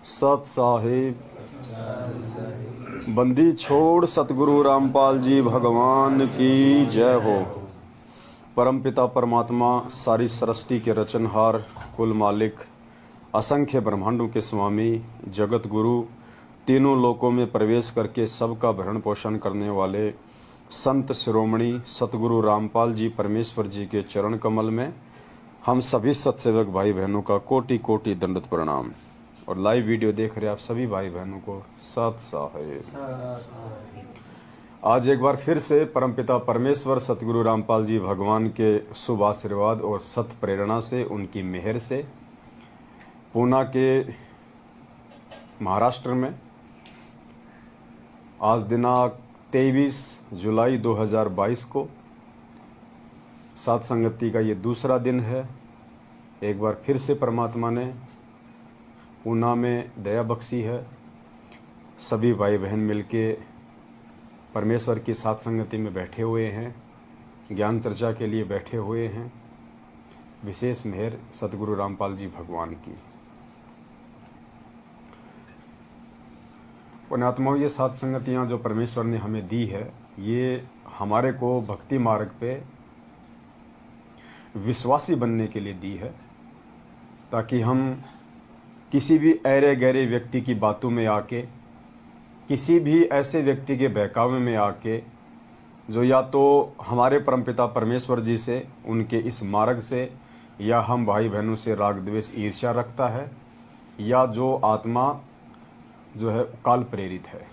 सत साहिब बंदी छोड़ सतगुरु रामपाल जी भगवान की जय हो। परमपिता परमात्मा सारी सृष्टि के रचनहार, कुल मालिक, असंख्य ब्रह्मांडों के स्वामी, जगत गुरु, तीनों लोकों में प्रवेश करके सबका भरण पोषण करने वाले संत शिरोमणि सतगुरु रामपाल जी परमेश्वर जी के चरण कमल में हम सभी सत्सेवक भाई बहनों का कोटि कोटि दंडवत प्रणाम। और लाइव वीडियो देख रहे आप सभी भाई बहनों को सत साहिब। आज एक बार फिर से परमपिता परमेश्वर सतगुरु रामपाल जी भगवान के शुभ आशीर्वाद और सत प्रेरणा से, उनकी मेहर से पूना के महाराष्ट्र में आज दिनांक 23 जुलाई 2022 को सात संगति का ये दूसरा दिन है। एक बार फिर से परमात्मा ने पूना में दया बख्शी है। सभी भाई बहन मिलके परमेश्वर की सात संगति में बैठे हुए हैं, ज्ञान चर्चा के लिए बैठे हुए हैं। विशेष मेहर सतगुरु रामपाल जी भगवान की। पुण्यात्माओं, ये सात संगतियाँ जो परमेश्वर ने हमें दी है, ये हमारे को भक्ति मार्ग पे विश्वासी बनने के लिए दी है, ताकि हम किसी भी ऐरे गहरे व्यक्ति की बातों में आके, किसी भी ऐसे व्यक्ति के बहकावे में आके जो या तो हमारे परमपिता परमेश्वर जी से, उनके इस मार्ग से, या हम भाई बहनों से राग द्वेष ईर्ष्या रखता है, या जो आत्मा जो है काल प्रेरित है।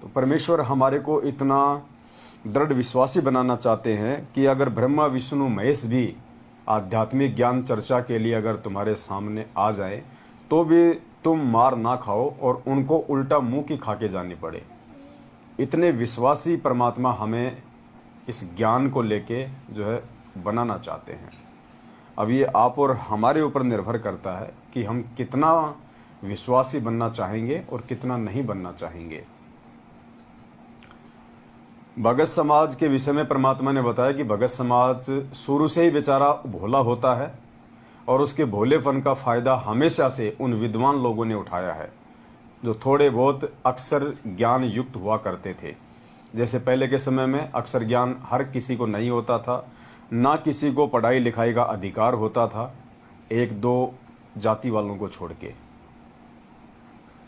तो परमेश्वर हमारे को इतना दृढ़ विश्वासी बनाना चाहते हैं कि अगर ब्रह्मा विष्णु महेश भी आध्यात्मिक ज्ञान चर्चा के लिए अगर तुम्हारे सामने आ जाए तो भी तुम मार ना खाओ और उनको उल्टा मुंह की खा के जानी पड़े। इतने विश्वासी परमात्मा हमें इस ज्ञान को लेके जो है बनाना चाहते हैं। अब ये आप और हमारे ऊपर निर्भर करता है कि हम कितना विश्वासी बनना चाहेंगे और कितना नहीं बनना चाहेंगे। भगत समाज के विषय में परमात्मा ने बताया कि भगत समाज शुरू से ही बेचारा भोला होता है और उसके भोलेपन का फायदा हमेशा से उन विद्वान लोगों ने उठाया है जो थोड़े बहुत अक्षर ज्ञान युक्त हुआ करते थे। जैसे पहले के समय में अक्षर ज्ञान हर किसी को नहीं होता था, ना किसी को पढ़ाई लिखाई का अधिकार होता था, एक दो जाति वालों को छोड़ के।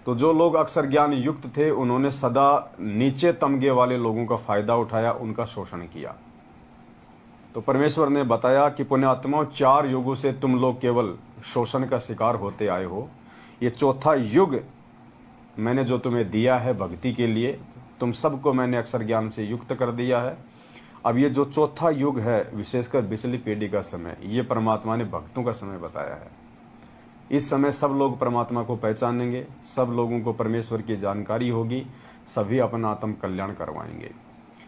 तो जो लोग अक्षर ज्ञान युक्त थे उन्होंने सदा नीचे तमगे वाले लोगों का फायदा उठाया, उनका शोषण किया। तो परमेश्वर ने बताया कि पुण्यात्माओं, 4 युगों से तुम लोग केवल शोषण का शिकार होते आए हो। ये चौथा युग मैंने जो तुम्हें दिया है भक्ति के लिए, तुम सबको मैंने अक्षर ज्ञान से युक्त कर दिया है। अब ये जो चौथा युग है, विशेषकर बिचली पीढ़ी का समय, ये परमात्मा ने भक्तों का समय बताया है। इस समय सब लोग परमात्मा को पहचानेंगे, सब लोगों को परमेश्वर की जानकारी होगी, सभी अपना आत्म कल्याण करवाएंगे।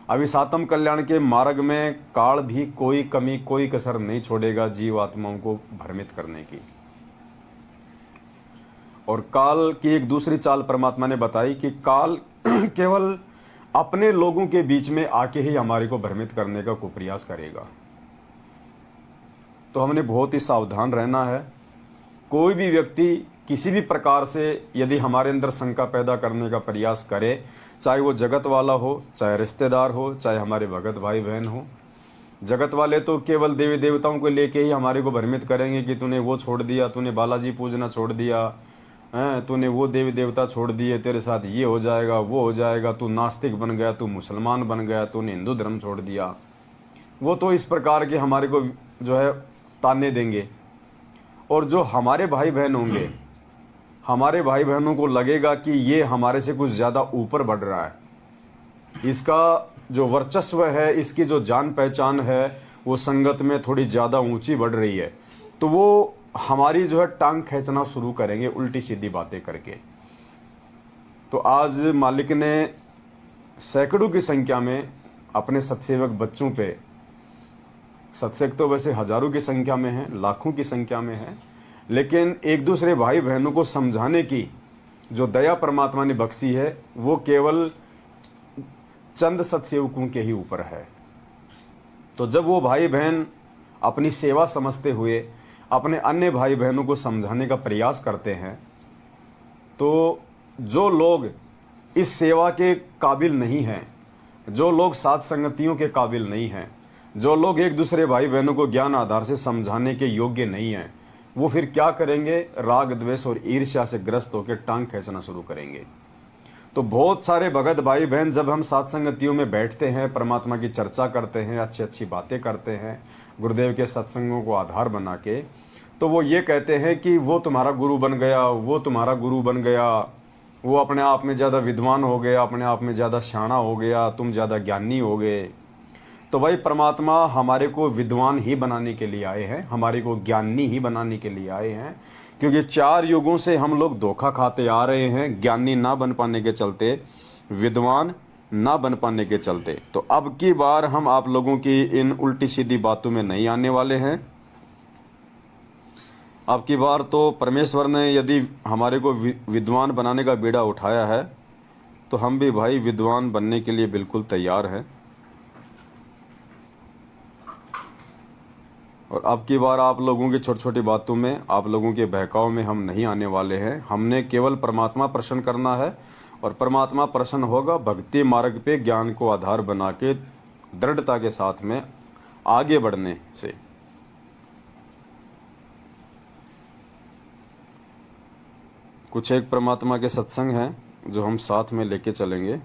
अब इस आत्म कल्याण के मार्ग में काल भी कोई कमी, कोई कसर नहीं छोड़ेगा जीव आत्माओं को भ्रमित करने की। और काल की एक दूसरी चाल परमात्मा ने बताई कि काल केवल अपने लोगों के बीच में आके ही हमारे को भ्रमित करने का कुप्रयास करेगा। तो हमने बहुत ही सावधान रहना है। कोई भी व्यक्ति किसी भी प्रकार से यदि हमारे अंदर शंका पैदा करने का प्रयास करे, चाहे वो जगत वाला हो, चाहे रिश्तेदार हो, चाहे हमारे भगत भाई बहन हो। जगत वाले तो केवल देवी देवताओं को लेके ही हमारे को भ्रमित करेंगे कि तूने वो छोड़ दिया, तूने बालाजी पूजना छोड़ दिया, तूने वो देवी देवता छोड़ दिए, तेरे साथ ये हो जाएगा, वो हो जाएगा, तू नास्तिक बन गया, तू मुसलमान बन गया, तूने हिंदू धर्म छोड़ दिया। वो तो इस प्रकार के हमारे को जो है ताने देंगे। और जो हमारे भाई बहन होंगे, हमारे भाई बहनों को लगेगा कि ये हमारे से कुछ ज्यादा ऊपर बढ़ रहा है, इसका जो वर्चस्व है, इसकी जो जान पहचान है, वो संगत में थोड़ी ज्यादा ऊंची बढ़ रही है, तो वो हमारी जो है टांग खींचना शुरू करेंगे उल्टी सीधी बातें करके। तो आज मालिक ने सैकड़ों की संख्या में अपने सत्सेवक बच्चों पे, सत्संग तो वैसे हजारों की संख्या में है, लाखों की संख्या में है, लेकिन एक दूसरे भाई बहनों को समझाने की जो दया परमात्मा ने बख्शी है, वो केवल चंद सत्सेवकों के ही ऊपर है। तो जब वो भाई बहन अपनी सेवा समझते हुए अपने अन्य भाई बहनों को समझाने का प्रयास करते हैं, तो जो लोग इस सेवा के काबिल नहीं हैं, जो लोग साथ संगतियों के काबिल नहीं हैं, जो लोग एक दूसरे भाई बहनों को ज्ञान आधार से समझाने के योग्य नहीं हैं, वो फिर क्या करेंगे? राग द्वेष और ईर्ष्या से ग्रस्त होकर टांग खींचना शुरू करेंगे। तो बहुत सारे भगत भाई बहन जब हम साथ संगतियों में बैठते हैं, परमात्मा की चर्चा करते हैं, अच्छी अच्छी बातें करते हैं, गुरुदेव के सत्संगों को आधार बना के, तो वो ये कहते हैं कि वो तुम्हारा गुरु बन गया, वो तुम्हारा गुरु बन गया, वो अपने आप में ज़्यादा विद्वान हो गया, अपने आप में ज़्यादा शाना हो गया, तुम ज़्यादा ज्ञानी हो गए। तो भाई परमात्मा हमारे को विद्वान ही बनाने के लिए आए हैं, हमारे को ज्ञानी ही बनाने के लिए आए हैं, क्योंकि 4 युगों से हम लोग धोखा खाते आ रहे हैं, ज्ञानी ना बन पाने के चलते, विद्वान ना बन पाने के चलते। तो अब की बार हम आप लोगों की इन उल्टी सीधी बातों में नहीं आने वाले हैं। अब की बार तो परमेश्वर ने यदि हमारे को विद्वान बनाने का बीड़ा उठाया है, तो हम भी भाई विद्वान बनने के लिए बिल्कुल तैयार हैं। और अब की बार आप लोगों की छोटी छोटी बातों में, आप लोगों के बहकाव में हम नहीं आने वाले हैं। हमने केवल परमात्मा प्रसन्न करना है, और परमात्मा प्रसन्न होगा भक्ति मार्ग पे ज्ञान को आधार बना के दृढ़ता के साथ में आगे बढ़ने से। कुछ एक परमात्मा के सत्संग हैं जो हम साथ में लेके चलेंगे।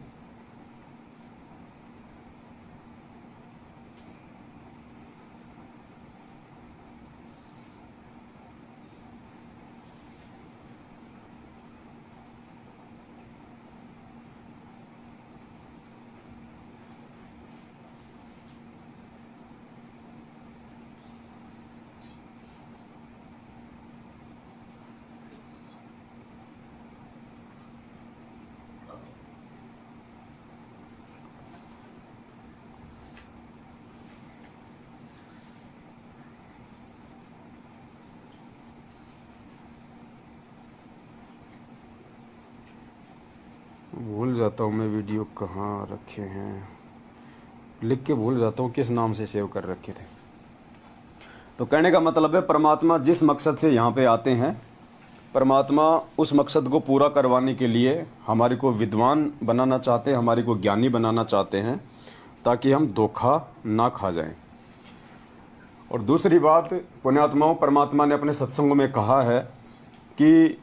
भूल जाता हूँ मैं वीडियो कहाँ रखे हैं, लिख के भूल जाता हूँ किस नाम से सेव कर रखे थे। तो कहने का मतलब है परमात्मा जिस मकसद से यहाँ पे आते हैं, परमात्मा उस मकसद को पूरा करवाने के लिए हमारे को विद्वान बनाना चाहते हैं, हमारे को ज्ञानी बनाना चाहते हैं, ताकि हम धोखा ना खा जाएं। और दूसरी बात, पुण्यात्माओं, परमात्मा ने अपने सत्संगों में कहा है कि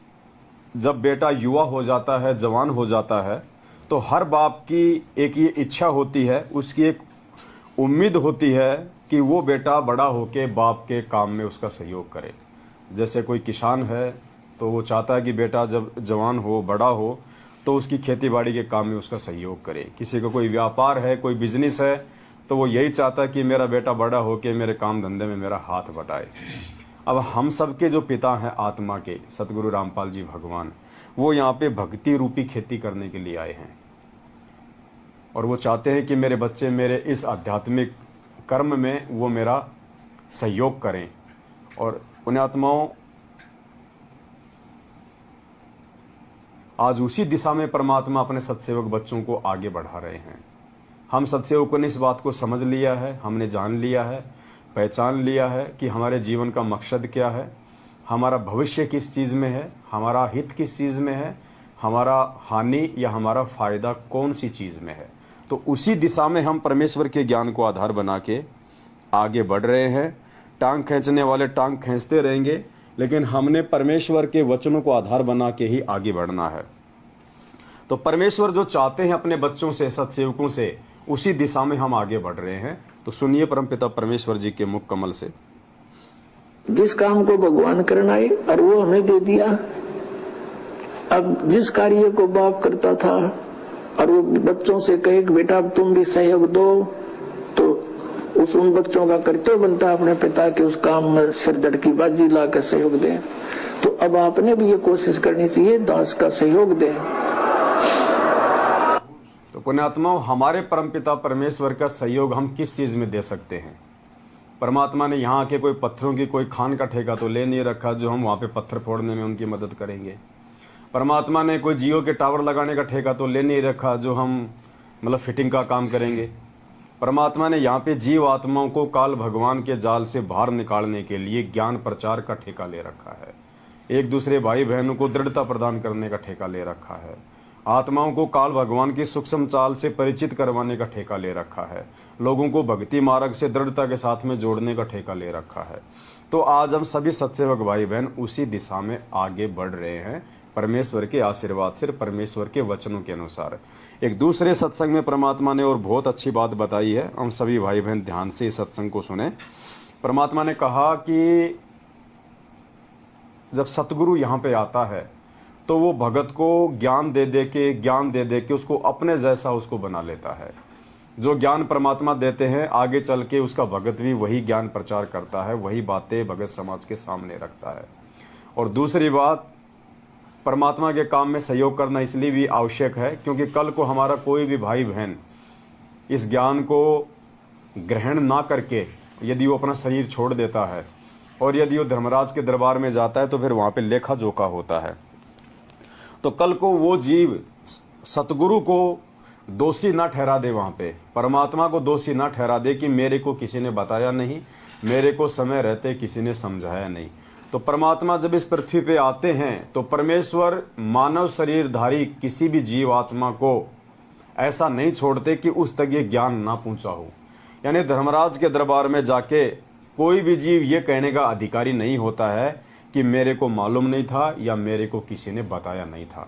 जब बेटा युवा हो जाता है, जवान हो जाता है, तो हर बाप की एक ये इच्छा होती है, उसकी एक उम्मीद होती है कि वो बेटा बड़ा होके बाप के काम में उसका सहयोग करे। जैसे कोई किसान है तो वो चाहता है कि बेटा जब जवान हो, बड़ा हो, तो उसकी खेती बाड़ी के काम में उसका सहयोग करे। किसी का कोई व्यापार है, कोई बिजनेस है, तो वो यही चाहता है कि मेरा बेटा बड़ा होके मेरे काम धंधे में मेरा हाथ बटाए। अब हम सब के जो पिता हैं आत्मा के, सतगुरु रामपाल जी भगवान, वो यहाँ पे भक्ति रूपी खेती करने के लिए आए हैं, और वो चाहते हैं कि मेरे बच्चे मेरे इस आध्यात्मिक कर्म में वो मेरा सहयोग करें। और पुण्यात्माओं, आज उसी दिशा में परमात्मा अपने सत्सेवक बच्चों को आगे बढ़ा रहे हैं। हम सत्सेवकों ने इस बात को समझ लिया है, हमने जान लिया है, पहचान लिया है कि हमारे जीवन का मकसद क्या है, हमारा भविष्य किस चीज़ में है, हमारा हित किस चीज़ में है, हमारा हानि या हमारा फायदा कौन सी चीज़ में है। तो उसी दिशा में हम परमेश्वर के ज्ञान को आधार बना के आगे बढ़ रहे हैं। टांग खींचने वाले टांग खींचते रहेंगे, लेकिन हमने परमेश्वर के वचनों को आधार बना के ही आगे बढ़ना है। तो परमेश्वर जो चाहते हैं अपने बच्चों से, सत्सेवकों से, उसी दिशा में हम आगे बढ़ रहे हैं। तो सुनिए परमपिता परमेश्वर जी के मुख कमल से। जिस काम को भगवान करना है और वो हमें दे दिया। अब जिस कार्य को बाप करता था और वो बच्चों से कहे कि बेटा अब तुम भी सहयोग दो, तो उन बच्चों का कर्तव्य बनता है अपने पिता के उस काम में सिरदर्द की बाजी ला कर सहयोग दें। तो अब आपने भी ये कोशिश करनी चाहिए दास का सहयोग दें। तो पुण्यात्माओं, हमारे परमपिता परमेश्वर का सहयोग हम किस चीज में दे सकते हैं? परमात्मा ने यहाँ के कोई पत्थरों की कोई खान का ठेका तो ले नहीं रखा जो हम वहाँ पे पत्थर फोड़ने में उनकी मदद करेंगे। परमात्मा ने कोई जियो के टावर लगाने का ठेका तो ले नहीं रखा जो हम मतलब फिटिंग का काम करेंगे। परमात्मा ने यहाँ पे जीव आत्माओं को काल भगवान के जाल से बाहर निकालने के लिए ज्ञान प्रचार का ठेका ले रखा है। एक दूसरे भाई बहनों को दृढ़ता प्रदान करने का ठेका ले रखा है, आत्माओं को काल भगवान की सूक्ष्म चाल से परिचित करवाने का ठेका ले रखा है, लोगों को भक्ति मार्ग से दृढ़ता के साथ में जोड़ने का ठेका ले रखा है। तो आज हम सभी सत्सेवक भाई बहन उसी दिशा में आगे बढ़ रहे हैं, परमेश्वर के आशीर्वाद से, परमेश्वर के वचनों के अनुसार। एक दूसरे सत्संग में परमात्मा ने और बहुत अच्छी बात बताई है, हम सभी भाई बहन ध्यान से इस सत्संग को सुने। परमात्मा ने कहा कि जब सतगुरु यहाँ पे आता है तो वो भगत को ज्ञान दे दे के उसको अपने जैसा उसको बना लेता है। जो ज्ञान परमात्मा देते हैं आगे चल के उसका भगत भी वही ज्ञान प्रचार करता है, वही बातें भगत समाज के सामने रखता है। और दूसरी बात, परमात्मा के काम में सहयोग करना इसलिए भी आवश्यक है क्योंकि कल को हमारा कोई भी भाई बहन इस ज्ञान को ग्रहण ना करके यदि वो अपना शरीर छोड़ देता है और यदि वो धर्मराज के दरबार में जाता है तो फिर वहां पे लेखा जोखा होता है। तो कल को वो जीव सतगुरु को दोषी ना ठहरा दे, वहां पे परमात्मा को दोषी ना ठहरा दे कि मेरे को किसी ने बताया नहीं, मेरे को समय रहते किसी ने समझाया नहीं। तो परमात्मा जब इस पृथ्वी पे आते हैं तो परमेश्वर मानव शरीरधारी किसी भी जीव आत्मा को ऐसा नहीं छोड़ते कि उस तक ये ज्ञान ना पहुंचा हो। यानी धर्मराज के दरबार में जाके कोई भी जीव ये कहने का अधिकारी नहीं होता है कि मेरे को मालूम नहीं था या मेरे को किसी ने बताया नहीं था।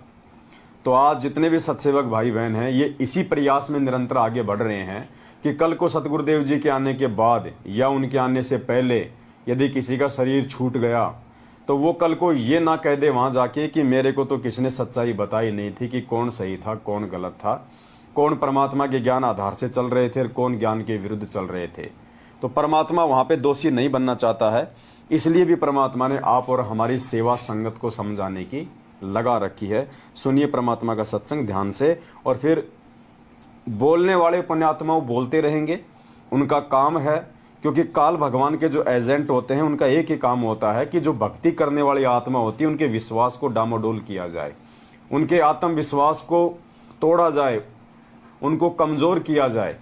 तो आज जितने भी सत्सेवक भाई बहन हैं ये इसी प्रयास में निरंतर आगे बढ़ रहे हैं कि कल को सतगुरुदेव जी के आने के बाद या उनके आने से पहले यदि किसी का शरीर छूट गया तो वो कल को ये ना कह दे वहां जाके कि मेरे को तो किसी ने सच्चाई बताई नहीं थी कि कौन सही था कौन गलत था, कौन परमात्मा के ज्ञान आधार से चल रहे थे और कौन ज्ञान के विरुद्ध चल रहे थे। तो परमात्मा वहां पे दोषी नहीं बनना चाहता है, इसलिए भी परमात्मा ने आप और हमारी सेवा संगत को समझाने की लगा रखी है। सुनिए परमात्मा का सत्संग ध्यान से, और फिर बोलने वाले पुण्यात्माओं बोलते रहेंगे, उनका काम है, क्योंकि काल भगवान के जो एजेंट होते हैं उनका एक ही काम होता है कि जो भक्ति करने वाली आत्मा होती है उनके विश्वास को डामाडोल किया जाए, उनके आत्मविश्वास को तोड़ा जाए, उनको कमजोर किया जाए।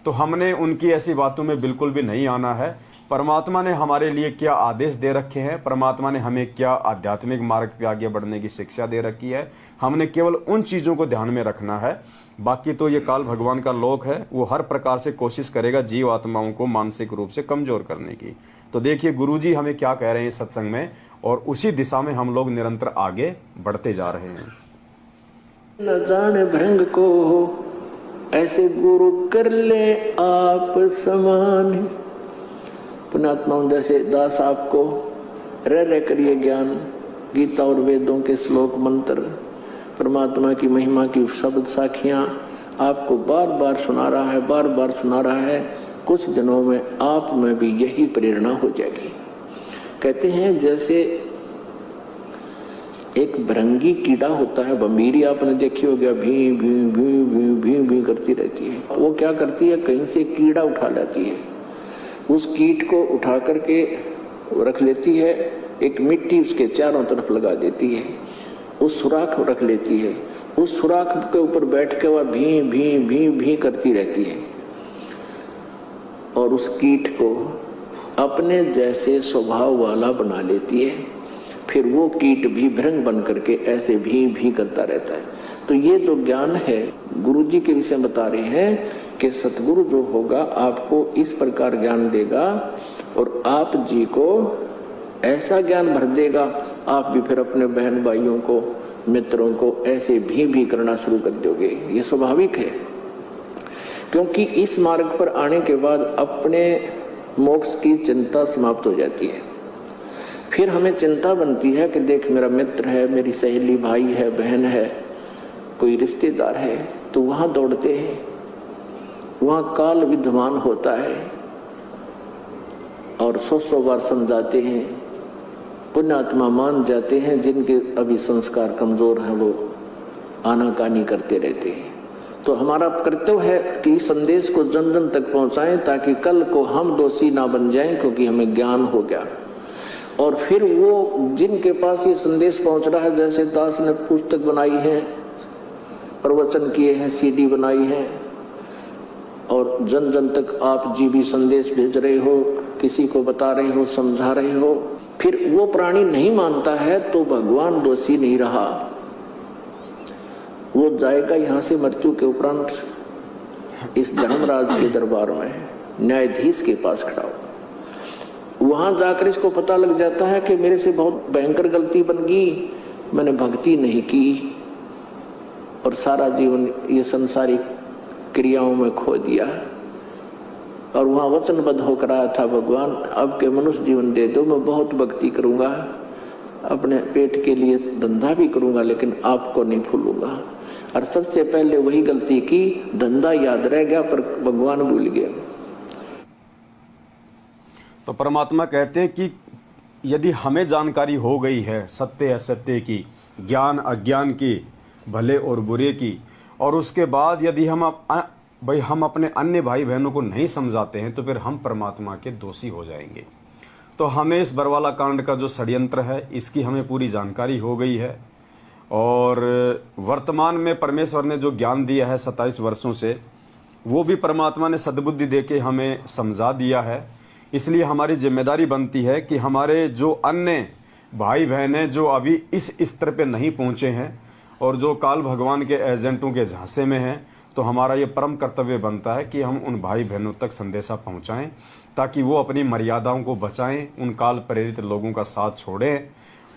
तो हमने उनकी ऐसी बातों में बिल्कुल भी नहीं आना है। परमात्मा ने हमारे लिए क्या आदेश दे रखे हैं, परमात्मा ने हमें क्या आध्यात्मिक मार्ग पे आगे बढ़ने की शिक्षा दे रखी है, हमने केवल उन चीजों को ध्यान में रखना है। बाकी तो ये काल भगवान का लोक है, वो हर प्रकार से कोशिश करेगा जीव आत्माओं को मानसिक रूप से कमजोर करने की। तो देखिए गुरुजी हमें क्या कह रहे हैं सत्संग में, और उसी दिशा में हम लोग निरंतर आगे बढ़ते जा रहे हैं। न जाने भृंग को ऐसे गुरु कर ले आप समान। पुण्यात्माओं जैसे दास आपको रह रह कर ये ज्ञान, गीता और वेदों के श्लोक मंत्र, परमात्मा की महिमा की शब्द साखियां आपको बार बार सुना रहा है। कुछ दिनों में आप में भी यही प्रेरणा हो जाएगी। कहते हैं जैसे एक भृंगी कीड़ा होता है, बम्बीरी आपने देखी होगी, भी भी भी भी भी भी करती रहती है। वो क्या करती है, कहीं से कीड़ा उठा लाती है, उस कीट को उठा करके रख लेती है, एक मिट्टी उसके चारों तरफ लगा देती है, उस सुराख रख लेती है, उस सुराख के ऊपर बैठ के वह भी भी भी भी करती रहती है और उस कीट को अपने जैसे स्वभाव वाला बना लेती है। फिर वो कीट भी भृंग बन करके ऐसे भी करता रहता है। तो ये जो ज्ञान है गुरु जी के विषय बता रहे हैं कि सतगुरु जो होगा आपको इस प्रकार ज्ञान देगा और आप जी को ऐसा ज्ञान भर देगा, आप भी फिर अपने बहन भाइयों को मित्रों को ऐसे भी करना शुरू कर दोगे। ये स्वाभाविक है, क्योंकि इस मार्ग पर आने के बाद अपने मोक्ष की चिंता समाप्त हो जाती है। फिर हमें चिंता बनती है कि देख मेरा मित्र है, मेरी सहेली, भाई है, बहन है, कोई रिश्तेदार है, तो वहां दौड़ते हैं, वहां काल विद्यमान होता है और 100 बार समझाते हैं, पुण्यात्मा मान जाते हैं, जिनके अभी संस्कार कमजोर हैं वो आनाकानी करते रहते हैं। तो हमारा कर्तव्य है कि इस संदेश को जन जन तक पहुंचाएं ताकि कल को हम दोषी ना बन जाएं, क्योंकि हमें ज्ञान हो गया। और फिर वो जिनके पास ये संदेश पहुंच रहा है, जैसे दास ने पुस्तक बनाई है, प्रवचन किए हैं, सीडी बनाई है, और जन जन तक आप जी भी संदेश भेज रहे हो, किसी को बता रहे हो, समझा रहे हो, फिर वो प्राणी नहीं मानता है तो भगवान दोषी नहीं रहा, वो जाएगा यहां से मृत्यु के उपरांत इस धर्मराज के दरबार में, न्यायाधीश के पास खड़ा हो। वहां जाकर इसको पता लग जाता है कि मेरे से बहुत भयंकर गलती बन गई, मैंने भक्ति नहीं की और सारा जीवन ये संसारिक क्रियाओं में खो दिया। और वहां वचनबद्ध होकर आया था, भगवान अब के मनुष्य जीवन दे दो, मैं बहुत भक्ति करूंगा, अपने पेट के लिए धंधा भी करूंगा लेकिन आपको नहीं भूलूंगा। और सबसे पहले वही गलती की, धंधा याद रह गया पर भगवान भूल गया। तो परमात्मा कहते हैं कि यदि हमें जानकारी हो गई है सत्य असत्य की, ज्ञान अज्ञान की, भले और बुरे की, और उसके बाद यदि हम अपने अन्य भाई बहनों को नहीं समझाते हैं तो फिर हम परमात्मा के दोषी हो जाएंगे। तो हमें इस बरवाला कांड का जो षड्यंत्र है इसकी हमें पूरी जानकारी हो गई है, और वर्तमान में परमेश्वर ने जो ज्ञान दिया है 27 वर्षों से, वो भी परमात्मा ने सद्बुद्धि देके हमें समझा दिया है। इसलिए हमारी जिम्मेदारी बनती है कि हमारे जो अन्य भाई बहन हैं जो अभी इस स्तर पे नहीं पहुंचे हैं और जो काल भगवान के एजेंटों के झांसे में हैं, तो हमारा ये परम कर्तव्य बनता है कि हम उन भाई बहनों तक संदेशा पहुंचाएं ताकि वो अपनी मर्यादाओं को बचाएं, उन काल प्रेरित लोगों का साथ छोड़ें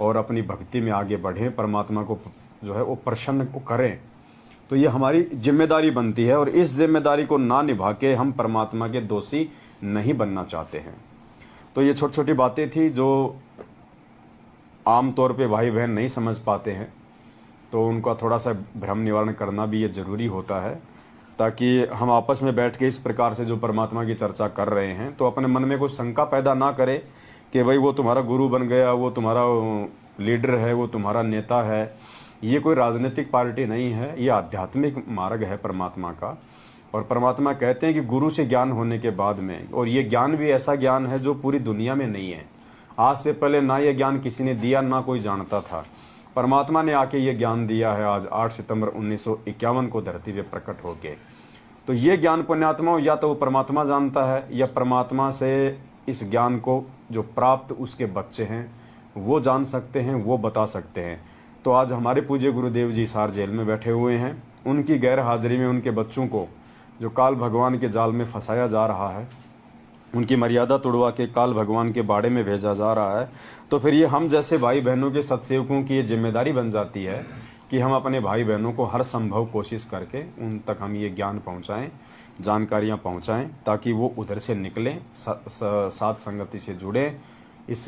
और अपनी भक्ति में आगे बढ़ें, परमात्मा को जो है वो प्रसन्न करें। तो ये हमारी जिम्मेदारी बनती है और इस जिम्मेदारी को ना निभा के हम परमात्मा के दोषी नहीं बनना चाहते हैं। तो ये छोटी छोटी बातें थी जो आम तौर पे भाई बहन नहीं समझ पाते हैं, तो उनका थोड़ा सा भ्रम निवारण करना भी ये जरूरी होता है, ताकि हम आपस में बैठ के इस प्रकार से जो परमात्मा की चर्चा कर रहे हैं तो अपने मन में कोई शंका पैदा ना करे कि भाई वो तुम्हारा गुरु बन गया, वो तुम्हारा लीडर है, वो तुम्हारा नेता है। ये कोई राजनीतिक पार्टी नहीं है, ये आध्यात्मिक मार्ग है परमात्मा का। और परमात्मा कहते हैं कि गुरु से ज्ञान होने के बाद में, और ये ज्ञान भी ऐसा ज्ञान है जो पूरी दुनिया में नहीं है, आज से पहले ना ये ज्ञान किसी ने दिया ना कोई जानता था। परमात्मा ने आके ये ज्ञान दिया है आज 8 सितंबर 1951 को धरती पे प्रकट होके। तो ये ज्ञान पुण्यात्मा या तो वो परमात्मा जानता है या परमात्मा से इस ज्ञान को जो प्राप्त उसके बच्चे हैं वो जान सकते हैं, वो बता सकते हैं। तो आज हमारे पूज्य गुरुदेव जी सार जेल में बैठे हुए हैं, उनकी गैर हाजिरी में उनके बच्चों को जो काल भगवान के जाल में फंसाया जा रहा है, उनकी मर्यादा तोड़वा के काल भगवान के बाड़े में भेजा जा रहा है। तो फिर ये हम जैसे भाई बहनों के सत्सेवकों की ये जिम्मेदारी बन जाती है कि हम अपने भाई बहनों को हर संभव कोशिश करके उन तक हम ये ज्ञान पहुंचाएं, जानकारियां पहुंचाएं, ताकि वो उधर से निकलें, साथ संगति से जुड़े, इस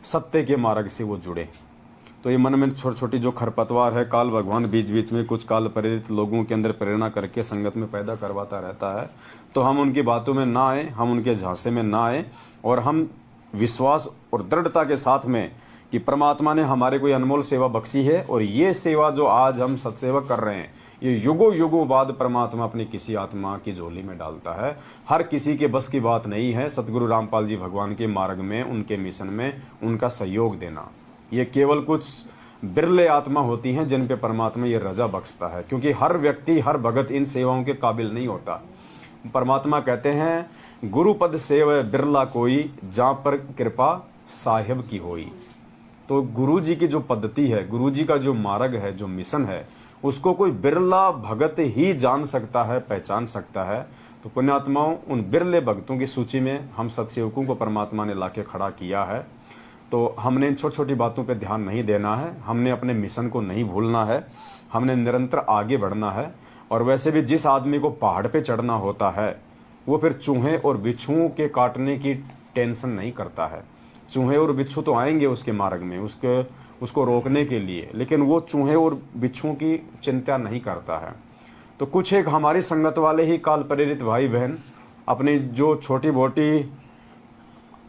सत्य के मार्ग से वो जुड़े। तो ये मन में छोटी छोटी जो खरपतवार है, काल भगवान बीच बीच में कुछ काल प्रेरित लोगों के अंदर प्रेरणा करके संगत में पैदा करवाता रहता है, तो हम उनकी बातों में ना आए, हम उनके झांसे में ना आए, और हम विश्वास और दृढ़ता के साथ में कि परमात्मा ने हमारे कोई अनमोल सेवा बख्शी है, और ये सेवा जो आज हम सत्सेवक कर रहे हैं ये युगों युगों बाद परमात्मा अपनी किसी आत्मा की झोली में डालता है। हर किसी के बस की बात नहीं है सतगुरु रामपाल जी भगवान के मार्ग में, उनके मिशन में उनका सहयोग देना। ये केवल कुछ बिरले आत्मा होती हैं जिन पे परमात्मा ये रजा बख्शता है, क्योंकि हर व्यक्ति, हर भगत इन सेवाओं के काबिल नहीं होता। परमात्मा कहते हैं गुरु पद सेव बिरला कोई, जहां पर कृपा साहिब की होई। तो गुरु जी की जो पद्धति है, गुरु जी का जो मार्ग है, जो मिशन है, उसको कोई बिरला भगत ही जान सकता है, पहचान सकता है। तो पुण्यात्माओं, उन बिरले भक्तों की सूची में हम सत्सेवकों को परमात्मा ने लाके खड़ा किया है। तो हमने इन छोटी छोटी बातों पे ध्यान नहीं देना है, हमने अपने मिशन को नहीं भूलना है, हमने निरंतर आगे बढ़ना है। और वैसे भी जिस आदमी को पहाड़ पे चढ़ना होता है वो फिर चूहे और बिच्छुओं के काटने की टेंशन नहीं करता है। चूहे और बिच्छू तो आएंगे उसके मार्ग में उसको रोकने के लिए, लेकिन वो चूहे और बिच्छुओं की चिंता नहीं करता है। तो कुछ एक हमारी संगत वाले ही काल प्रेरित भाई बहन अपनी जो छोटी मोटी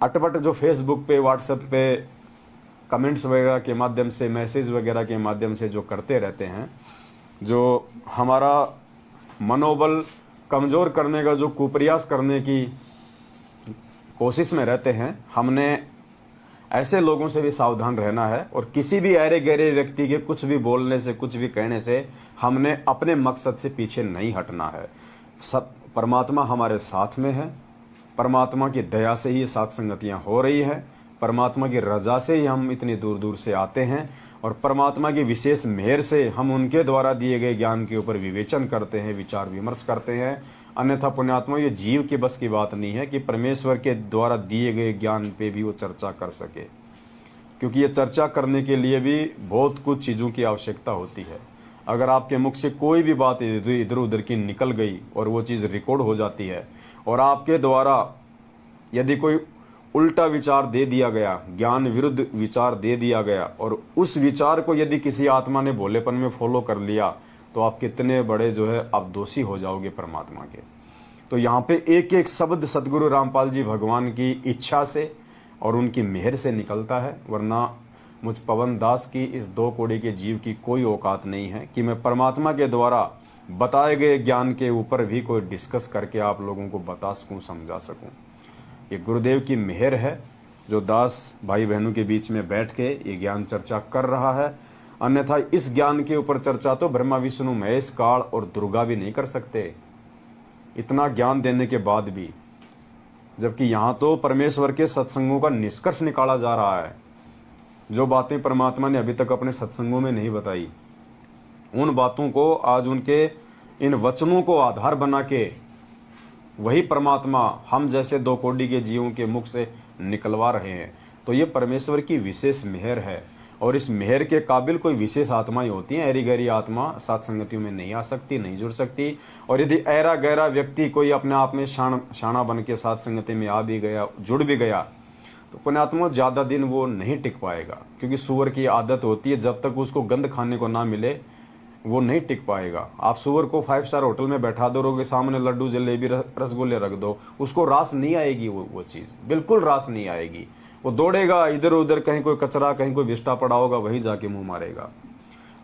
अटपट जो फेसबुक पे, व्हाट्सएप पे कमेंट्स वगैरह के माध्यम से, मैसेज वगैरह के माध्यम से जो करते रहते हैं, जो हमारा मनोबल कमजोर करने का जो कुप्रयास करने की कोशिश में रहते हैं, हमने ऐसे लोगों से भी सावधान रहना है। और किसी भी अरे गहरे व्यक्ति के कुछ भी बोलने से, कुछ भी कहने से हमने अपने मकसद से पीछे नहीं हटना है। सब परमात्मा हमारे साथ में है, परमात्मा की दया से ही ये सात संगतियां हो रही है। परमात्मा की रजा से ही हम इतनी दूर दूर से आते हैं और परमात्मा की विशेष मेहर से हम उनके द्वारा दिए गए ज्ञान के ऊपर विवेचन करते हैं, विचार विमर्श करते हैं। अन्यथा पुण्यात्मा, ये जीव के बस की बात नहीं है कि परमेश्वर के द्वारा दिए गए ज्ञान पे भी वो चर्चा कर सके, क्योंकि ये चर्चा करने के लिए भी बहुत कुछ चीज़ों की आवश्यकता होती है। अगर आपके मुख से कोई भी बात इधर उधर की निकल गई और वो चीज़ रिकॉर्ड हो जाती है और आपके द्वारा यदि कोई उल्टा विचार दे दिया गया, ज्ञान विरुद्ध विचार दे दिया गया और उस विचार को यदि किसी आत्मा ने भोलेपन में फॉलो कर लिया, तो आप कितने बड़े जो है आप दोषी हो जाओगे परमात्मा के। तो यहाँ पे एक एक शब्द सदगुरु रामपाल जी भगवान की इच्छा से और उनकी मेहर से निकलता है, वरना मुझ पवन दास की इस 2 कौड़ी के जीव की कोई औकात नहीं है कि मैं परमात्मा के द्वारा बताए गए ज्ञान के ऊपर भी कोई डिस्कस करके आप लोगों को बता सकूं, समझा सकूं। ये गुरुदेव की मेहर है जो दास भाई बहनों के बीच में बैठ के ये ज्ञान चर्चा कर रहा है। अन्यथा इस ज्ञान के ऊपर चर्चा तो ब्रह्मा विष्णु महेश काल और दुर्गा भी नहीं कर सकते, इतना ज्ञान देने के बाद भी। जबकि यहाँ तो परमेश्वर के सत्संगों का निष्कर्ष निकाला जा रहा है। जो बातें परमात्मा ने अभी तक अपने सत्संगों में नहीं बताई, उन बातों को आज उनके इन वचनों को आधार बना के वही परमात्मा हम जैसे 2 कौड़ी के जीवों के मुख से निकलवा रहे हैं। तो ये परमेश्वर की विशेष मेहर है और इस मेहर के काबिल कोई विशेष आत्माएं होती हैं। ऐरी गहरी आत्मा सात संगतियों में नहीं आ सकती, नहीं जुड़ सकती। और यदि ऐरा गहरा व्यक्ति कोई अपने आप में शाना बन के सात संगति में आ भी गया, जुड़ भी गया, तो पुण्यात्मा ज्यादा दिन वो नहीं टिक पाएगा, क्योंकि सुअर की आदत होती है जब तक उसको गंध खाने को ना मिले वो नहीं टिक पाएगा। आप सुअर को 5 स्टार होटल में बैठा दो, रोगे सामने लड्डू जलेबी रसगुल्ले रख दो, उसको रास नहीं आएगी, वो चीज बिल्कुल रास नहीं आएगी। वो दौड़ेगा इधर उधर, कहीं कोई कचरा कहीं कोई विष्टा पड़ा होगा वहीं जाके मुंह मारेगा।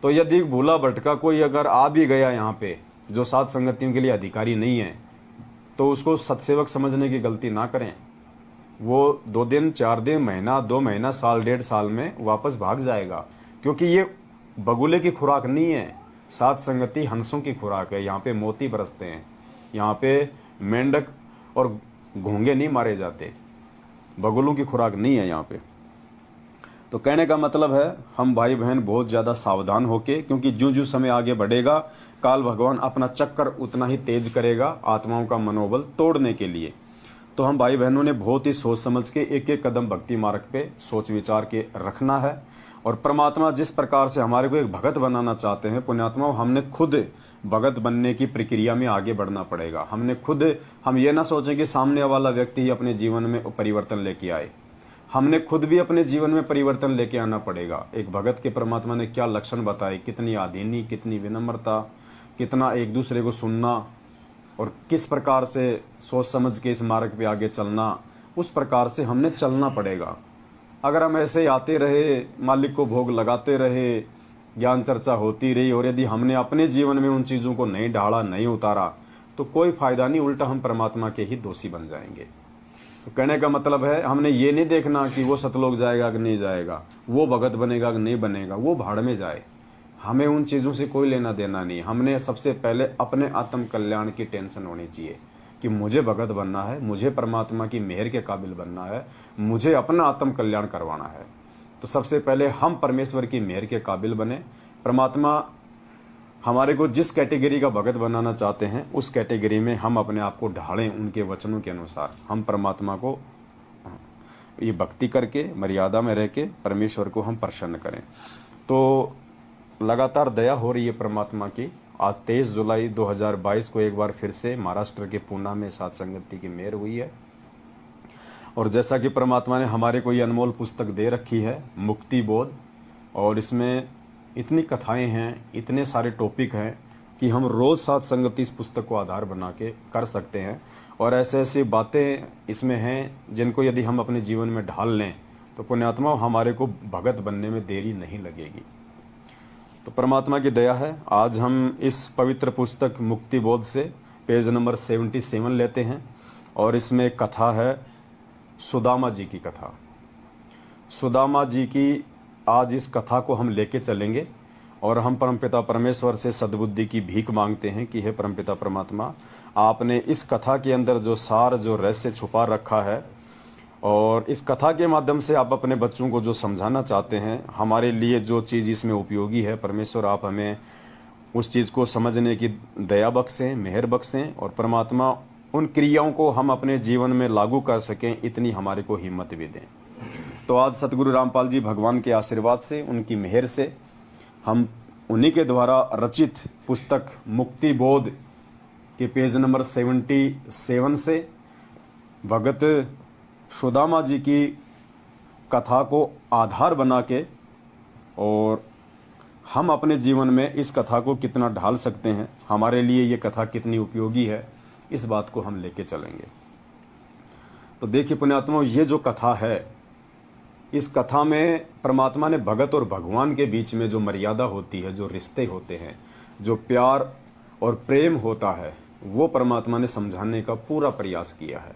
तो यदि भूला भटका कोई अगर आ भी गया यहाँ पे जो सात संगतियों के लिए अधिकारी नहीं है, तो उसको सत्सेवक समझने की गलती ना करें। वो 2 दिन 4 दिन महीना 2 महीना साल 1.5 साल में वापस भाग जाएगा, क्योंकि ये बगुले की खुराक नहीं है। सात संगति हंसों की खुराक है। यहाँ पे मोती बरसते हैं, यहाँ पे मेंढक और घोंगे नहीं मारे जाते, बगुलों की खुराक नहीं है यहाँ पे। तो कहने का मतलब है हम भाई बहन बहुत ज्यादा सावधान होके, क्योंकि जो जो समय आगे बढ़ेगा काल भगवान अपना चक्कर उतना ही तेज करेगा आत्माओं का मनोबल तोड़ने के लिए। तो हम भाई बहनों ने बहुत ही सोच समझ के एक एक कदम भक्ति मार्ग पे सोच विचार के रखना है। और परमात्मा जिस प्रकार से हमारे को एक भगत बनाना चाहते हैं, पुण्यात्मा, हमने खुद भगत बनने की प्रक्रिया में आगे बढ़ना पड़ेगा। हमने खुद, हम ये ना सोचें कि सामने वाला व्यक्ति ही अपने जीवन में परिवर्तन लेके आए। हमने खुद भी अपने जीवन में परिवर्तन लेके आना पड़ेगा। एक भगत के परमात्मा ने क्या लक्षण बताए, कितनी आधीनी, कितनी विनम्रता, कितना एक दूसरे को सुनना और किस प्रकार से सोच समझ के इस मार्ग पे आगे चलना, उस प्रकार से हमने चलना पड़ेगा। अगर हम ऐसे आते रहे, मालिक को भोग लगाते रहे, ज्ञान चर्चा होती रही और यदि हमने अपने जीवन में उन चीजों को नहीं ढाला, नहीं उतारा, तो कोई फायदा नहीं, उल्टा हम परमात्मा के ही दोषी बन जाएंगे। तो कहने का मतलब है हमने ये नहीं देखना कि वो सतलोक जाएगा कि नहीं जाएगा, वो भगत बनेगा कि नहीं बनेगा, वो भाड़ में जाए। हमें उन चीजों से कोई लेना देना नहीं। हमने सबसे पहले अपने आत्म कल्याण की टेंशन होनी चाहिए कि मुझे भगत बनना है, मुझे परमात्मा की मेहर के काबिल बनना है, मुझे अपना आत्म कल्याण करवाना है। तो सबसे पहले हम परमेश्वर की मेहर के काबिल बने। परमात्मा हमारे को जिस कैटेगरी का भगत बनाना चाहते हैं उस कैटेगरी में हम अपने आप को ढालें, उनके वचनों के अनुसार हम परमात्मा को ये भक्ति करके मर्यादा में रह के परमेश्वर को हम प्रसन्न करें। तो लगातार दया हो रही है परमात्मा की। आज 23 जुलाई 2022 को एक बार फिर से महाराष्ट्र के पूना में सात संगति की मेहर हुई है। और जैसा कि परमात्मा ने हमारे को ये अनमोल पुस्तक दे रखी है, मुक्ति बोध, और इसमें इतनी कथाएं हैं, इतने सारे टॉपिक हैं कि हम रोज सात संगति इस पुस्तक को आधार बना के कर सकते हैं। और ऐसे ऐसी बातें इसमें हैं जिनको यदि हम अपने जीवन में ढाल लें तो पुण्यात्मा हमारे को भगत बनने में देरी नहीं लगेगी। तो परमात्मा की दया है, आज हम इस पवित्र पुस्तक मुक्ति बोध से पेज नंबर 77 लेते हैं और इसमें एक कथा है, सुदामा जी की कथा। सुदामा जी की आज इस कथा को हम लेके चलेंगे और हम परमपिता परमेश्वर से सद्बुद्धि की भीख मांगते हैं कि हे परमपिता परमात्मा, आपने इस कथा के अंदर जो सार, जो रहस्य छुपा रखा है और इस कथा के माध्यम से आप अपने बच्चों को जो समझाना चाहते हैं, हमारे लिए जो चीज़ इसमें उपयोगी है, परमेश्वर आप हमें उस चीज़ को समझने की दया बख्शें, मेहर बख्शें, और परमात्मा उन क्रियाओं को हम अपने जीवन में लागू कर सकें, इतनी हमारे को हिम्मत भी दें। तो आज सतगुरु रामपाल जी भगवान के आशीर्वाद से, उनकी मेहर से, हम उन्हीं के द्वारा रचित पुस्तक मुक्ति बोध के पेज नंबर 77 से भगत सुदामा जी की कथा को आधार बना के, और हम अपने जीवन में इस कथा को कितना ढाल सकते हैं, हमारे लिए ये कथा कितनी उपयोगी है, इस बात को हम लेके चलेंगे। तो देखिए पुण्यात्माओं, ये जो कथा है, इस कथा में परमात्मा ने भगत और भगवान के बीच में जो मर्यादा होती है, जो रिश्ते होते हैं, जो प्यार और प्रेम होता है, वो परमात्मा ने समझाने का पूरा प्रयास किया है।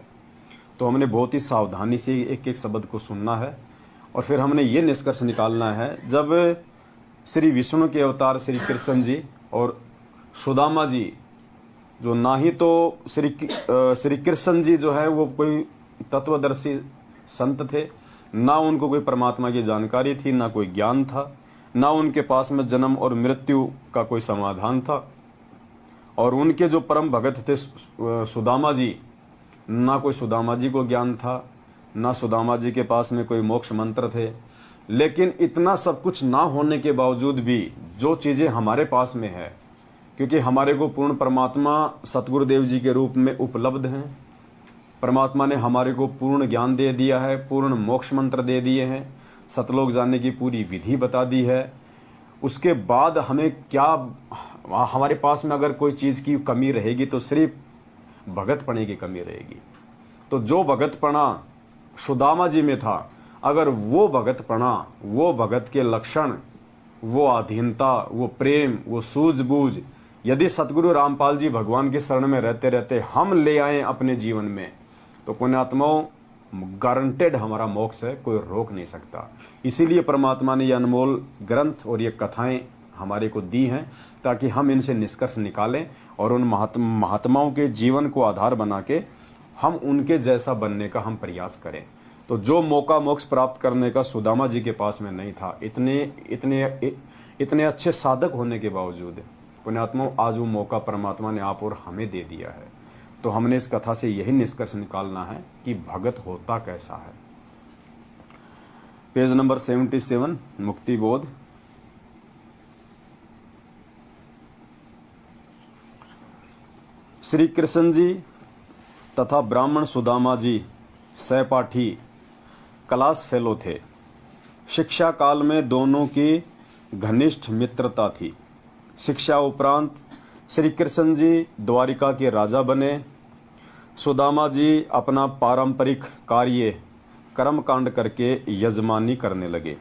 तो हमने बहुत ही सावधानी से एक एक शब्द को सुनना है, और फिर हमने ये निष्कर्ष निकालना है, जब श्री विष्णु के अवतार श्री कृष्ण जी और सुदामा जी, जो ना ही तो श्री कृष्ण जी जो है वो कोई तत्वदर्शी संत थे, ना उनको कोई परमात्मा की जानकारी थी, ना कोई ज्ञान था, ना उनके पास में जन्म और मृत्यु का कोई समाधान था, और उनके जो परम भगत थे सुदामा जी, ना कोई सुदामा जी को ज्ञान था, ना सुदामा जी के पास में कोई मोक्ष मंत्र थे। लेकिन इतना सब कुछ ना होने के बावजूद भी जो चीज़ें हमारे पास में है, क्योंकि हमारे को पूर्ण परमात्मा सतगुरुदेव जी के रूप में उपलब्ध हैं, परमात्मा ने हमारे को पूर्ण ज्ञान दे दिया है, पूर्ण मोक्ष मंत्र दे दिए हैं, सतलोक जाने की पूरी विधि बता दी है। उसके बाद हमें क्या, हमारे पास में अगर कोई चीज़ की कमी रहेगी तो सिर्फ भगतपणे की कमी रहेगी। तो जो भगतपणा सुदामा जी में था, अगर वो भगतपणा, वो भगत के लक्षण, वो अधीनता, वो प्रेम, वो सूझबूझ, यदि सतगुरु रामपाल जी भगवान के शरण में रहते रहते हम ले आए अपने जीवन में, तो पुण्यात्माओं गारंटेड हमारा मोक्ष है, कोई रोक नहीं सकता। इसीलिए परमात्मा ने ये अनमोल ग्रंथ और ये कथाएं हमारे को दी हैं, ताकि हम इनसे निष्कर्ष निकालें और उन महात्माओं के जीवन को आधार बना के हम उनके जैसा बनने का हम प्रयास करें। तो जो मौका मोक्ष प्राप्त करने का सुदामा जी के पास में नहीं था, इतने अच्छे साधक होने के बावजूद, पुण्यात्माओं आज वो मौका परमात्मा ने आप और हमें दे दिया है। तो हमने इस कथा से यही निष्कर्ष निकालना है कि भगत होता कैसा है। पेज नंबर 77 मुक्ति बोध। श्री कृष्ण जी तथा ब्राह्मण सुदामा जी सहपाठी क्लास फेलो थे। शिक्षा काल में दोनों की घनिष्ठ मित्रता थी। शिक्षा उपरांत श्री कृष्ण जी द्वारिका के राजा बने। सुदामा जी अपना पारंपरिक कार्य कर्मकांड करके यजमानी करने लगे।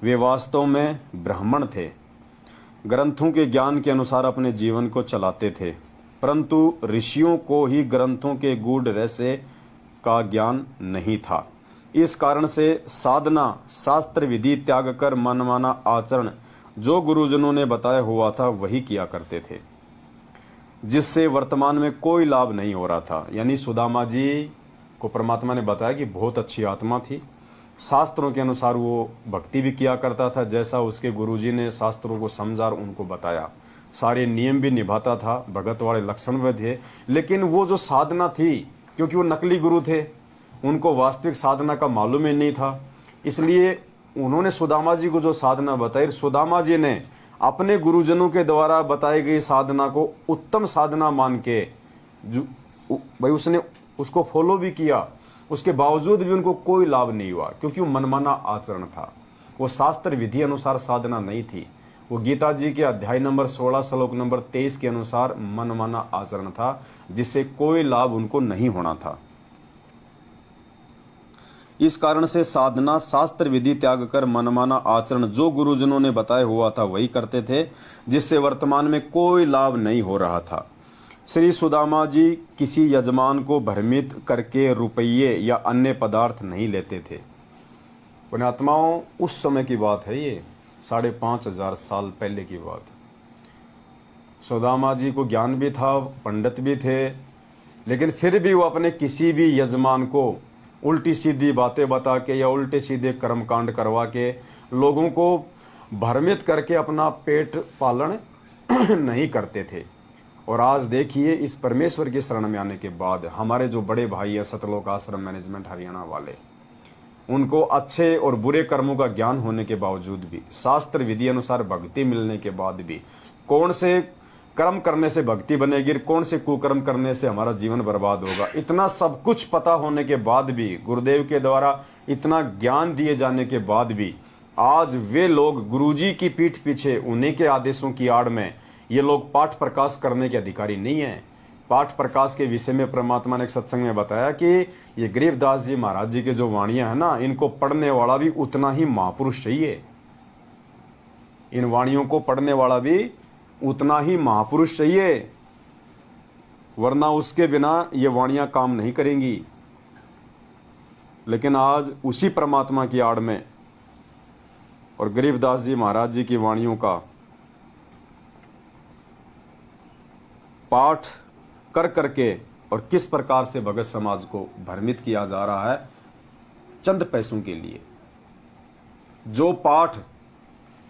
वे वास्तव में ब्राह्मण थे, ग्रंथों के ज्ञान के अनुसार अपने जीवन को चलाते थे, परंतु ऋषियों को ही ग्रंथों के गूढ़ रहस्य का ज्ञान नहीं था। इस कारण से साधना, शास्त्र विधि त्याग कर मनमाना आचरण जो गुरुजनों ने बताया हुआ था वही किया करते थे, जिससे वर्तमान में कोई लाभ नहीं हो रहा था। यानी सुदामा जी को परमात्मा ने बताया कि बहुत अच्छी आत्मा थी, शास्त्रों के अनुसार वो भक्ति भी किया करता था, जैसा उसके गुरुजी ने शास्त्रों को समझा और उनको बताया, सारे नियम भी निभाता था, भगत वाले लक्षण भी थे। लेकिन वो जो साधना थी, क्योंकि वो नकली गुरु थे, उनको वास्तविक साधना का मालूम ही नहीं था, इसलिए उन्होंने सुदामा जी को जो साधना बताई, सुदामा जी ने अपने गुरुजनों के द्वारा बताई गई साधना को उत्तम साधना मान के भाई उसने उसको फॉलो भी किया। उसके बावजूद भी उनको कोई लाभ नहीं हुआ, क्योंकि वो मनमाना आचरण था, वो शास्त्र विधि अनुसार साधना नहीं थी, वो गीता जी के अध्याय नंबर 16 श्लोक नंबर 23 के अनुसार मनमाना आचरण था, जिससे कोई लाभ उनको नहीं होना था। इस कारण से साधना, शास्त्र विधि त्याग कर मनमाना आचरण जो गुरुजनों ने बताया हुआ था वही करते थे, जिससे वर्तमान में कोई लाभ नहीं हो रहा था। श्री सुदामा जी किसी यजमान को भ्रमित करके रुपये या अन्य पदार्थ नहीं लेते थे। पुण्यात्माओं, उस समय की बात है, ये 5,500 साल पहले की बात। सुदामा जी को ज्ञान भी था, पंडित भी थे, लेकिन फिर भी वो अपने किसी भी यजमान को उल्टी सीधी बातें बता के या उल्टे सीधे कर्मकांड करवा के लोगों को भ्रमित करके अपना पेट पालन नहीं करते थे। और आज देखिए, इस परमेश्वर की शरण में आने के बाद हमारे जो बड़े भाई है सतलोक आश्रम मैनेजमेंट हरियाणा वाले, उनको अच्छे और बुरे कर्मों का ज्ञान होने के बावजूद भी, शास्त्र विधि अनुसार भक्ति मिलने के बाद भी, कौन से कर्म करने से भक्ति बनेगी, कौन से कुकर्म करने से हमारा जीवन बर्बाद होगा, इतना सब कुछ पता होने के बाद भी, गुरुदेव के द्वारा इतना ज्ञान दिए जाने के बाद भी, आज वे लोग गुरुजी की पीठ पीछे उन्हीं के आदेशों की आड़ में ये लोग पाठ प्रकाश करने के अधिकारी नहीं है। पाठ प्रकाश के विषय में परमात्मा ने एक सत्संग में बताया कि ये गरीबदास जी महाराज जी के जो वाणियां है ना, इनको पढ़ने वाला भी उतना ही महापुरुष चाहिए। इन वाणियों को पढ़ने वाला भी उतना ही महापुरुष चाहिए, वरना उसके बिना ये वाणियां काम नहीं करेंगी। लेकिन आज उसी परमात्मा की आड़ में और गरीबदास जी महाराज जी की वाणियों का पाठ कर करके और किस प्रकार से भगत समाज को भ्रमित किया जा रहा है चंद पैसों के लिए। जो पाठ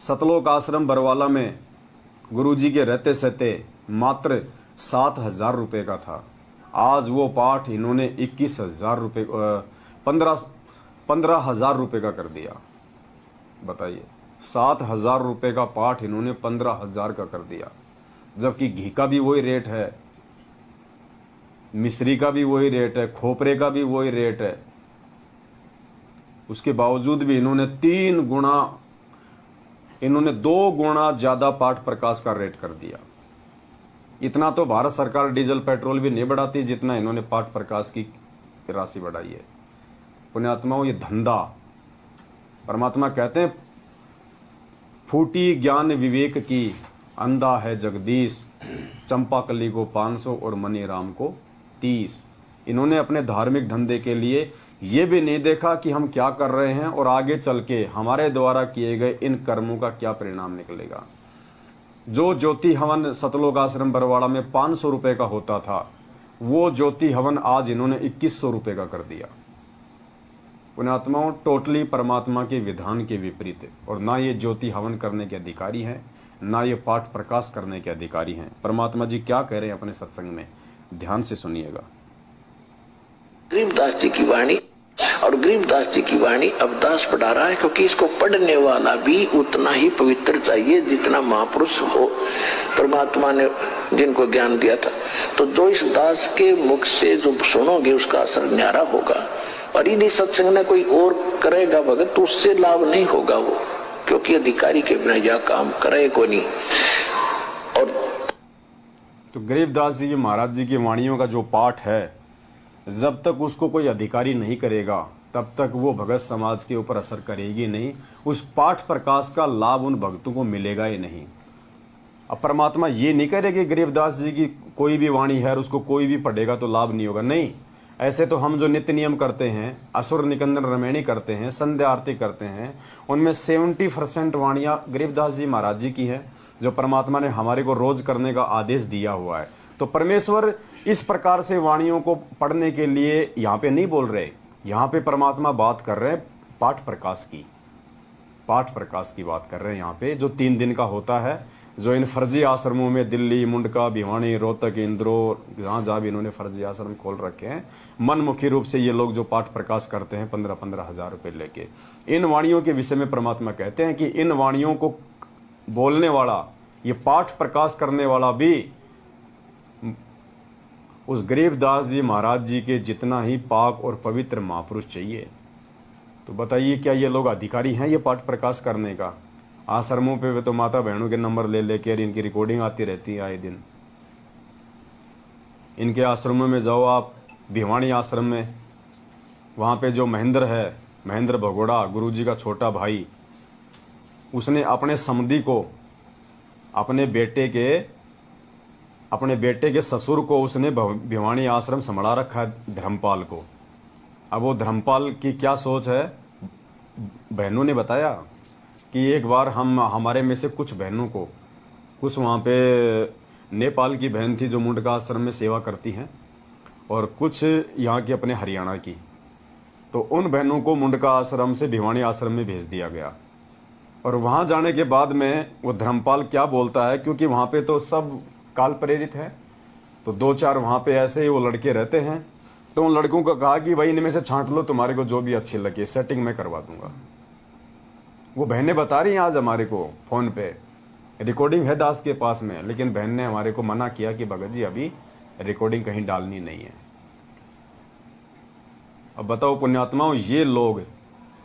सतलोक आश्रम बरवाला में गुरुजी के रहते सहते मात्र 7,000 रुपए का था, आज वो पाठ इन्होंने 21,000 रुपए 15,000 रुपए का कर दिया। बताइए, 7,000 रुपए का पाठ इन्होंने 15,000 का कर दिया, जबकि घी का भी वही रेट है, मिश्री का भी वही रेट है, खोपरे का भी वही रेट है। उसके बावजूद भी इन्होंने 2 गुना ज्यादा पाठ प्रकाश का रेट कर दिया। इतना तो भारत सरकार डीजल पेट्रोल भी नहीं बढ़ाती जितना इन्होंने पाठ प्रकाश की राशि बढ़ाई है। पुण्यात्माओं, ये धंधा, परमात्मा कहते हैं फूटी ज्ञान विवेक की, अंधा है जगदीश, चंपाकली को 500 और मनी राम को 30। इन्होंने अपने धार्मिक धंधे के लिए ये भी नहीं देखा कि हम क्या कर रहे हैं और आगे चल के हमारे द्वारा किए गए इन कर्मों का क्या परिणाम निकलेगा। जो ज्योति हवन सतलोक आश्रम बरवाड़ा में 500 रुपए का होता था, वो ज्योति हवन आज इन्होंने 2100 रुपए का कर दिया। पुण्यात्माओं, टोटली परमात्मा के विधान के विपरीत, और ना ये ज्योति हवन करने के अधिकारी हैं, ना ये पाठ प्रकाश करने के अधिकारी हैं। परमात्मा जी क्या कह रहे हैं अपने सत्संग में, ध्यान से सुनिएगा। गरीबदास जी की वाणी, और गरीबदास जी की वाणी अब दास पढ़ा रहा है, क्योंकि इसको पढ़ने वाला भी उतना ही पवित्र चाहिए जितना महापुरुष हो परमात्मा ने जिनको ज्ञान दिया था। तो जो इस दास के मुख से जो सुनोगे उसका असर न्यारा होगा, और यदि सत्संग में कोई और करेगा भगत तो उससे लाभ नहीं होगा वो, क्योंकि अधिकारी के बिना यह काम करे को नहीं। और तो गरीबदास जी महाराज जी की वाणियों का जो पाठ है, जब तक उसको कोई अधिकारी नहीं करेगा तब तक वो भगत समाज के ऊपर असर करेगी नहीं। उस पाठ प्रकाश का लाभ उन भक्तों को मिलेगा ही नहीं। अब परमात्मा ये नहीं करेगी गरीबदास जी की कोई भी वाणी है और उसको कोई भी पढ़ेगा तो लाभ नहीं होगा, नहीं। ऐसे तो हम जो नित्य नियम करते हैं, असुर निकंदन रमैणी करते हैं, संध्या आरती करते हैं, उनमें 70% वाणियां गरीबदास जी महाराज जी की है, जो परमात्मा ने हमारे को रोज करने का आदेश दिया हुआ है। तो परमेश्वर इस प्रकार से वाणियों को पढ़ने के लिए यहाँ पे नहीं बोल रहे, यहाँ पे परमात्मा बात कर रहे हैं पाठ प्रकाश की, पाठ प्रकाश की बात कर रहे हैं यहाँ पे, जो 3 दिन का होता है, जो इन फर्जी आश्रमों में दिल्ली, मुंडका, भिवानी, रोहतक, इंदौर, जहाँ भी इन्होंने फर्जी आश्रम खोल रखे हैं, मनमुखी रूप से ये लोग जो पाठ प्रकाश करते हैं 15-15 हजार रुपए लेके। इन वाणियों के विषय में परमात्मा कहते हैं कि इन वाणियों को बोलने वाला, ये पाठ प्रकाश करने वाला भी उस गरीबदास जी महाराज जी के जितना ही पाक और पवित्र महापुरुष चाहिए। तो बताइए, क्या ये लोग अधिकारी हैं ये पाठ प्रकाश करने का? आश्रमों पे तो माता बहनों के नंबर ले लेकर इनकी रिकॉर्डिंग आती रहती है आए दिन। इनके आश्रमों में जाओ आप, भिवानी आश्रम में, वहाँ पे जो महेंद्र है, महेंद्र भगोड़ा, गुरुजी का छोटा भाई, उसने अपने समधी को, अपने बेटे के ससुर को उसने भिवानी आश्रम संभाला रखा है, धर्मपाल को। अब वो धर्मपाल की क्या सोच है, बहनों ने बताया कि एक बार हमारे में से कुछ बहनों को, कुछ वहाँ पे नेपाल की बहन थी जो मुंडका आश्रम में सेवा करती हैं, और कुछ यहाँ की अपने हरियाणा की, तो उन बहनों को मुंडका आश्रम से भिवानी आश्रम में भेज दिया गया। और वहां जाने के बाद में वो धर्मपाल क्या बोलता है, क्योंकि वहां पे तो सब काल प्रेरित है, तो 2-4 वहां पे ऐसे ही वो लड़के रहते हैं। तो उन लड़कों को कहा कि भाई इनमें से छांट लो, तुम्हारे को जो भी अच्छी लगे, सेटिंग मैं करवा दूंगा। वो बहनें बता रही हैं आज हमारे को फोन पे, रिकॉर्डिंग है दास के पास में, लेकिन बहन ने हमारे को मना किया कि भगत जी अभी रिकॉर्डिंग कहीं डालनी नहीं है। अब बताओ पुण्यात्माओं, ये लोग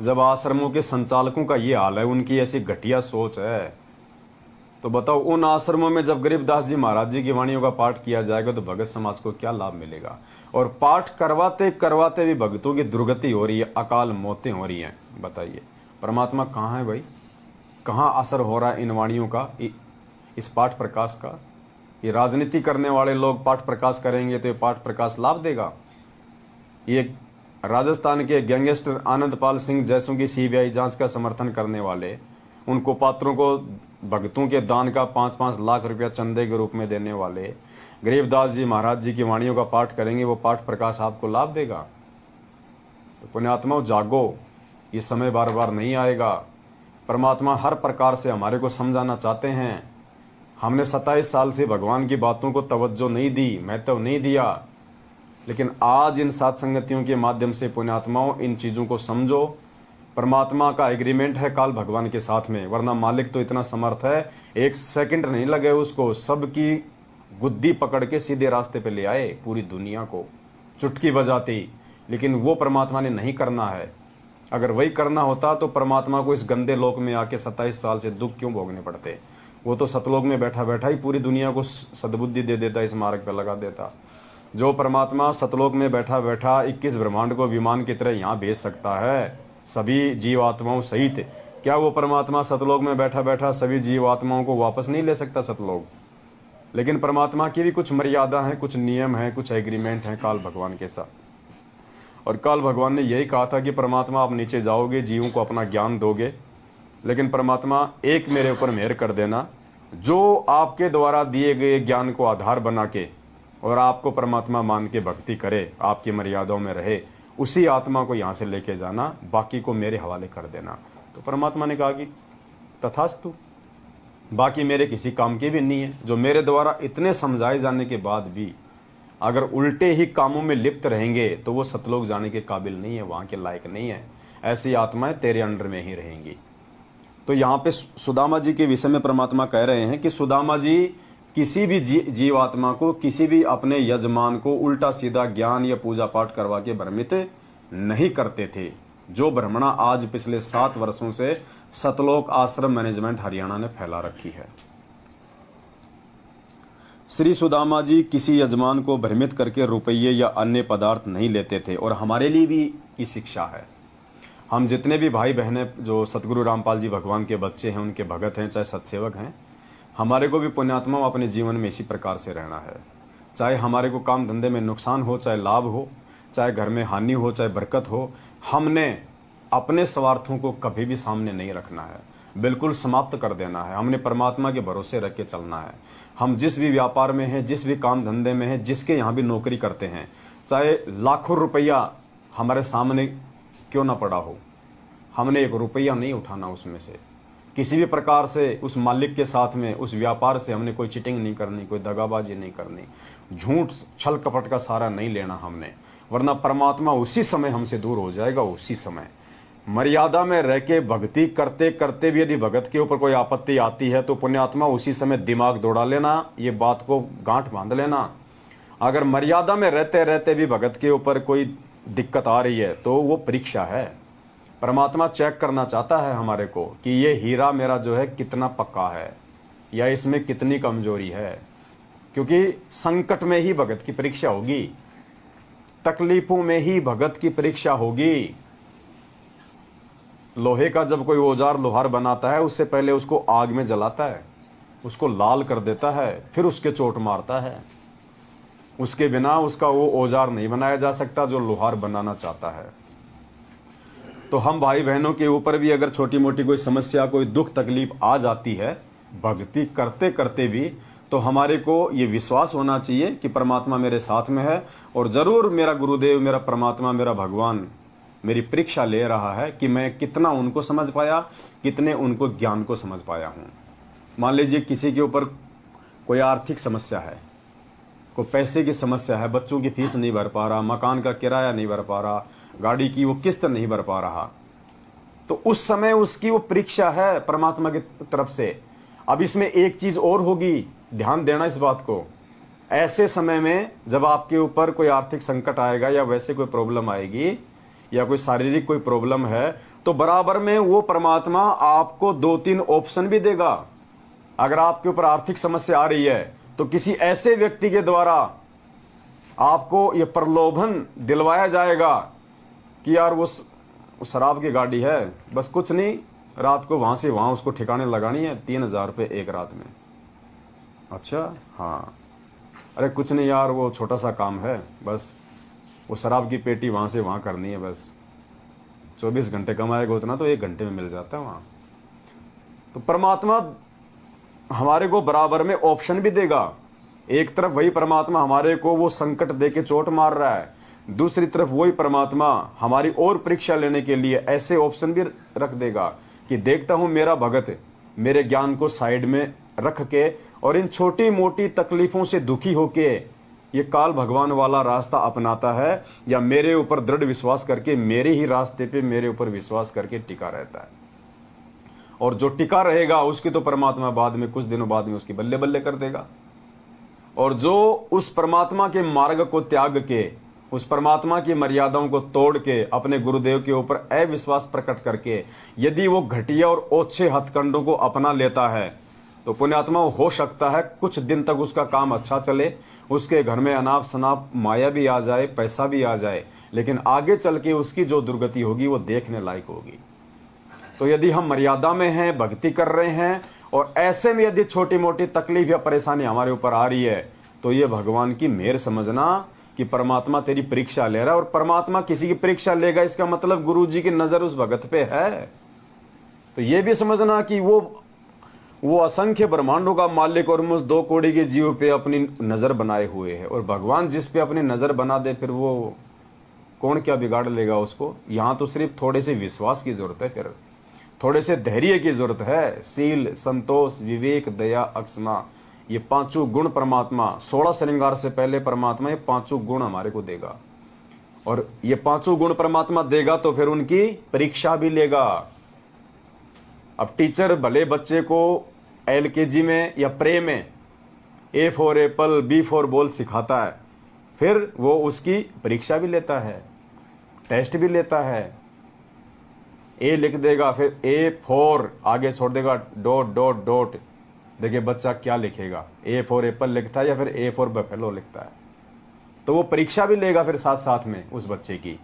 जब आश्रमों के संचालकों का ये हाल है, उनकी ऐसी घटिया सोच है, तो बताओ उन आश्रमों में जब गरीबदास जी महाराज जी की वाणियों का पाठ किया जाएगा तो भगत समाज को क्या लाभ मिलेगा। और पाठ करवाते करवाते भी भक्तों की दुर्गति हो रही है, अकाल मौतें हो रही हैं। बताइए परमात्मा कहाँ है भाई, कहाँ असर हो रहा है इन वाणियों का, इस पाठ प्रकाश का। ये राजनीति करने वाले लोग पाठ प्रकाश करेंगे तो ये पाठ प्रकाश लाभ देगा। ये राजस्थान के गैंगस्टर आनंदपाल सिंह जैसों की सीबीआई जांच का समर्थन करने वाले, उनको पात्रों को भक्तों के दान का 5-5 लाख रुपया चंदे के रूप में देने वाले गरीबदास जी महाराज जी की वाणियों का पाठ करेंगे, वो पाठ प्रकाश आपको लाभ देगा। तो पुण्यात्माओं जागो, ये समय बार बार नहीं आएगा। परमात्मा हर प्रकार से हमारे को समझाना चाहते हैं। हमने 27 साल से भगवान की बातों को तवज्जो नहीं दी, महत्व नहीं दिया, लेकिन आज इन सात संगतियों के माध्यम से पुण्यात्माओं इन चीजों को समझो। परमात्मा का एग्रीमेंट है काल भगवान के साथ में, वरना मालिक तो इतना समर्थ है, 1 सेकंड नहीं लगे उसको सबकी गुद्दी पकड़ के सीधे रास्ते पे ले आए, पूरी दुनिया को चुटकी बजाती। लेकिन वो परमात्मा ने नहीं करना है। अगर वही करना होता तो परमात्मा को इस गंदे लोक में आके 27 साल से दुख क्यों भोगने पड़ते। वो तो सतलोक में बैठा बैठा ही पूरी दुनिया को सद्बुद्धि दे देता, इस मार्ग पर लगा देता। जो परमात्मा सतलोक में बैठा बैठा 21 ब्रह्मांड को विमान की तरह यहाँ भेज सकता है सभी जीवात्माओं सहित, क्या वो परमात्मा सतलोक में बैठा बैठा सभी जीवात्माओं को वापस नहीं ले सकता सतलोक। लेकिन परमात्मा की भी कुछ मर्यादा है, कुछ नियम है, कुछ एग्रीमेंट है काल भगवान के साथ। और काल भगवान ने यही कहा था कि परमात्मा आप नीचे जाओगे, जीवों को अपना ज्ञान दोगे, लेकिन परमात्मा एक मेरे ऊपर मेहर कर देना, जो आपके द्वारा दिए गए ज्ञान को आधार बना के और आपको परमात्मा मान के भक्ति करे, आपकी मर्यादाओं में रहे, उसी आत्मा को यहाँ से लेके जाना, बाकी को मेरे हवाले कर देना। तो परमात्मा ने कहा कि तथास्तु, बाकी मेरे किसी काम की भी नहीं है। जो मेरे द्वारा इतने समझाए जाने के बाद भी अगर उल्टे ही कामों में लिप्त रहेंगे तो वो सतलोक जाने के काबिल नहीं है, वहां के लायक नहीं है। ऐसी आत्माएं तेरे अंडर में ही रहेंगी। तो यहाँ पे सुदामा जी के विषय में परमात्मा कह रहे हैं कि सुदामा जी किसी भी जीवात्मा को, किसी भी अपने यजमान को उल्टा सीधा ज्ञान या पूजा पाठ करवा के भ्रमित नहीं करते थे। जो भ्रमणा आज पिछले 7 वर्षों से सतलोक आश्रम मैनेजमेंट हरियाणा ने फैला रखी है। श्री सुदामा जी किसी यजमान को भ्रमित करके रुपये या अन्य पदार्थ नहीं लेते थे। और हमारे लिए भी ये शिक्षा है। हम जितने भी भाई बहनें जो सतगुरु रामपाल जी भगवान के बच्चे हैं, उनके भगत हैं, चाहे सत्सेवक हैं, हमारे को भी पुण्यात्मा अपने जीवन में इसी प्रकार से रहना है। चाहे हमारे को काम धंधे में नुकसान हो, चाहे लाभ हो, चाहे घर में हानि हो, चाहे बरकत हो, हमने अपने स्वार्थों को कभी भी सामने नहीं रखना है, बिल्कुल समाप्त कर देना है। हमने परमात्मा के भरोसे रख के चलना है। हम जिस भी व्यापार में हैं, जिस भी काम धंधे में हैं, जिसके यहाँ भी नौकरी करते हैं, चाहे लाखों रुपया हमारे सामने क्यों ना पड़ा हो, हमने 1 रुपया नहीं उठाना उसमें से। किसी भी प्रकार से उस मालिक के साथ में, उस व्यापार से हमने कोई चीटिंग नहीं करनी, कोई दगाबाजी नहीं करनी, झूठ छल कपट का सारा नहीं लेना हमने, वरना परमात्मा उसी समय हमसे दूर हो जाएगा। उसी समय मर्यादा में रह के भक्ति करते करते भी यदि भगत के ऊपर कोई आपत्ति आती है तो पुण्यात्मा उसी समय दिमाग दौड़ा लेना, ये बात को गांठ बांध लेना। अगर मर्यादा में रहते रहते भी भगत के ऊपर कोई दिक्कत आ रही है तो वो परीक्षा है। परमात्मा चेक करना चाहता है हमारे को कि ये हीरा मेरा जो है कितना पक्का है या इसमें कितनी कमजोरी है, क्योंकि संकट में ही भगत की परीक्षा होगी, तकलीफों में ही भगत की परीक्षा होगी। लोहे का जब कोई औजार लोहार बनाता है, उससे पहले उसको आग में जलाता है, उसको लाल कर देता है, फिर उसके चोट मारता है। उसके बिना उसका वो औजार नहीं बनाया जा सकता जो लोहार बनाना चाहता है। तो हम भाई बहनों के ऊपर भी अगर छोटी मोटी कोई समस्या, कोई दुख तकलीफ आ जाती है भक्ति करते करते भी, तो हमारे को ये विश्वास होना चाहिए कि परमात्मा मेरे साथ में है और जरूर मेरा गुरुदेव, मेरा परमात्मा, मेरा भगवान मेरी परीक्षा ले रहा है कि मैं कितना उनको समझ पाया, कितने उनको ज्ञान को समझ पाया हूं। मान लीजिए किसी के ऊपर कोई आर्थिक समस्या है, कोई पैसे की समस्या है, बच्चों की फीस नहीं भर पा रहा, मकान का किराया नहीं भर पा रहा, गाड़ी की वो किस्त नहीं भर पा रहा, तो उस समय उसकी वो परीक्षा है परमात्मा की तरफ से। अब इसमें एक चीज और होगी, ध्यान देना इस बात को। ऐसे समय में जब आपके ऊपर कोई आर्थिक संकट आएगा या वैसे कोई प्रॉब्लम आएगी या कोई शारीरिक कोई प्रॉब्लम है, तो बराबर में वो परमात्मा आपको 2-3 ऑप्शन भी देगा। अगर आपके ऊपर आर्थिक समस्या आ रही है तो किसी ऐसे व्यक्ति के द्वारा आपको ये प्रलोभन दिलवाया जाएगा कि यार वो शराब की गाड़ी है, बस कुछ नहीं, रात को वहां से वहां उसको ठिकाने लगानी है, 3,000 रुपये एक रात में। अच्छा, हाँ, अरे कुछ नहीं यार, वो छोटा सा काम है, बस वो शराब की पेटी वहां से वहां करनी है, बस 24 घंटे कमाएगा उतना तो 1 घंटे में मिल जाता है वहां। तो परमात्मा हमारे को बराबर में ऑप्शन भी देगा। एक तरफ वही परमात्मा हमारे को वो संकट दे के चोट मार रहा है, दूसरी तरफ वही परमात्मा हमारी और परीक्षा लेने के लिए ऐसे ऑप्शन भी रख देगा कि देखता हूं मेरा भगत मेरे ज्ञान को साइड में रख के और इन छोटी मोटी तकलीफों से दुखी होके ये काल भगवान वाला रास्ता अपनाता है, या मेरे ऊपर दृढ़ विश्वास करके मेरे ही रास्ते पे मेरे ऊपर विश्वास करके टिका रहता है। और जो टिका रहेगा उसकी तो परमात्मा बाद में कुछ दिनों बाद में उसकी बल्ले बल्ले कर देगा। और जो उस परमात्मा के मार्ग को त्याग के, उस परमात्मा की मर्यादाओं को तोड़ के अपने गुरुदेव के ऊपर अविश्वास प्रकट करके यदि वो घटिया और ओछे हथकंडों को अपना लेता है, तो पुण्यात्मा हो सकता है कुछ दिन तक उसका काम अच्छा चले, उसके घर में अनाप शनाप माया भी आ जाए, पैसा भी आ जाए, लेकिन आगे चल के उसकी जो दुर्गति होगी वो देखने लायक होगी। तो यदि हम मर्यादा में हैं, भक्ति कर रहे हैं, और ऐसे में यदि छोटी मोटी तकलीफ या परेशानी हमारे ऊपर आ रही है, तो ये भगवान की मेहर समझना कि परमात्मा तेरी परीक्षा ले रहा है। और परमात्मा किसी की परीक्षा लेगा, इसका मतलब गुरु जी की नजर उस भगत पे है। तो ये भी समझना कि वो असंख्य ब्रह्मांडों का मालिक और मुझ 2 कौड़ी के जीव पे अपनी नजर बनाए हुए है, और भगवान जिस पे अपनी नजर बना दे फिर वो कौन क्या बिगाड़ लेगा उसको। यहां तो सिर्फ थोड़े से विश्वास की जरूरत है, फिर थोड़े से धैर्य की जरूरत है। सील, संतोष, विवेक, दया, अक्षमा, ये 5 गुण परमात्मा 16 श्रृंगार से पहले परमात्मा ये 5 गुण हमारे को देगा। और ये 5 गुण परमात्मा देगा तो फिर उनकी परीक्षा भी लेगा। अब टीचर भले बच्चे को LKG में या प्रे में A for Apple, B for ball सिखाता है, फिर वो उसकी परीक्षा भी लेता है, टेस्ट भी लेता है। A लिख देगा, फिर A फॉर आगे छोड़ देगा डॉट डॉट डॉट, देखिए बच्चा क्या लिखेगा, A फॉर एप्पल लिखता है या फिर A फॉर बफेलो लिखता है। तो वो परीक्षा भी लेगा फिर साथ साथ में उस बच्चे की।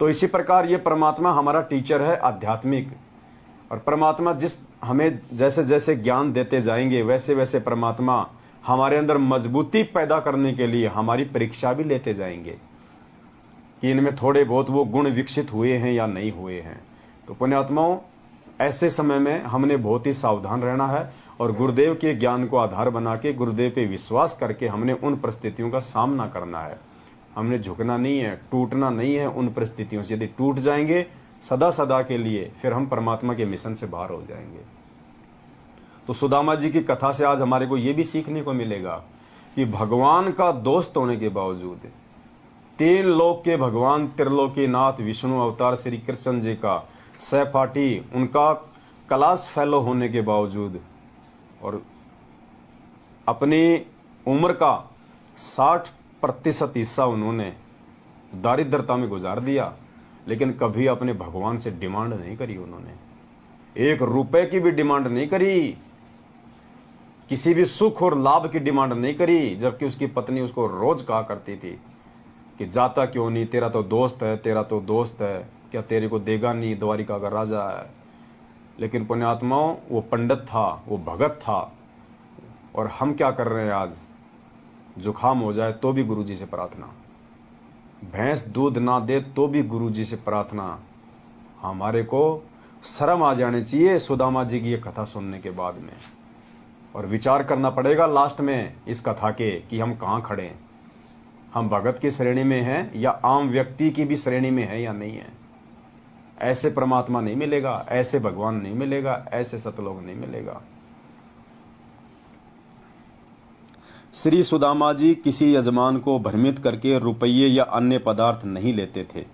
तो इसी प्रकार ये परमात्मा हमारा टीचर है आध्यात्मिक, और परमात्मा जिस हमें जैसे जैसे ज्ञान देते जाएंगे वैसे वैसे परमात्मा हमारे अंदर मजबूती पैदा करने के लिए हमारी परीक्षा भी लेते जाएंगे कि इनमें थोड़े बहुत वो गुण विकसित हुए हैं या नहीं हुए हैं। तो पुण्यात्माओं, ऐसे समय में हमने बहुत ही सावधान रहना है और गुरुदेव के ज्ञान को आधार बना के गुरुदेव पे विश्वास करके हमने उन परिस्थितियों का सामना करना है। हमने झुकना नहीं है, टूटना नहीं है उन परिस्थितियों से। यदि टूट जाएंगे सदा सदा के लिए, फिर हम परमात्मा के मिशन से बाहर हो जाएंगे। तो सुदामा जी की कथा से आज हमारे को यह भी सीखने को मिलेगा कि भगवान का दोस्त होने के बावजूद, 3 लोक के भगवान त्रिलोकीनाथ विष्णु अवतार श्री कृष्ण जी का सहपाठी, उनका क्लास फेलो होने के बावजूद और अपनी उम्र का 60% हिस्सा उन्होंने दारिद्रता में गुजार दिया, लेकिन कभी अपने भगवान से डिमांड नहीं करी। उन्होंने 1 रुपए की भी डिमांड नहीं करी, किसी भी सुख और लाभ की डिमांड नहीं करी। जबकि उसकी पत्नी उसको रोज कहा करती थी कि जाता क्यों नहीं, तेरा तो दोस्त है, तेरा तो दोस्त है, क्या तेरे को देगा नहीं, द्वारिका का राजा है। लेकिन पुण्यात्माओं, वो पंडित था, वो भगत था। और हम क्या कर रहे हैं आज, जुखाम हो जाए तो भी गुरुजी से प्रार्थना, भैंस दूध ना दे तो भी गुरुजी से प्रार्थना। हमारे को शर्म आ जानी चाहिए सुदामा जी की ये कथा सुनने के बाद में, और विचार करना पड़ेगा लास्ट में इस कथा के कि हम कहाँ खड़े हैं। हम भगत की श्रेणी में हैं या आम व्यक्ति की भी श्रेणी में है या नहीं है। ऐसे परमात्मा नहीं मिलेगा, ऐसे भगवान नहीं मिलेगा, ऐसे सतलोक नहीं मिलेगा। श्री सुदामा जी किसी यजमान को भ्रमित करके रुपये या अन्य पदार्थ नहीं लेते थे।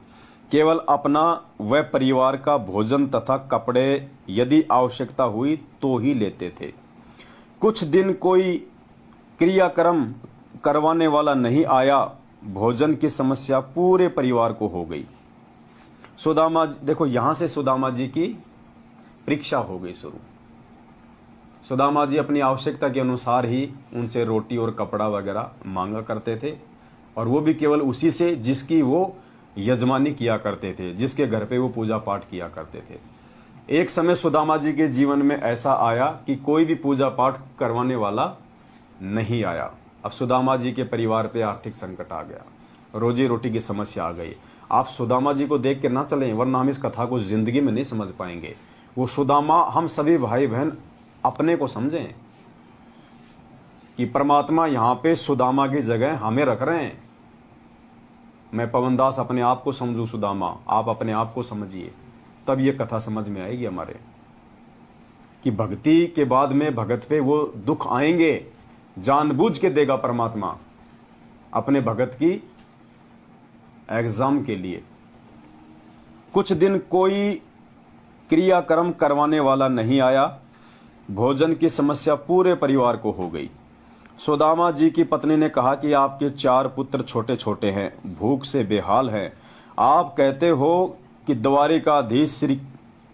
केवल अपना व परिवार का भोजन तथा कपड़े यदि आवश्यकता हुई तो ही लेते थे। कुछ दिन कोई क्रियाक्रम करवाने वाला नहीं आया, भोजन की समस्या पूरे परिवार को हो गई। सुदामा, देखो यहां से सुदामा जी की परीक्षा हो गई शुरू। सुदामा जी अपनी आवश्यकता के अनुसार ही उनसे रोटी और कपड़ा वगैरह मांगा करते थे, और वो भी केवल उसी से जिसकी वो यजमानी किया करते थे, जिसके घर पे वो पूजा पाठ किया करते थे। एक समय सुदामा जी के जीवन में ऐसा आया कि कोई भी पूजा पाठ करवाने वाला नहीं आया। अब सुदामा जी के परिवार पे आर्थिक संकट आ गया, रोजी रोटी की समस्या आ गई। आप सुदामा जी को देख के ना चलें, वरना हम इस कथा को जिंदगी में नहीं समझ पाएंगे। वो सुदामा, हम सभी भाई बहन अपने को समझें कि परमात्मा यहां पे सुदामा की जगह हमें रख रहे हैं। मैं पवनदास अपने आप को समझूं सुदामा, आप अपने आप को समझिए, तब ये कथा समझ में आएगी हमारे कि भक्ति के बाद में भगत पे वो दुख आएंगे, जानबूझ के देगा परमात्मा अपने भगत की एग्जाम के लिए। कुछ दिन कोई क्रियाक्रम करवाने वाला नहीं आया, भोजन की समस्या पूरे परिवार को हो गई। सुदामा जी की पत्नी ने कहा कि आपके 4 पुत्र छोटे छोटे हैं, भूख से बेहाल हैं। आप कहते हो कि द्वारिकाधीश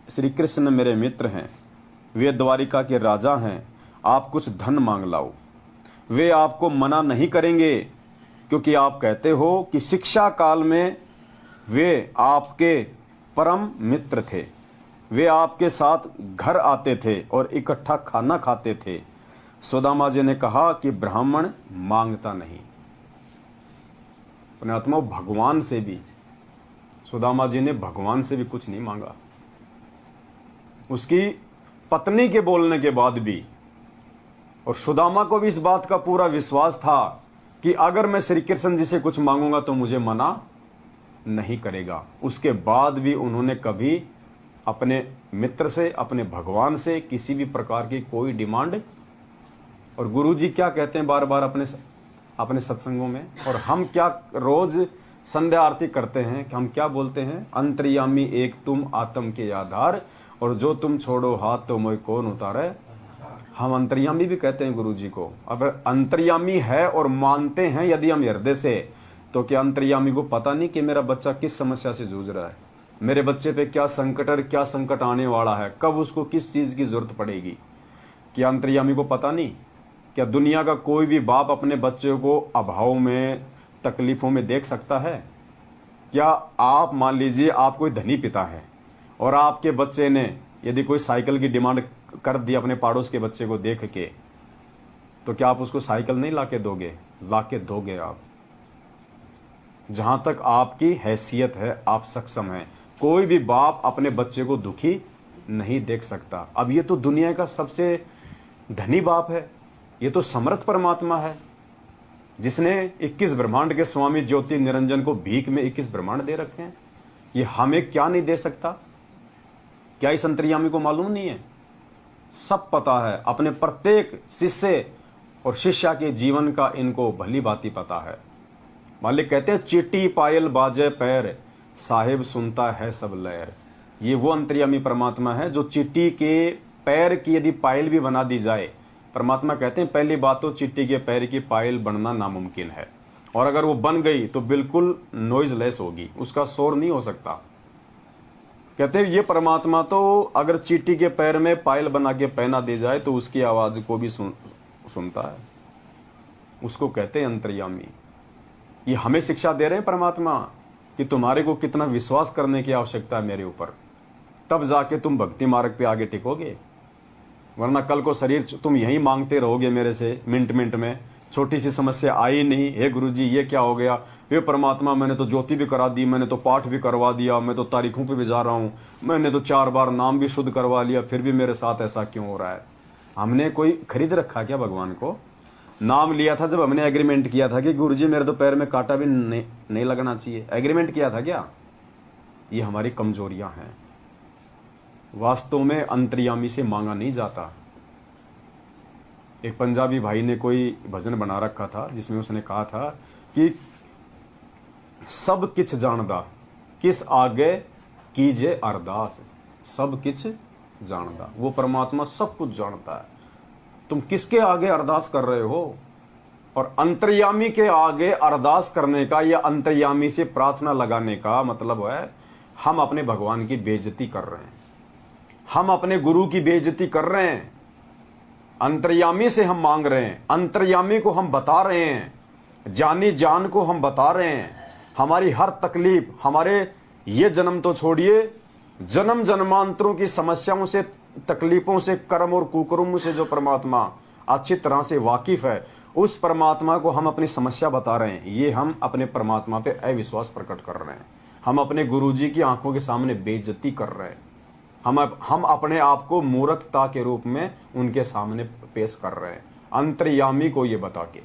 श्री कृष्ण मेरे मित्र हैं, वे द्वारिका के राजा हैं, आप कुछ धन मांग लाओ। वे आपको मना नहीं करेंगे, क्योंकि आप कहते हो कि शिक्षा काल में वे आपके परम मित्र थे। वे आपके साथ घर आते थे और इकट्ठा खाना खाते थे। सुदामा जी ने कहा कि ब्राह्मण मांगता नहीं। अपने आत्मा भगवान से भी, सुदामा जी ने भगवान से भी कुछ नहीं मांगा। उसकी पत्नी के बोलने के बाद भी, और सुदामा को भी इस बात का पूरा विश्वास था कि अगर मैं श्री कृष्ण जी से कुछ मांगूंगा तो मुझे मना नहीं करेगा। उसके बाद भी उन्होंने कभी अपने मित्र से, अपने भगवान से किसी भी प्रकार की कोई डिमांड। और गुरुजी क्या कहते हैं बार बार अपने सत्संगों में, और हम क्या रोज संध्या आरती करते हैं कि हम क्या बोलते हैं, अंतर्यामी एक तुम आत्म के आधार, और जो तुम छोड़ो हाथ तो मोह कौन उतारे। हम अंतर्यामी भी कहते हैं गुरुजी को। अब अंतर्यामी है और मानते हैं यदि हम हृदय से, तो क्या अंतर्यामी को पता नहीं कि मेरा बच्चा किस समस्या से जूझ रहा है, मेरे बच्चे पे क्या संकट आने वाला है, कब उसको किस चीज की जरूरत पड़ेगी? क्या अंतर्यामी को पता नहीं? क्या दुनिया का कोई भी बाप अपने बच्चे को अभाव में, तकलीफों में देख सकता है? क्या आप मान लीजिए आप कोई धनी पिता है और आपके बच्चे ने यदि कोई साइकिल की डिमांड कर दी अपने पड़ोस के बच्चे को देख के, तो क्या आप उसको साइकिल नहीं लाके दोगे? लाके दोगे आप। जहां तक आपकी हैसियत है, आप सक्षम हैं। कोई भी बाप अपने बच्चे को दुखी नहीं देख सकता। अब ये तो दुनिया का सबसे धनी बाप है, ये तो समर्थ परमात्मा है, जिसने 21 ब्रह्मांड के स्वामी ज्योति निरंजन को भीख में 21 ब्रह्मांड दे रखे हैं। ये हमें क्या नहीं दे सकता? क्या इस अंतर्यामी को मालूम नहीं है? सब पता है। अपने प्रत्येक शिष्य और शिष्या के जीवन का इनको भली भांति पता है। मालिक कहते हैं चीटी पायल बाजे पैर, साहिब सुनता है सब लहर। ये वो अंतर्यामी परमात्मा है जो चीटी के पैर की यदि पायल भी बना दी जाए, परमात्मा कहते हैं पहली बात तो चीटी के पैर की पायल बनना नामुमकिन है, और अगर वो बन गई तो बिल्कुल नॉइजलेस होगी, उसका शोर नहीं हो सकता। कहते हैं ये परमात्मा तो अगर चीटी के पैर में पायल बना के पहना दी जाए तो उसकी आवाज को भी सुनता है। उसको कहते हैं अंतर्यामी। ये हमें शिक्षा दे रहे हैं परमात्मा कि तुम्हारे को कितना विश्वास करने की आवश्यकता है मेरे ऊपर, तब जाके तुम भक्ति मार्ग पे आगे टिकोगे। वरना कल को शरीर तुम यही मांगते रहोगे मेरे से, मिनट मिनट में छोटी सी समस्या आई नहीं, हे गुरुजी ये क्या हो गया, हे परमात्मा मैंने तो ज्योति भी करा दी, मैंने तो पाठ भी करवा दिया, मैं तो तारीखों पे भी जा रहा हूं, मैंने तो 4 बार नाम भी शुद्ध करवा लिया, फिर भी मेरे साथ ऐसा क्यों हो रहा है? हमने कोई खरीद रखा क्या भगवान को? नाम लिया था जब हमने एग्रीमेंट किया था कि गुरुजी मेरे तो पैर में कांटा भी नहीं लगना चाहिए, एग्रीमेंट किया था क्या? ये हमारी कमजोरियां हैं। वास्तव में अंतर्यामी से मांगा नहीं जाता। एक पंजाबी भाई ने कोई भजन बना रखा था जिसमें उसने कहा था कि सब किछ जानदा किस आगे कीजे अरदास। सब किछ जानदा, वो परमात्मा सब कुछ जानता है, तुम किसके आगे अरदास कर रहे हो। और अंतर्यामी के आगे अरदास करने का या अंतर्यामी से प्रार्थना लगाने का मतलब है हम अपने भगवान की बेइज्जती कर रहे हैं, हम अपने गुरु की बेइज्जती कर रहे हैं। अंतर्यामी से हम मांग रहे हैं, अंतर्यामी को हम बता रहे हैं, जानी जान को हम बता रहे हैं हमारी हर तकलीफ, हमारे ये जन्म तो छोड़िए, जन्म जन्मांतरों की समस्याओं से, तकलीफों से, कर्म और कुकर्म से जो परमात्मा अच्छी तरह से वाकिफ है, उस परमात्मा को हम अपनी समस्या बता रहे हैं। ये हम अपने परमात्मा पे अविश्वास प्रकट कर रहे हैं, हम अपने गुरुजी की आंखों के सामने बेइज्जती कर रहे हैं, हम अपने आप को मूर्खता के रूप में उनके सामने पेश कर रहे हैं अंतर्यामी को ये बता के।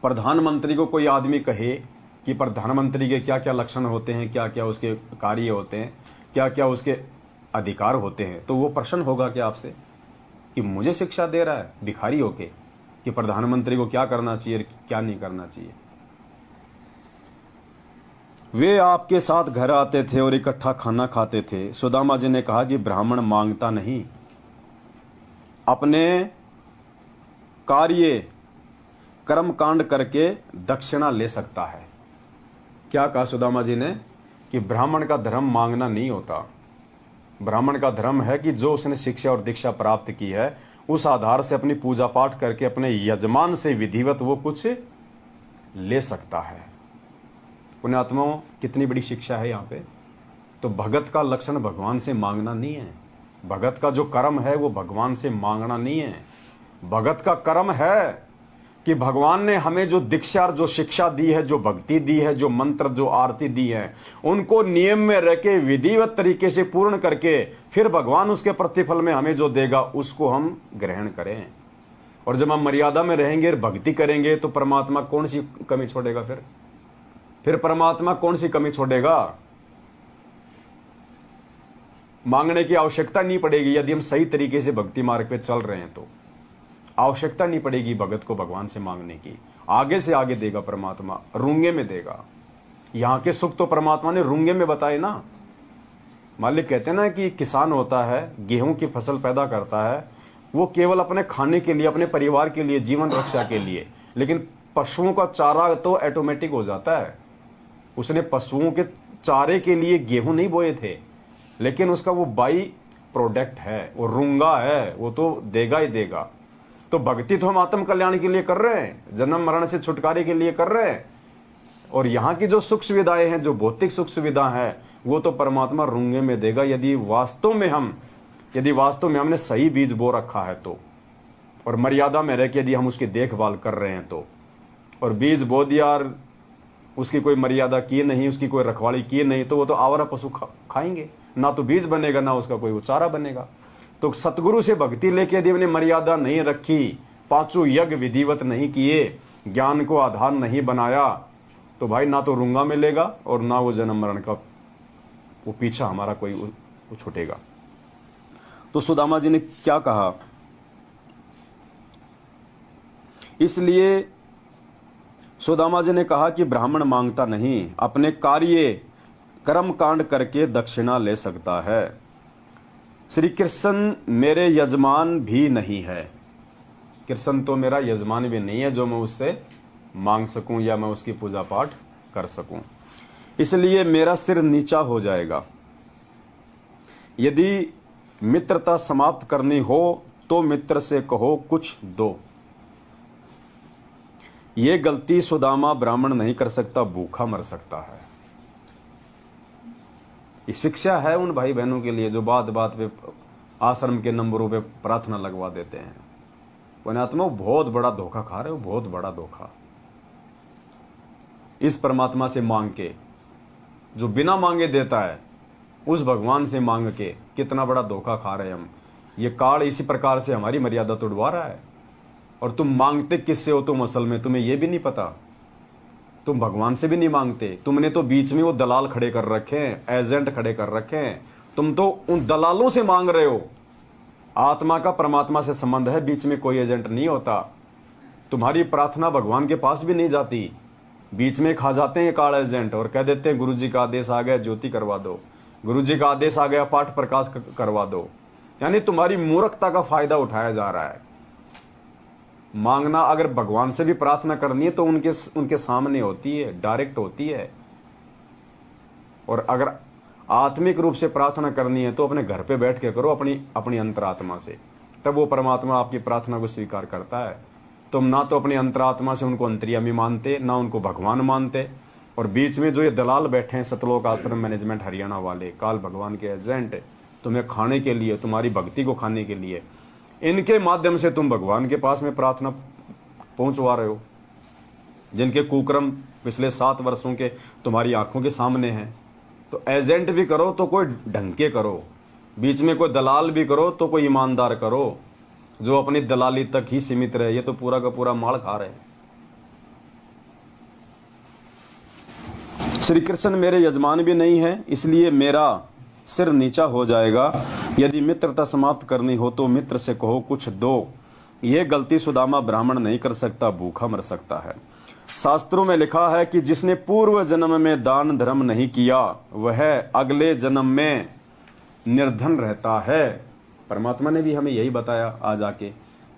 प्रधानमंत्री को कोई आदमी कहे कि प्रधानमंत्री के क्या क्या लक्षण होते हैं, क्या क्या उसके कार्य होते हैं, क्या क्या उसके अधिकार होते हैं, तो वो प्रश्न होगा कि आपसे कि मुझे शिक्षा दे रहा है भिखारी होके कि प्रधानमंत्री को क्या करना चाहिए, क्या नहीं करना चाहिए। वे आपके साथ घर आते थे और इकट्ठा खाना खाते थे। सुदामा जी ने कहा कि ब्राह्मण मांगता नहीं, अपने कार्य कर्म कांड करके दक्षिणा ले सकता है। क्या कहा सुदामा जी ने कि ब्राह्मण का धर्म मांगना नहीं होता। ब्राह्मण का धर्म है कि जो उसने शिक्षा और दीक्षा प्राप्त की है उस आधार से अपनी पूजा पाठ करके अपने यजमान से विधिवत वो कुछ ले सकता है। पुण्यात्माओं, कितनी बड़ी शिक्षा है यहाँ पे। तो भगत का लक्षण भगवान से मांगना नहीं है, भगत का जो कर्म है वो भगवान से मांगना नहीं है। भगत का कर्म है कि भगवान ने हमें जो दीक्षा और जो शिक्षा दी है, जो भक्ति दी है, जो मंत्र, जो आरती दी है, उनको नियम में रह के विधिवत तरीके से पूर्ण करके फिर भगवान उसके प्रतिफल में हमें जो देगा उसको हम ग्रहण करें। और जब हम मर्यादा में रहेंगे, भक्ति करेंगे, तो परमात्मा कौन सी कमी छोड़ेगा? फिर परमात्मा कौन सी कमी छोड़ेगा? मांगने की आवश्यकता नहीं पड़ेगी। यदि हम सही तरीके से भक्ति मार्ग पे चल रहे हैं तो आवश्यकता नहीं पड़ेगी भगत को भगवान से मांगने की। आगे से आगे देगा परमात्मा, रूंगे में देगा। यहां के सुख तो परमात्मा ने रूंगे में बताए ना। मालिक कहते हैं ना कि किसान होता है, गेहूं की फसल पैदा करता है, वो केवल अपने खाने के लिए, अपने परिवार के लिए, जीवन रक्षा के लिए, लेकिन पशुओं का चारा तो ऑटोमेटिक हो जाता है। उसने पशुओं के चारे के लिए गेहूं नहीं बोए थे, लेकिन उसका वो बाई प्रोडक्ट है, वो रूंगा है, वो तो देगा ही देगा। तो भक्ति तो हम आत्म कल्याण के लिए कर रहे हैं, जन्म मरण से छुटकारे के लिए कर रहे हैं। और यहाँ की जो सुख सुविधाएं हैं, जो भौतिक सुख सुविधा है, वो तो परमात्मा रूंगे में देगा यदि वास्तव में हमने सही बीज बो रखा है तो, और मर्यादा में रह के यदि हम उसकी देखभाल कर रहे हैं तो। और बीज बो दिया और उसकी कोई मर्यादा की नहीं, उसकी कोई रखवाली की नहीं, तो वो तो आवारा पशु खाएंगे, ना तो बीज बनेगा ना उसका कोई चारा बनेगा। तो सतगुरु से भक्ति लेके यदि हमने मर्यादा नहीं रखी, पांचों यज्ञ विधिवत नहीं किए, ज्ञान को आधार नहीं बनाया, तो भाई ना तो रूंगा मिलेगा और ना वो जन्म मरण का वो पीछा हमारा कोई वो छूटेगा। तो सुदामा जी ने क्या कहा? इसलिए सुदामा जी ने कहा कि ब्राह्मण मांगता नहीं, अपने कार्य कर्म कांड करके दक्षिणा ले सकता है। श्री कृष्ण मेरे यजमान भी नहीं है। कृष्ण तो मेरा यजमान भी नहीं है जो मैं उससे मांग सकूं या मैं उसकी पूजा पाठ कर सकूं। इसलिए मेरा सिर नीचा हो जाएगा। यदि मित्रता समाप्त करनी हो तो मित्र से कहो कुछ दो। ये गलती सुदामा ब्राह्मण नहीं कर सकता, भूखा मर सकता है। ये शिक्षा है उन भाई बहनों के लिए जो बात बात पे आश्रम के नंबरों पे प्रार्थना लगवा देते हैं। पुण्यात्मा बहुत बड़ा धोखा खा रहे हो, बहुत बड़ा धोखा। इस परमात्मा से मांग के, जो बिना मांगे देता है, उस भगवान से मांग के कितना बड़ा धोखा खा रहे हैं हम। ये काल इसी प्रकार से हमारी मर्यादा तोड़वा रहा है। और तुम मांगते किससे हो? तुम असल में तुम्हें यह भी नहीं पता तुम भगवान से भी नहीं मांगते। तुमने तो बीच में वो दलाल खड़े कर रखे हैं, एजेंट खड़े कर रखे हैं। तुम तो उन दलालों से मांग रहे हो। आत्मा का परमात्मा से संबंध है, बीच में कोई एजेंट नहीं होता। तुम्हारी प्रार्थना भगवान के पास भी नहीं जाती, बीच में खा जाते हैं काल एजेंट और कह देते हैं गुरु जी का आदेश आ गया, ज्योति करवा दो, गुरु जी का आदेश आ गया, पाठ प्रकाश करवा दो। यानी तुम्हारी मूर्खता का फायदा उठाया जा रहा है। मांगना अगर भगवान से भी प्रार्थना करनी है तो उनके सामने होती है, डायरेक्ट होती है। और अगर आत्मिक रूप से प्रार्थना करनी है तो अपने घर पे बैठ के करो, अपनी अंतरात्मा से, तब वो परमात्मा आपकी प्रार्थना को स्वीकार करता है। तुम ना तो अपनी अंतरात्मा से उनको अंतर्यामी मानते, ना उनको भगवान मानते, और बीच में जो ये दलाल बैठे हैं सतलोक आश्रम मैनेजमेंट हरियाणा वाले, काल भगवान के एजेंट, तुम्हें खाने के लिए, तुम्हारी भक्ति को खाने के लिए, इनके माध्यम से तुम भगवान के पास में प्रार्थना पहुंचवा रहे हो, जिनके कुकर्म पिछले 7 वर्षों के तुम्हारी आंखों के सामने हैं। तो एजेंट भी करो तो कोई ढंग के करो, बीच में कोई दलाल भी करो तो कोई ईमानदार करो, जो अपनी दलाली तक ही सीमित रहे। ये तो पूरा का पूरा माल खा रहे हैं। श्री कृष्ण मेरे यजमान भी नहीं है, इसलिए मेरा सिर नीचा हो जाएगा। यदि मित्रता समाप्त करनी हो तो मित्र से कहो कुछ दो। यह गलती सुदामा ब्राह्मण नहीं कर सकता, भूखा मर सकता है। शास्त्रों में लिखा है कि जिसने पूर्व जन्म में दान धर्म नहीं किया वह अगले जन्म में निर्धन रहता है। परमात्मा ने भी हमें यही बताया आज आके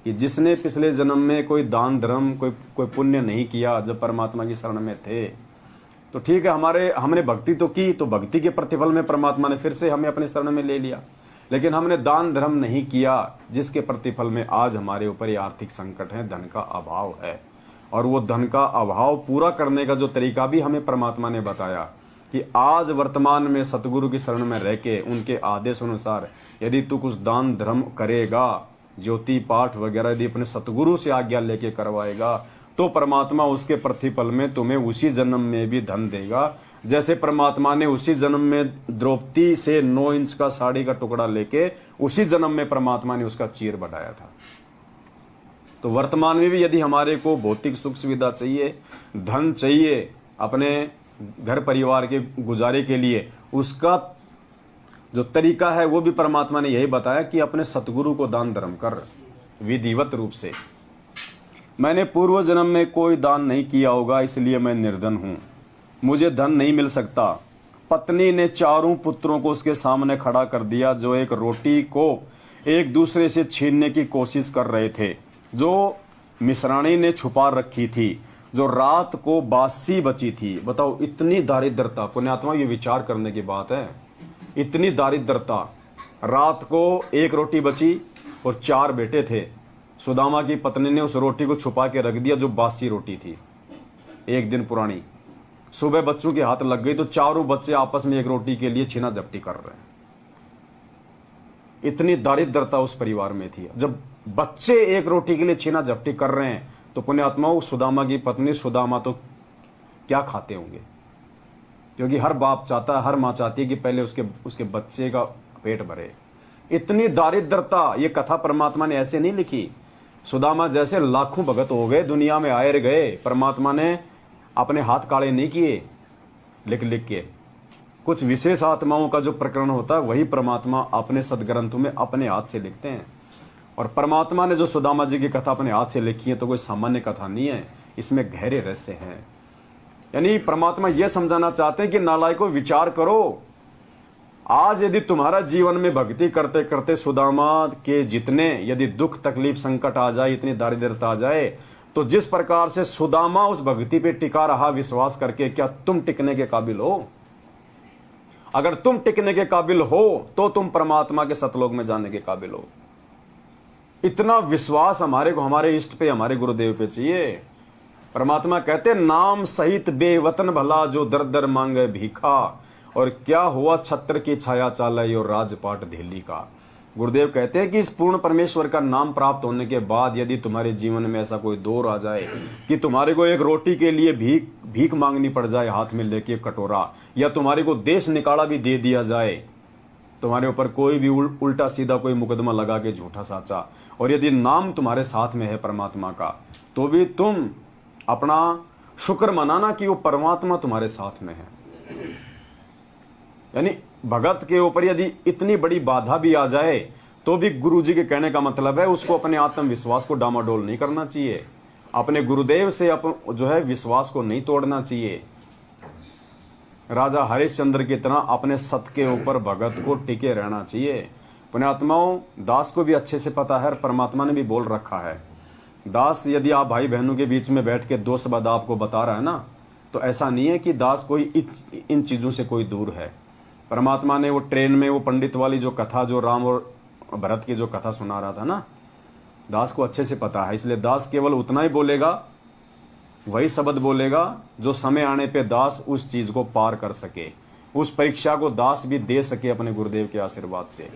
कि जिसने पिछले जन्म में कोई दान धर्म कोई पुण्य नहीं किया, जब परमात्मा की शरण में थे, तो ठीक है, हमने भक्ति तो की, तो भक्ति के प्रतिफल में परमात्मा ने फिर से हमें अपने शरण में ले लिया। लेकिन हमने दान धर्म नहीं किया, जिसके प्रतिफल में आज हमारे ऊपर ये आर्थिक संकट है, धन का अभाव है। और वो धन का अभाव पूरा करने का जो तरीका भी हमें परमात्मा ने बताया कि आज वर्तमान में सतगुरु की शरण में रह के उनके आदेश अनुसार यदि तू कुछ दान धर्म करेगा, ज्योति पाठ वगैरह यदि अपने सतगुरु से आज्ञा लेके करवाएगा, तो परमात्मा उसके प्रतिफल में तुम्हें उसी जन्म में भी धन देगा। जैसे परमात्मा ने उसी जन्म में द्रौपदी से 9 इंच का साड़ी का टुकड़ा लेके उसी जन्म में परमात्मा ने उसका चीर बढ़ाया था। तो वर्तमान में भी यदि हमारे को भौतिक सुख सुविधा चाहिए, धन चाहिए अपने घर परिवार के गुजारे के लिए, उसका जो तरीका है वो भी परमात्मा ने यही बताया कि अपने सतगुरु को दान धर्म कर विधिवत रूप से। मैंने पूर्व जन्म में कोई दान नहीं किया होगा, इसलिए मैं निर्धन हूं, मुझे धन नहीं मिल सकता। पत्नी ने 4 पुत्रों को उसके सामने खड़ा कर दिया, जो एक रोटी को एक दूसरे से छीनने की कोशिश कर रहे थे, जो मिश्राणी ने छुपा रखी थी, जो रात को बासी बची थी। बताओ, इतनी दारिद्रता, पुण्यात्मा, ये विचार करने की बात है। इतनी दारिद्रता, रात को 1 रोटी बची और 4 बेटे थे। सुदामा की पत्नी ने उस रोटी को छुपा के रख दिया, जो बासी रोटी थी, 1 दिन पुरानी। सुबह बच्चों के हाथ लग गई तो चारों बच्चे आपस में 1 रोटी के लिए छीना झपटी कर रहे हैं। इतनी दारिद्रता उस परिवार में थी। जब बच्चे 1 रोटी के लिए छीना झपटी कर रहे हैं तो पुण्यात्माओं, सुदामा की पत्नी सुदामा तो क्या खाते होंगे? क्योंकि हर बाप चाहता है, हर मां चाहती है कि पहले उसके बच्चे का पेट भरे। इतनी दारिद्रता, ये कथा परमात्मा ने ऐसे नहीं लिखी। सुदामा जैसे लाखों भगत हो गए, दुनिया में आए गए, परमात्मा ने अपने हाथ काले नहीं किए लिख लिख के। कुछ विशेष आत्माओं का जो प्रकरण होता है वही परमात्मा अपने सदग्रंथों में अपने हाथ से लिखते हैं। और परमात्मा ने जो सुदामा जी की कथा अपने हाथ से लिखी है तो कोई सामान्य कथा नहीं है, इसमें गहरे रहस्य हैं। यानी परमात्मा यह समझाना चाहते हैं कि नालायकों, विचार करो। आज यदि तुम्हारा जीवन में भक्ति करते करते सुदामा के जितने यदि दुख तकलीफ संकट आ जाए, इतनी दारिद्रता आ जाए, तो जिस प्रकार से सुदामा उस भक्ति पे टिका रहा विश्वास करके, क्या तुम टिकने के काबिल हो? अगर तुम टिकने के काबिल हो तो तुम परमात्मा के सतलोक में जाने के काबिल हो। इतना विश्वास हमारे को हमारे इष्ट पे, हमारे गुरुदेव पे चाहिए। परमात्मा कहते, नाम सहित बेवतन भला, जो दर दर मांगे भीखा, और क्या हुआ छत्र की छाया चाले और राजपाट दिल्ली का। गुरुदेव कहते हैं कि इस पूर्ण परमेश्वर का नाम प्राप्त होने के बाद यदि तुम्हारे जीवन में ऐसा कोई दौर आ जाए कि तुम्हारे को 1 रोटी के लिए भीख मांगनी पड़ जाए हाथ में लेके कटोरा, या तुम्हारे को देश निकाला भी दे दिया जाए, तुम्हारे ऊपर कोई भी उल्टा सीधा कोई मुकदमा लगा के झूठा साचा, और यदि नाम तुम्हारे साथ में है परमात्मा का, तो भी तुम अपना शुक्र मनाना कि वो परमात्मा तुम्हारे साथ में है। यानी भगत के ऊपर यदि इतनी बड़ी बाधा भी आ जाए तो भी गुरु जी के कहने का मतलब है उसको अपने आत्मविश्वास को डामाडोल नहीं करना चाहिए, अपने गुरुदेव से जो है विश्वास को नहीं तोड़ना चाहिए। राजा हरिश्चंद्र की तरह अपने सत के ऊपर भगत को टिके रहना चाहिए। पुण्यात्माओं, दास को भी अच्छे से पता है, परमात्मा ने भी बोल रखा है। दास यदि आप भाई बहनों के बीच में बैठ के दो शब्द आपको बता रहा है ना, तो ऐसा नहीं है कि दास कोई इन चीजों से कोई दूर है। परमात्मा ने वो ट्रेन में वो पंडित वाली जो कथा, जो राम और भरत की जो कथा सुना रहा था ना, दास को अच्छे से पता है। इसलिए दास केवल उतना ही बोलेगा, वही शब्द बोलेगा जो समय आने पे दास उस चीज को पार कर सके, उस परीक्षा को दास भी दे सके अपने गुरुदेव के आशीर्वाद से।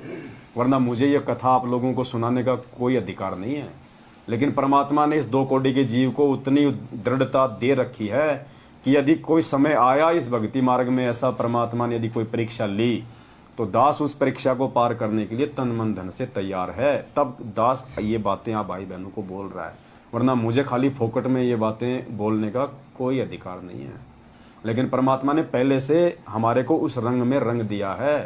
वरना मुझे ये कथा आप लोगों को सुनाने का कोई अधिकार नहीं है। लेकिन परमात्मा ने इस दो कोटि के जीव को उतनी दृढ़ता दे रखी है कि यदि कोई समय आया इस भक्ति मार्ग में, ऐसा परमात्मा ने यदि कोई परीक्षा ली, तो दास उस परीक्षा को पार करने के लिए तन मन धन से तैयार है। तब दास ये बातें आप भाई बहनों को बोल रहा है, वरना मुझे खाली फोकट में ये बातें बोलने का कोई अधिकार नहीं है। लेकिन परमात्मा ने पहले से हमारे को उस रंग में रंग दिया है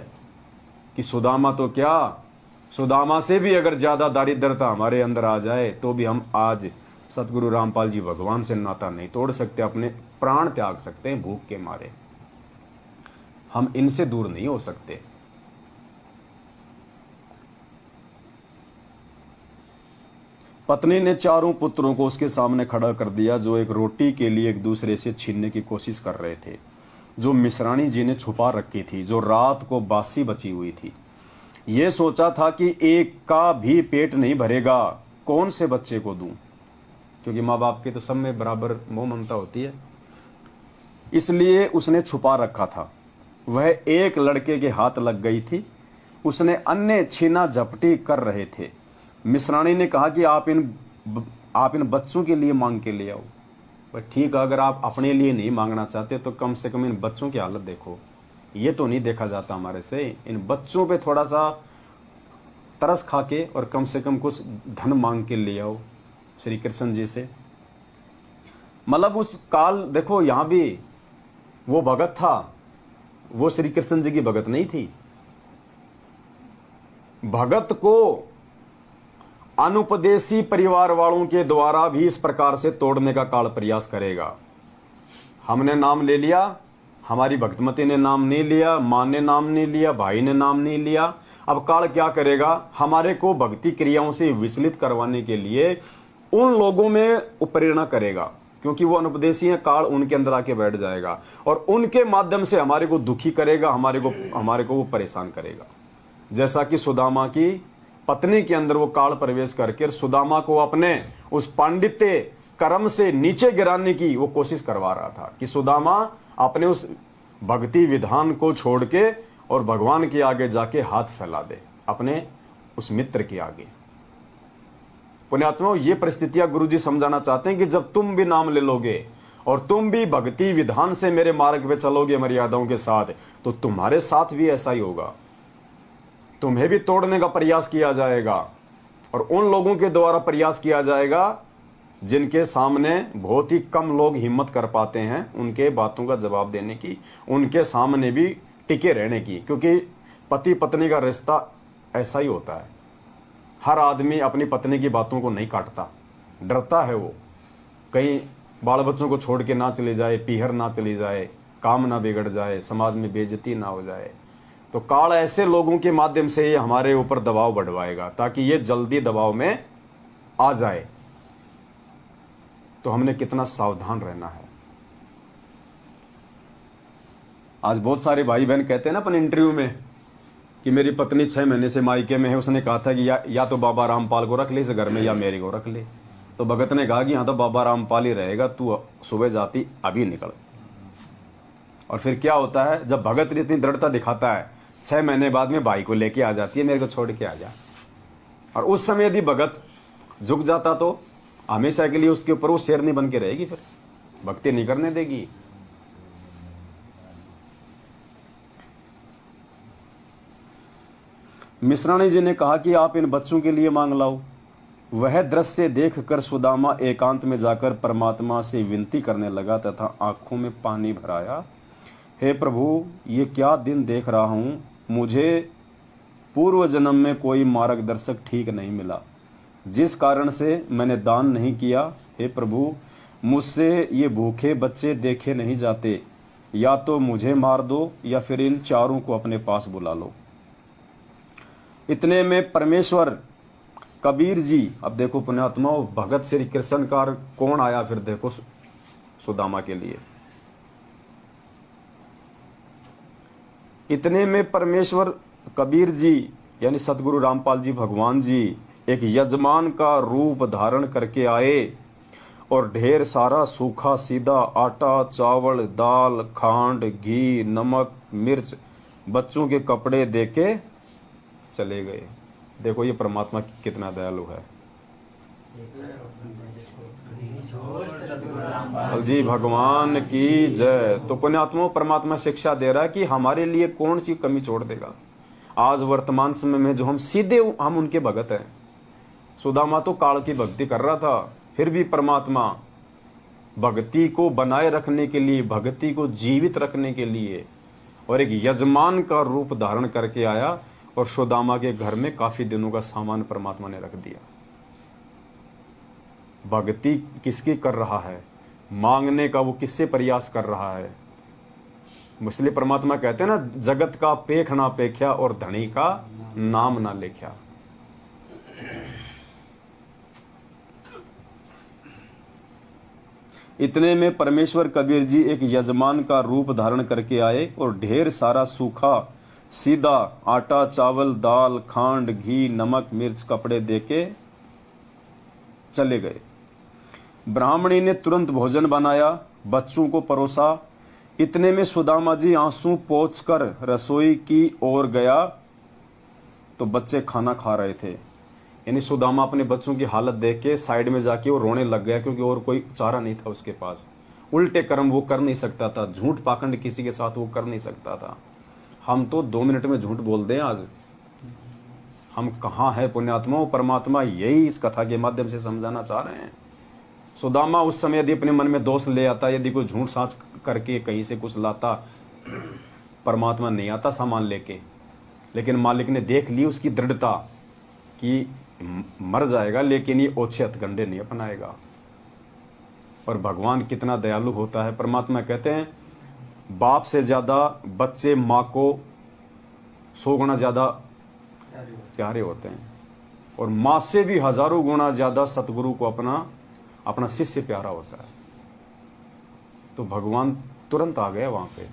कि सुदामा तो क्या, सुदामा से भी अगर ज्यादा दारिद्रता हमारे अंदर आ जाए तो भी हम आज सतगुरु रामपाल जी भगवान से नाता नहीं तोड़ सकते, अपने प्राण त्याग सकते हैं भूख के मारे। हम इनसे दूर नहीं हो सकते। पत्नी ने चारों पुत्रों को उसके सामने खड़ा कर दिया जो एक रोटी के लिए एक दूसरे से छीनने की कोशिश कर रहे थे, जो मिश्राणी जी ने छुपा रखी थी, जो रात को बासी बची हुई थी। ये सोचा था कि एक का भी पेट नहीं भरेगा, कौन से बच्चे को दूं, क्योंकि माँ बाप की तो सब में बराबर मोह ममता होती है। इसलिए उसने छुपा रखा था। वह एक लड़के के हाथ लग गई थी। उसने अन्य छीना झपटी कर रहे थे। मिश्राणी ने कहा कि आप इन बच्चों के लिए मांग के ले आओ। पर ठीक है, अगर आप अपने लिए नहीं मांगना चाहते तो कम से कम इन बच्चों की हालत देखो। ये तो नहीं देखा जाता हमारे से। इन बच्चों पे थोड़ा सा तरस खा के और कम से कम कुछ धन मांग के ले आओ श्री कृष्ण जी से। मतलब उस काल देखो, यहां भी वो भगत था, वो श्री कृष्ण जी की भगत नहीं थी। भगत को अनुपदेशी परिवार वालों के द्वारा भी इस प्रकार से तोड़ने का काल प्रयास करेगा। हमने नाम ले लिया, हमारी भक्तमती ने नाम नहीं लिया, मां ने नाम नहीं लिया, भाई ने नाम नहीं लिया। अब काल क्या करेगा, हमारे को भक्ति क्रियाओं से विचलित करवाने के लिए उन लोगों में प्रेरणा करेगा, क्योंकि वो अनुपदेशी हैं। काल उनके अंदर आके बैठ जाएगा और उनके माध्यम से हमारे को दुखी करेगा, हमारे को वो परेशान करेगा। जैसा कि सुदामा की पत्नी के अंदर वो काल प्रवेश करके सुदामा को अपने उस पांडित्य कर्म से नीचे गिराने की वो कोशिश करवा रहा था कि सुदामा अपने उस भक्ति विधान को छोड़ के और भगवान के आगे जाके हाथ फैला दे, अपने उस मित्र के आगे। पुण्यात्माओं, ये परिस्थितियां गुरुजी समझाना चाहते हैं कि जब तुम भी नाम ले लोगे और तुम भी भक्ति विधान से मेरे मार्ग पे चलोगे मर्यादाओं के साथ, तो तुम्हारे साथ भी ऐसा ही होगा। तुम्हें भी तोड़ने का प्रयास किया जाएगा और उन लोगों के द्वारा प्रयास किया जाएगा जिनके सामने बहुत ही कम लोग हिम्मत कर पाते हैं उनके बातों का जवाब देने की, उनके सामने भी टिके रहने की। क्योंकि पति पत्नी का रिश्ता ऐसा ही होता है। हर आदमी अपनी पत्नी की बातों को नहीं काटता, डरता है वो कहीं बाल बच्चों को छोड़ के ना चले जाए, पीहर ना चली जाए, काम ना बिगड़ जाए, समाज में बेइज्जती ना हो जाए। तो काल ऐसे लोगों के माध्यम से ये हमारे ऊपर दबाव बढ़वाएगा ताकि ये जल्दी दबाव में आ जाए। तो हमने कितना सावधान रहना है। आज बहुत सारे भाई बहन कहते हैं ना अपन इंटरव्यू में कि मेरी पत्नी 6 महीने से मायके में है, उसने कहा था कि या तो बाबा रामपाल को रख ले इस घर में या मेरे को रख ले। तो भगत ने कहा कि यहाँ तो बाबा रामपाल ही रहेगा, तू सुबह जाती अभी निकल। और फिर क्या होता है, जब भगत इतनी दृढ़ता दिखाता है 6 महीने बाद में भाई को लेके आ जाती है, मेरे को छोड़ के आ जा। और उस समय यदि भगत झुक जाता तो हमेशा के लिए उसके ऊपर वो शेरनी बन के रहेगी, फिर भक्ति नहीं करने देगी। मिश्राणी जी ने कहा कि आप इन बच्चों के लिए मांग लाओ। वह दृश्य देखकर सुदामा एकांत में जाकर परमात्मा से विनती करने लगा तथा आंखों में पानी भराया। हे प्रभु, ये क्या दिन देख रहा हूँ। मुझे पूर्व जन्म में कोई मार्गदर्शक ठीक नहीं मिला, जिस कारण से मैंने दान नहीं किया। हे प्रभु, मुझसे ये भूखे बच्चे देखे नहीं जाते। या तो मुझे मार दो या फिर इन चारों को अपने पास बुला लो। इतने में परमेश्वर कबीर जी, अब देखो पुण्यात्मा, भगत श्री कृष्ण का कौन आया फिर देखो सुदामा के लिए। इतने में परमेश्वर कबीर जी यानी सतगुरु रामपाल जी भगवान जी एक यजमान का रूप धारण करके आए और ढेर सारा सूखा सीधा आटा, चावल, दाल, खांड, घी, नमक, मिर्च, बच्चों के कपड़े देके चले गए। देखो ये परमात्मा कितना दयालु है। जी भगवान की जय। तो पुण्यात्मा परमात्मा शिक्षा दे रहा है कि हमारे लिए कौन सी कमी छोड़ देगा। आज वर्तमान समय में जो हम सीधे हम उनके भगत हैं। सुदामा तो काल की भक्ति कर रहा था, फिर भी परमात्मा भक्ति को बनाए रखने के लिए, भक्ति को जीवित रखने के लिए और एक यजमान का रूप धारण करके आया और सुदामा के घर में काफी दिनों का सामान परमात्मा ने रख दिया। भक्ति किसकी कर रहा है, मांगने का वो किससे प्रयास कर रहा है। इसलिए परमात्मा कहते हैं ना, जगत का पेख ना पेख्या और धनी का नाम ना लेख्या। इतने में परमेश्वर कबीर जी एक यजमान का रूप धारण करके आए और ढेर सारा सूखा सीधा आटा, चावल, दाल, खांड, घी, नमक, मिर्च, कपड़े देके चले गए। ब्राह्मणी ने तुरंत भोजन बनाया, बच्चों को परोसा। इतने में सुदामा जी आंसू पोंछकर रसोई की ओर गया तो बच्चे खाना खा रहे थे। यानी सुदामा अपने बच्चों की हालत देख के साइड में जाके वो रोने लग गया, क्योंकि और कोई चारा नहीं था उसके पास। उल्टे कर्म वो कर नहीं सकता था, झूठ पाखंड किसी के साथ वो कर नहीं सकता था। हम तो 2 मिनट में झूठ बोल दें आज। हम कहाँ है पुण्यात्मा। परमात्मा यही इस कथा के माध्यम से समझाना चाह रहे हैं। सुदामा उस समय यदि अपने मन में दोष ले आता, यदि कोई झूठ साच करके कहीं से कुछ लाता, परमात्मा नहीं आता सामान लेके, लेकिन मालिक ने देख ली उसकी दृढ़ता कि मर जाएगा लेकिन ये ओछे हथकंडे नहीं अपनाएगा। और भगवान कितना दयालु होता है। परमात्मा कहते हैं बाप से ज्यादा बच्चे माँ को 100 गुना ज्यादा प्यारे होते हैं, और माँ से भी हजारों गुना ज्यादा सतगुरु को अपना शिष्य प्यारा होता है। तो भगवान तुरंत आ गया वहां पे।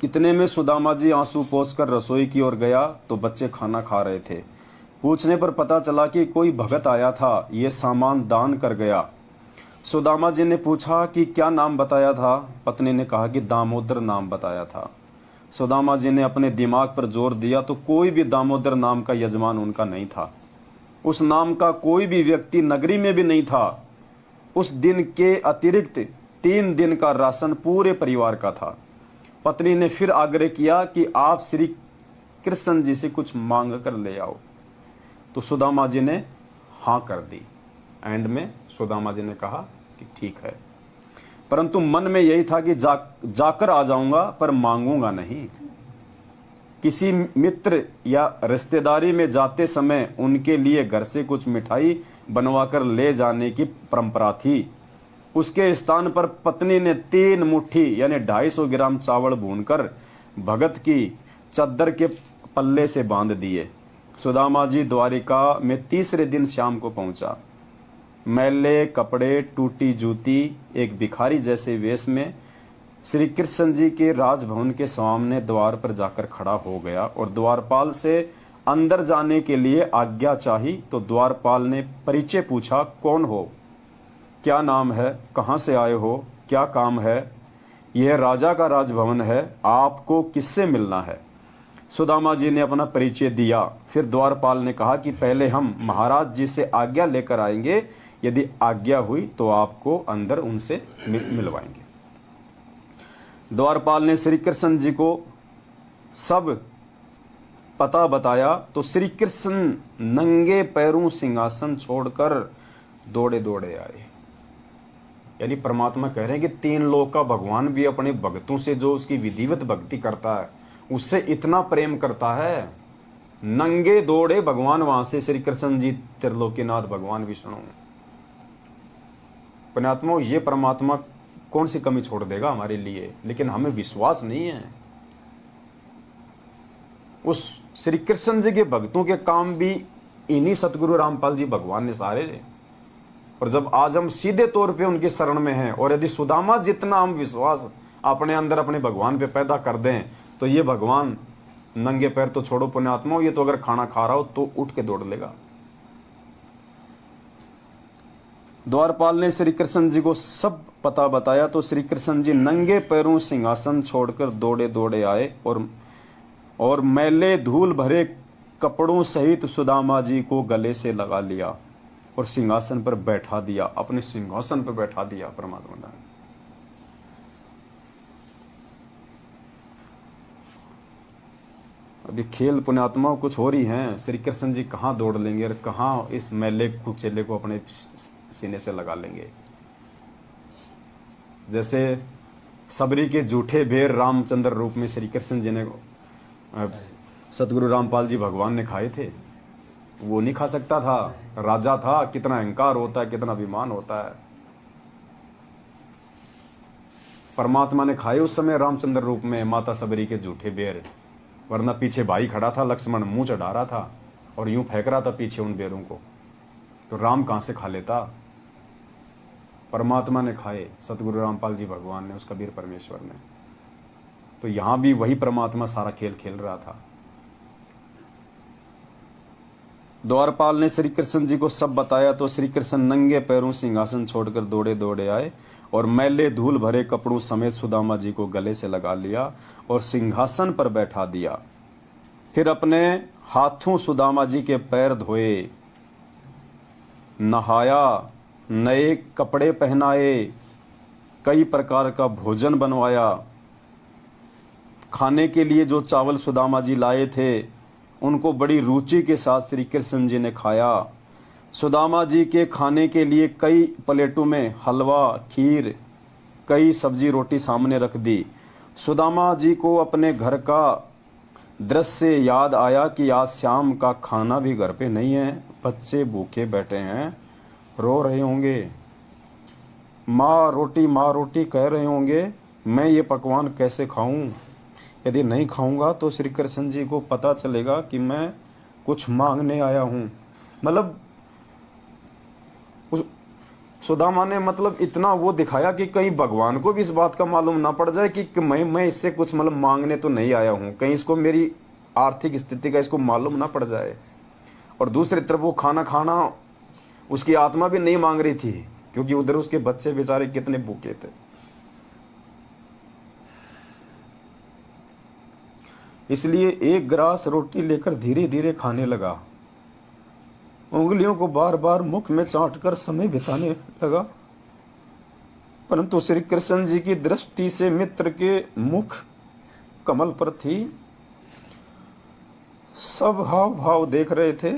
इतने में सुदामा जी आंसू पोंछकर रसोई की ओर गया तो बच्चे खाना खा रहे थे। पूछने पर पता चला कि कोई भगत आया था, ये सामान दान कर गया। सुदामा जी ने पूछा कि क्या नाम बताया था। पत्नी ने कहा कि दामोदर नाम बताया था। सुदामा जी ने अपने दिमाग पर जोर दिया तो कोई भी दामोदर नाम का यजमान उनका नहीं था। उस नाम का कोई भी व्यक्ति नगरी में भी नहीं था। उस दिन के अतिरिक्त 3 दिन का राशन पूरे परिवार का था। पत्नी ने फिर आग्रह किया कि आप श्री कृष्ण जी से कुछ मांग कर ले आओ। तो सुदामा जी ने हाँ कर दी। एंड में सुदामा जी ने कहा कि ठीक है, परंतु मन में यही था कि जाकर आ जाऊंगा पर मांगूंगा नहीं। किसी मित्र या रिश्तेदारी में जाते समय उनके लिए घर से कुछ मिठाई बनवाकर ले जाने की परंपरा थी। उसके स्थान पर पत्नी ने 3 मुट्ठी यानी 250 ग्राम चावल भूनकर भगत की चद्दर के पल्ले से बांध दिए। सुदामा जी द्वारिका में तीसरे दिन शाम को पहुंचा। मैले कपड़े, टूटी जूती, एक भिखारी जैसे वेश में श्री कृष्ण जी के राजभवन के सामने द्वार पर जाकर खड़ा हो गया और द्वारपाल से अंदर जाने के लिए आज्ञा चाही। तो द्वारपाल ने परिचय पूछा, कौन हो, क्या नाम है, कहां से आए हो, क्या काम है। यह राजा का राजभवन है, आपको किससे मिलना है। सुदामा जी ने अपना परिचय दिया। फिर द्वारपाल ने कहा कि पहले हम महाराज जी से आज्ञा लेकर आएंगे, यदि आज्ञा हुई तो आपको अंदर उनसे मिलवाएंगे। द्वारपाल ने श्री कृष्ण जी को सब पता बताया तो श्री कृष्ण नंगे पैरों सिंहासन छोड़कर दौड़े दौड़े आए। यानी परमात्मा कह रहे हैं कि 3 लोक का भगवान भी अपने भक्तों से, जो उसकी विधिवत भक्ति करता है, उससे इतना प्रेम करता है। नंगे दौड़े भगवान वहां से, श्री कृष्ण जी त्रिलोकीनाथ भगवान विष्णु। पुण्यात्मा, ये परमात्मा कौन सी कमी छोड़ देगा हमारे लिए, लेकिन हमें विश्वास नहीं है। उस श्री कृष्ण जी के भक्तों के काम भी इन्हीं सतगुरु रामपाल जी भगवान ने सारे। और जब आज हम सीधे तौर पे उनकी शरण में हैं, और यदि सुदामा जितना हम विश्वास अपने अंदर अपने भगवान पे पैदा कर दें, तो ये भगवान नंगे पैर तो छोड़ो पुण्यात्मा, ये तो अगर खाना खा रहा हो तो उठ के दौड़ लेगा। द्वारपाल ने श्री कृष्ण जी को सब पता बताया तो श्री कृष्ण जी नंगे पैरों सिंहासन छोड़कर दौड़े दौड़े आए और मैले धूल भरे कपड़ों सहित सुदामा जी को गले से लगा लिया और सिंहासन पर बैठा दिया, अपने सिंहासन पर बैठा दिया परमात्मा ने। अभी खेल पुण्यात्मा कुछ हो रही हैं। श्री कृष्ण जी कहाँ दौड़ लेंगे और कहाँ इस मैले कुचेले को अपने सीने से लगा लेंगे। जैसे सबरी के झूठे भेर रामचंद्र रूप में श्री कृष्ण जी ने सतगुरु रामपाल जी भगवान ने खाए थे, वो नहीं खा सकता था। राजा था, कितना अहंकार होता है, कितना अभिमान होता है। परमात्मा ने खाए उस समय रामचंद्र रूप में माता सबरी के झूठे बेर, वरना पीछे भाई खड़ा था, लक्ष्मण मुंह चढ़ा रहा था और यूं फेंक रहा था पीछे उन बेरों को, तो राम कहां से खा लेता। परमात्मा ने खाए, सतगुरु रामपाल जी भगवान ने, उस कबीर परमेश्वर ने। तो यहां भी वही परमात्मा सारा खेल खेल रहा था। द्वारपाल ने श्री कृष्ण जी को सब बताया तो श्री कृष्ण नंगे पैरों सिंहासन छोड़कर दौड़े दौड़े आए और मैले धूल भरे कपड़ों समेत सुदामा जी को गले से लगा लिया और सिंहासन पर बैठा दिया। फिर अपने हाथों सुदामा जी के पैर धोए, नहाया, नए कपड़े पहनाए, कई प्रकार का भोजन बनवाया। खाने के लिए जो चावल सुदामा जी लाए थे उनको बड़ी रुचि के साथ श्री कृष्ण जी ने खाया। सुदामा जी के खाने के लिए कई प्लेटों में हलवा, खीर, कई सब्जी रोटी सामने रख दी। सुदामा जी को अपने घर का दृश्य याद आया कि आज शाम का खाना भी घर पे नहीं है, बच्चे भूखे बैठे हैं, रो रहे होंगे, माँ रोटी कह रहे होंगे, मैं ये पकवान कैसे खाऊं। यदि नहीं खाऊंगा तो श्री कृष्ण जी को पता चलेगा कि मैं कुछ मांगने आया हूं। मतलब सुदामा ने इतना वो दिखाया कि कहीं भगवान को भी इस बात का मालूम ना पड़ जाए कि मैं इससे कुछ मांगने तो नहीं आया हूं, कहीं इसको मेरी आर्थिक स्थिति का इसको मालूम ना पड़ जाए। और दूसरी तरफ वो खाना उसकी आत्मा भी नहीं मांग रही थी, क्योंकि उधर उसके बच्चे बेचारे कितने भूखे थे। इसलिए एक ग्रास रोटी लेकर धीरे धीरे खाने लगा, उंगलियों को बार बार मुख में चाटकर समय बिताने लगा। परंतु श्री कृष्ण जी की दृष्टि से मित्र के मुख कमल पर थी। सब हाव भाव देख रहे थे।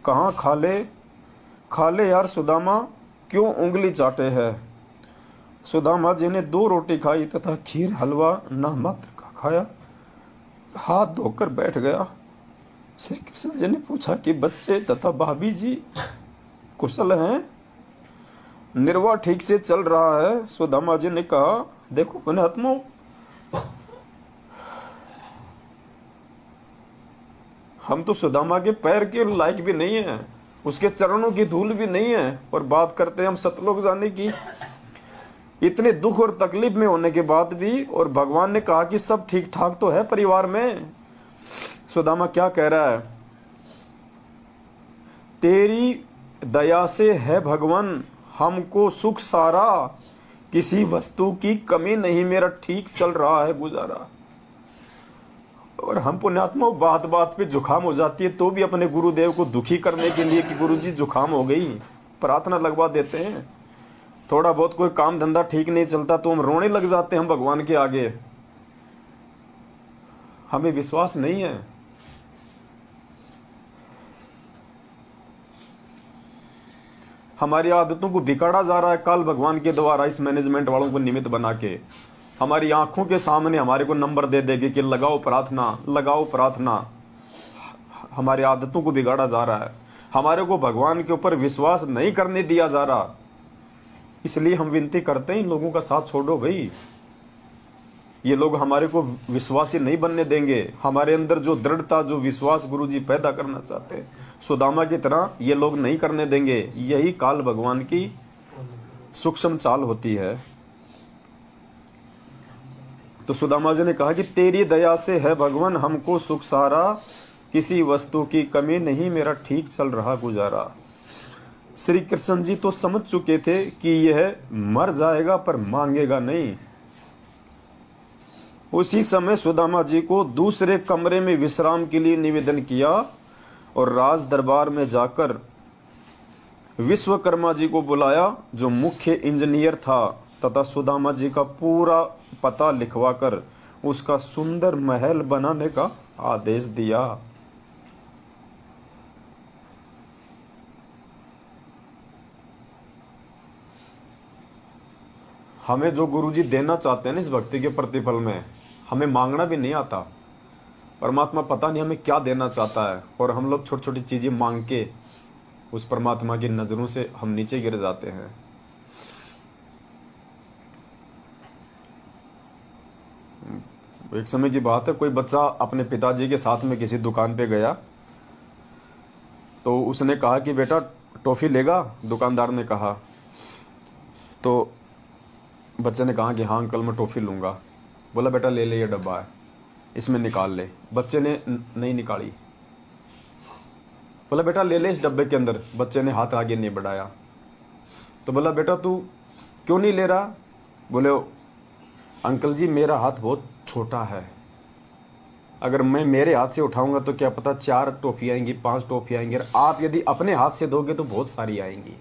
कहाँ खा ले यार सुदामा, क्यों उंगली चाटे है। सुदामा जी ने 2 रोटी खाई तथा खीर हलवा ना मात्र का खाया, हाथ धोकर बैठ गया। श्री कृष्ण जी ने पूछा कि बच्चे तथा भाभी जी कुशल हैं, निर्वाह ठीक से चल रहा है। सुदामा जी ने कहा, देखो पुण्यात्मा, हम तो सुदामा के पैर के लायक भी नहीं है, उसके चरणों की धूल भी नहीं है, और बात करते हैं हम सतलोक जाने की। इतने दुख और तकलीफ में होने के बाद भी, और भगवान ने कहा कि सब ठीक ठाक तो है परिवार में। सुदामा क्या कह रहा है, तेरी दया से है भगवान हमको सुख सारा, किसी वस्तु की कमी नहीं, मेरा ठीक चल रहा है गुजारा। और हम पुण्यात्मा बात बात पे जुखाम हो जाती है तो भी अपने गुरुदेव को दुखी करने के लिए कि गुरुजी जुखाम हो गई, प्रार्थना लगवा देते हैं। थोड़ा बहुत कोई काम धंधा ठीक नहीं चलता तो हम रोने लग जाते हैं हम भगवान के आगे। हमें विश्वास नहीं है हमारी आदतों को बिगाड़ा जा रहा है काल भगवान के द्वारा, इस मैनेजमेंट वालों को निमित्त बना के हमारी आंखों के सामने हमारे को नंबर दे देंगे कि लगाओ प्रार्थना, लगाओ प्रार्थना। हमारी आदतों को बिगाड़ा जा रहा है, हमारे को भगवान के ऊपर विश्वास नहीं करने दिया जा रहा। इसलिए हम विनती करते हैं इन लोगों का साथ छोड़ो भाई, ये लोग हमारे को विश्वासी नहीं बनने देंगे। हमारे अंदर जो दृढ़ता, जो विश्वास गुरुजी पैदा करना चाहते हैं सुदामा की तरह, ये लोग नहीं करने देंगे। यही काल भगवान की सूक्ष्म चाल होती है। तो सुदामा जी ने कहा कि तेरी दया से है भगवान हमको सुख सहारा, किसी वस्तु की कमी नहीं, मेरा ठीक चल रहा गुजारा। श्री कृष्ण जी तो समझ चुके थे कि यह मर जाएगा पर मांगेगा नहीं। उसी समय सुदामा जी को दूसरे कमरे में विश्राम के लिए निवेदन किया और राज दरबार में जाकर विश्वकर्मा जी को बुलाया, जो मुख्य इंजीनियर था, तथा सुदामा जी का पूरा पता लिखवाकर उसका सुंदर महल बनाने का आदेश दिया। हमें जो गुरुजी देना चाहते हैं ना इस भक्ति के प्रतिफल में, हमें मांगना भी नहीं आता। परमात्मा पता नहीं हमें क्या देना चाहता है, और हम लोग छोटी छोटी चीजें मांग के उस परमात्मा की नजरों से हम नीचे गिर जाते हैं। एक समय की बात है, कोई बच्चा अपने पिताजी के साथ में किसी दुकान पे गया, तो उसने कहा कि बेटा टॉफी लेगा, दुकानदार ने कहा। तो बच्चे ने कहा कि हाँ अंकल मैं टॉफी लूंगा। बोला बेटा ले ले, ये डब्बा है, इसमें निकाल ले। बच्चे ने नहीं निकाली। बोला बेटा ले ले इस डब्बे के अंदर। बच्चे ने हाथ आगे नहीं बढ़ाया। तो बोला बेटा तू क्यों नहीं ले रहा? बोले अंकल जी मेरा हाथ बहुत छोटा है, अगर मैं मेरे हाथ से उठाऊंगा तो क्या पता 4 टॉफी आएंगी, 5 टॉफी आएंगी, और आप यदि अपने हाथ से दोगे तो बहुत सारी आएंगी।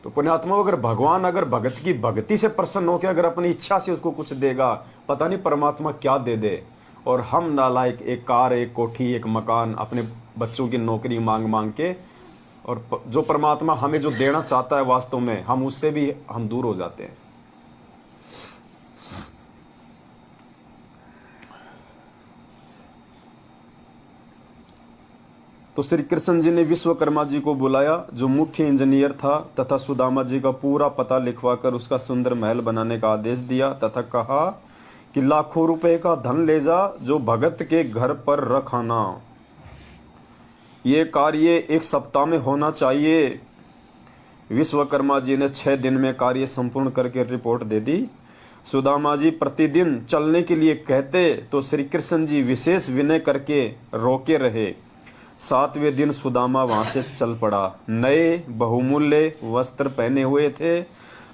तो पुण्यात्मा अगर भगवान अगर भगत की भक्ति से प्रसन्न होकर अगर अपनी इच्छा से उसको कुछ देगा, पता नहीं परमात्मा क्या दे दे। और हम नालायक एक कार, एक कोठी, एक मकान, अपने बच्चों की नौकरी मांग मांग के, और जो परमात्मा हमें जो देना चाहता है वास्तव में, हम उससे भी हम दूर हो जाते हैं। तो श्री कृष्ण जी ने विश्वकर्मा जी को बुलाया, जो मुख्य इंजीनियर था, तथा सुदामा जी का पूरा पता लिखवाकर उसका सुंदर महल बनाने का आदेश दिया, तथा कहा कि लाखों रुपए का धन ले जा, जो भगत के घर पर रख आना। ये कार्य 1 सप्ताह में होना चाहिए। विश्वकर्मा जी ने 6 दिन में कार्य संपूर्ण करके रिपोर्ट दे दी। सुदामा जी प्रतिदिन चलने के लिए कहते तो श्री कृष्ण जी विशेष विनय करके रोके रहे। 7वें दिन सुदामा वहां से चल पड़ा। नए बहुमूल्य वस्त्र पहने हुए थे,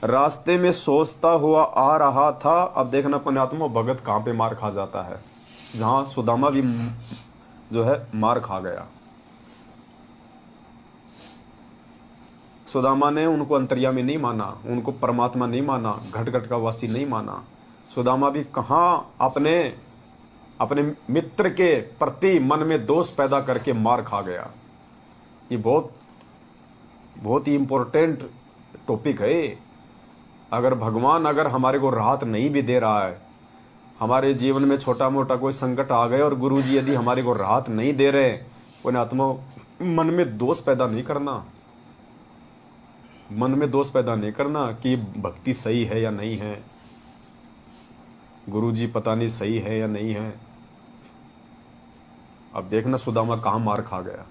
रास्ते में सोचता हुआ आ रहा था। अब देखना पुण्यात्मा भगत कहां पे मार खा जाता है, जहां सुदामा भी जो है मार खा गया। सुदामा ने उनको अंतर्यामी नहीं माना, उनको परमात्मा नहीं माना, घट घट का वासी नहीं माना। सुदामा भी कहां अपने मित्र के प्रति मन में दोष पैदा करके मार खा गया। ये बहुत ही इंपॉर्टेंट टॉपिक है। अगर भगवान अगर हमारे को राहत नहीं भी दे रहा है, हमारे जीवन में छोटा मोटा कोई संकट आ गए और गुरुजी यदि हमारे को राहत नहीं दे रहे, पुण्यात्मा मन में दोष पैदा नहीं करना, मन में दोष पैदा नहीं करना कि भक्ति सही है या नहीं है, गुरुजी पता नहीं सही है या नहीं है। अब देखना सुदामा कहां मार खा गया।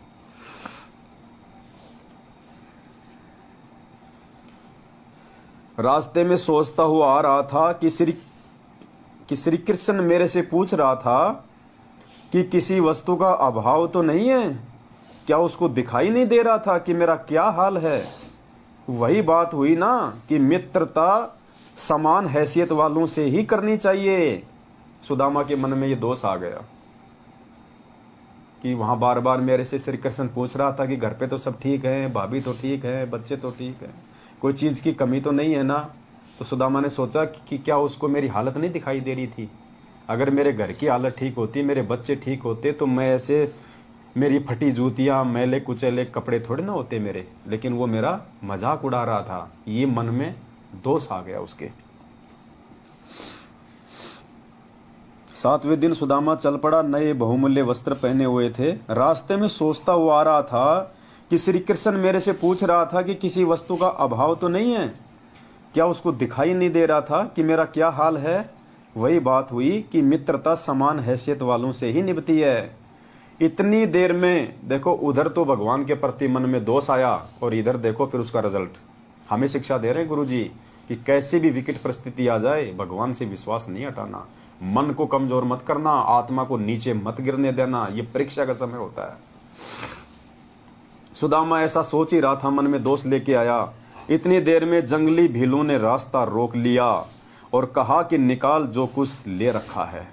रास्ते में सोचता हुआ आ रहा था कि श्री कृष्ण मेरे से पूछ रहा था कि किसी वस्तु का अभाव तो नहीं है। क्या उसको दिखाई नहीं दे रहा था कि मेरा क्या हाल है? वही बात हुई ना कि मित्रता समान हैसियत वालों से ही करनी चाहिए। सुदामा के मन में ये दोष आ गया कि वहां बार बार मेरे से श्री कृष्ण पूछ रहा था कि घर पे तो सब ठीक है, भाभी तो ठीक है, बच्चे तो ठीक है, कोई चीज की कमी तो नहीं है ना। तो सुदामा ने सोचा कि क्या उसको मेरी हालत नहीं दिखाई दे रही थी? अगर मेरे घर की हालत ठीक होती, मेरे बच्चे ठीक होते, तो मैं ऐसे मेरी फटी जूतियां, मैले कुचेले कपड़े थोड़े ना होते मेरे, लेकिन वो मेरा मजाक उड़ा रहा था। ये मन में दोष आ गया उसके। 7वें दिन सुदामा चल पड़ा, नए बहुमूल्य वस्त्र पहने हुए थे। रास्ते में सोचता हुआ आ रहा था कि श्री कृष्ण मेरे से पूछ रहा था कि किसी वस्तु का अभाव तो नहीं है। क्या उसको दिखाई नहीं दे रहा था कि मेरा क्या हाल है? वही बात हुई कि मित्रता समान हैसियत वालों से ही निभती है। इतनी देर में देखो, उधर तो भगवान के प्रति मन में दोष आया और इधर देखो फिर उसका रिजल्ट। हमें शिक्षा दे रहे हैं गुरुजी कि कैसी भी विकट परिस्थिति आ जाए, भगवान से विश्वास नहीं हटाना, मन को कमजोर मत करना, आत्मा को नीचे मत गिरने देना। ये परीक्षा का समय होता है। सुदामा ऐसा सोच ही रहा था, मन में दोष लेके आया। इतनी देर में जंगली भीलों ने रास्ता रोक लिया और कहा कि निकाल जो कुछ ले रखा है।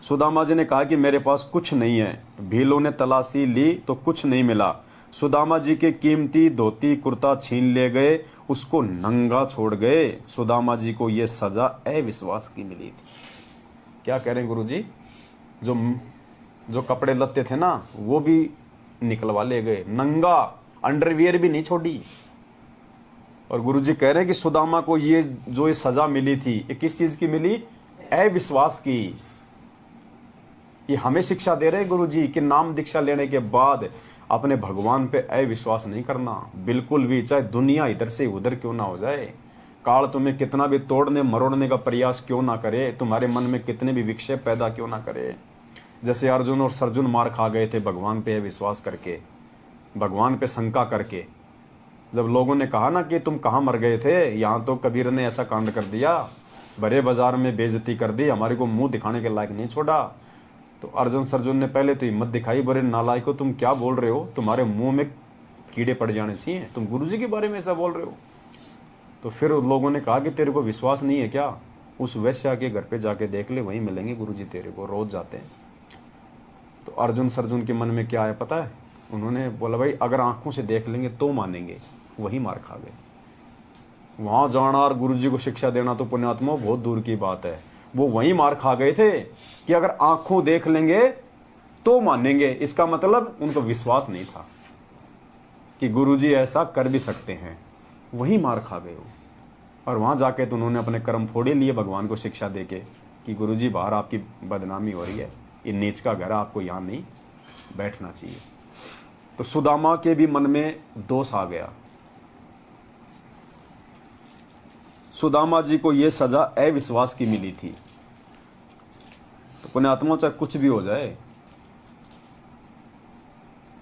सुदामा जी ने कहा कि मेरे पास कुछ नहीं है। भीलों ने तलाशी ली तो कुछ नहीं मिला। सुदामा जी के कीमती धोती कुर्ता छीन ले गए, उसको नंगा छोड़ गए। सुदामा जी को यह सजा अविश्वास की मिली थी। क्या कह रहे हैं गुरुजी? जो कपड़े लत्ते थे ना, वो भी निकलवा ले गए, नंगा, अंडरवियर भी नहीं छोड़ी। और गुरुजी कह रहे हैं कि सुदामा को ये सजा मिली थी, ये किस चीज की मिली? अविश्वास की। ये हमें शिक्षा दे रहे हैं गुरुजी कि नाम दीक्षा लेने के बाद अपने भगवान पे अविश्वास नहीं करना बिल्कुल भी, चाहे दुनिया इधर से उधर क्यों ना हो जाए, काल तुम्हें कितना भी तोड़ने मरोड़ने का प्रयास क्यों ना करे, तुम्हारे मन में कितने भी विक्षेप पैदा क्यों ना करे। जैसे अर्जुन और सर्जुन मार खा गए थे भगवान पे अविश्वास करके, भगवान पे शंका करके। जब लोगों ने कहा ना कि तुम कहाँ मर गए थे, यहाँ तो कबीर ने ऐसा कांड कर दिया, बड़े बाजार में बेइज्जती कर दी, हमारे को मुंह दिखाने के लायक नहीं छोड़ा। तो अर्जुन सर्जुन ने पहले तो हिम्मत दिखाई, बड़े नालायको तुम क्या बोल रहे हो, तुम्हारे मुंह में कीड़े पड़ जाने चाहिए, तुम गुरुजी के बारे में ऐसा बोल रहे हो। तो फिर लोगों ने कहा कि तेरे को विश्वास नहीं है क्या, उस वैश्या के घर पे जाके देख ले, वहीं मिलेंगे गुरुजी तेरे को, रोज जाते हैं। तो अर्जुन सर्जुन के मन में क्या आया पता है? उन्होंने बोला भाई अगर आंखों से देख लेंगे तो मानेंगे, वही मार खा गए। वहां जाना और गुरुजी को शिक्षा देना तो पुण्यात्मा बहुत दूर की बात है, वो वहीं मार खा गए थे कि अगर आंखों देख लेंगे तो मानेंगे। इसका मतलब उनको विश्वास नहीं था कि गुरुजी ऐसा कर भी सकते हैं, वही मार खा गए वो। और वहां जाके तो उन्होंने अपने कर्म फोड़े लिए भगवान को शिक्षा देके कि गुरुजी बाहर आपकी बदनामी हो रही है, ये नीच का घर है, आपको यहां नहीं बैठना चाहिए। तो सुदामा के भी मन में दोष आ गया। सुदामा जी को यह सजा अविश्वास की मिली थी। तो पुण्यात्मा चाहे कुछ भी हो जाए,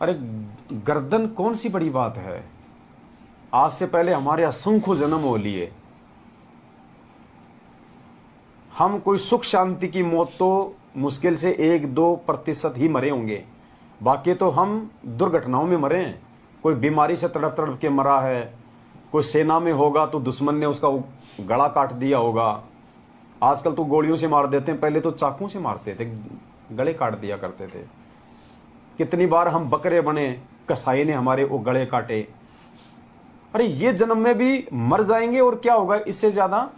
अरे गर्दन कौन सी बड़ी बात है। आज से पहले हमारे असंख्य जन्म हो लिए, हम कोई सुख शांति की मौत तो मुश्किल से 1-2% ही मरे होंगे, बाकी तो हम दुर्घटनाओं में मरे हैं। कोई बीमारी से तड़प तड़प के मरा है, कोई सेना में होगा तो दुश्मन ने उसका गला काट दिया होगा। आजकल तो गोलियों से मार देते हैं, पहले तो चाकू से मारते थे, गले काट दिया करते थे। कितनी बार हम बकरे बने, कसाई ने हमारे वो गले काटे। अरे ये जन्म में भी मर जाएंगे और क्या होगा इससे ज्यादा।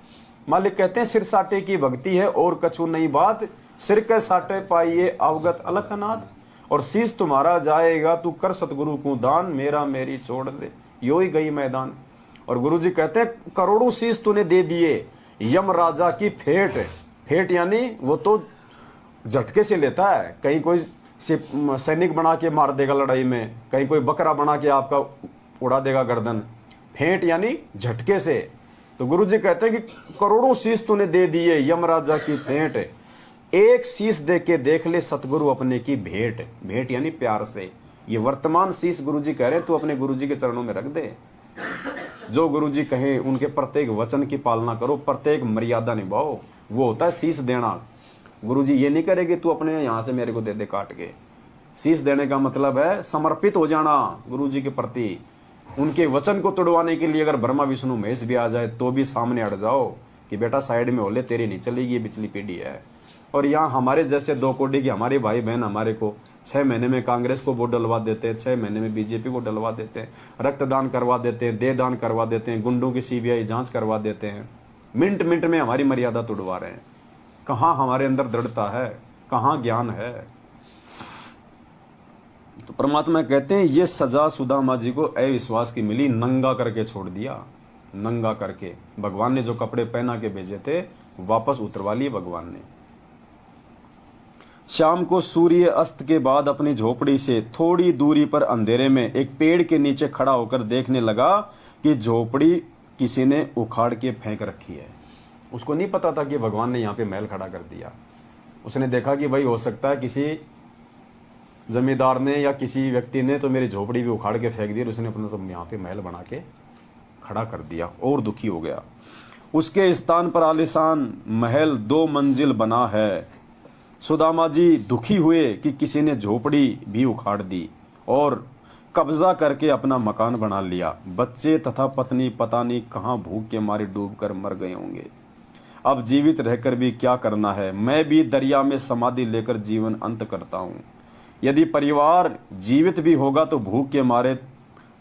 मालिक कहते हैं सिर साटे की भक्ति है और कछु नहीं बात, सिर के साटे पाइए अवगत अलखनाथ। और शीश तुम्हारा जाएगा तू कर सतगुरु को दान, मेरा मेरी छोड़ दे यो ही गई मैदान। और गुरुजी कहते हैं करोड़ों शीश तूने दे दिए यम राजा की फेट। फेट यानी वो तो झटके से लेता है, कहीं कोई सैनिक बना के मार देगा लड़ाई में, कहीं कोई बकरा बना के आपका उड़ा देगा गर्दन। फेंट यानी झटके से। तो गुरुजी कहते हैं कि करोड़ों शीश तूने दे दिए यम राजा की फेंट, एक शीश दे के देख ले सतगुरु अपने की भेंट। भेंट यानी प्यार से। ये वर्तमान शीश गुरुजी कह रहे हैं तू अपने गुरुजी के चरणों में रख दे। जो गुरुजी कहे उनके प्रत्येक वचन की पालना करो, प्रत्येक मर्यादा निभाओ, वो होता है शीश देना। गुरुजी ये नहीं करेगी तू अपने यहां से मेरे को दे दे काट के। शीश देने का मतलब है समर्पित हो जाना गुरुजी के प्रति। उनके वचन को तोड़वाने के लिए अगर ब्रह्मा विष्णु महेश भी आ जाए तो भी सामने हट जाओ कि बेटा साइड में हो ले, तेरी नहीं चलेगी, ये पिछली पीढ़ी है। और यहाँ हमारे जैसे 2 कोड़ी के हमारे भाई बहन हमारे को 6 महीने में कांग्रेस को वोट डलवा देते हैं, 6 महीने में बीजेपी को डलवा देते हैं, रक्तदान करवा देते हैं, देह दान करवा देते हैं, गुंडों की सीबीआई जांच करवा देते हैं। मिनट मिनट में हमारी मर्यादा तोड़वा रहे हैं। कहाँ हमारे अंदर दृढ़ता है, कहाँ ज्ञान है। तो परमात्मा कहते हैं ये सजा सुदामा जी को अविश्वास की मिली, नंगा करके छोड़ दिया, नंगा करके। भगवान ने जो कपड़े पहना के भेजे थे वापस उतरवा लिए भगवान ने। शाम को सूर्य अस्त के बाद अपनी झोपड़ी से थोड़ी दूरी पर अंधेरे में एक पेड़ के नीचे खड़ा होकर देखने लगा कि झोपड़ी किसी ने उखाड़ के फेंक रखी है। उसको नहीं पता था कि भगवान ने यहाँ पे महल खड़ा कर दिया। उसने देखा कि भाई हो सकता है किसी जमींदार ने या किसी व्यक्ति ने तो मेरी झोपड़ी भी उखाड़ के फेंक दी, उसने अपना तो यहाँ पे महल बना के खड़ा कर दिया, और दुखी हो गया। उसके स्थान पर आलीशान महल 2 मंजिल बना है। सुदामा जी दुखी हुए कि किसी ने झोपड़ी भी उखाड़ दी और कब्जा करके अपना मकान बना लिया। बच्चे तथा पत्नी पता नहीं कहां भूख के मारे डूबकर मर गए होंगे। अब जीवित रहकर भी क्या करना है, मैं भी दरिया में समाधि लेकर जीवन अंत करता हूं। यदि परिवार जीवित भी होगा तो भूख के मारे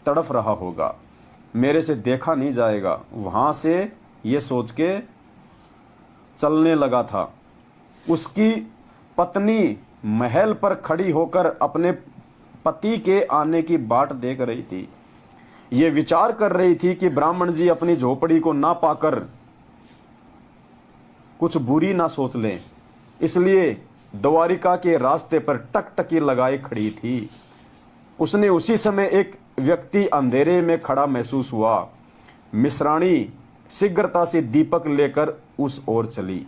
तड़फ रहा होगा, मेरे से देखा नहीं जाएगा। वहां से ये सोच के चलने लगा था। उसकी पत्नी महल पर खड़ी होकर अपने पति के आने की बाट देख रही थी। ये विचार कर रही थी कि ब्राह्मण जी अपनी झोपड़ी को ना पाकर कुछ बुरी ना सोच लें, इसलिए द्वारिका के रास्ते पर टकटकी लगाए खड़ी थी। उसने उसी समय एक व्यक्ति अंधेरे में खड़ा महसूस हुआ। मिश्राणी शीघ्रता से दीपक लेकर उस ओर चली।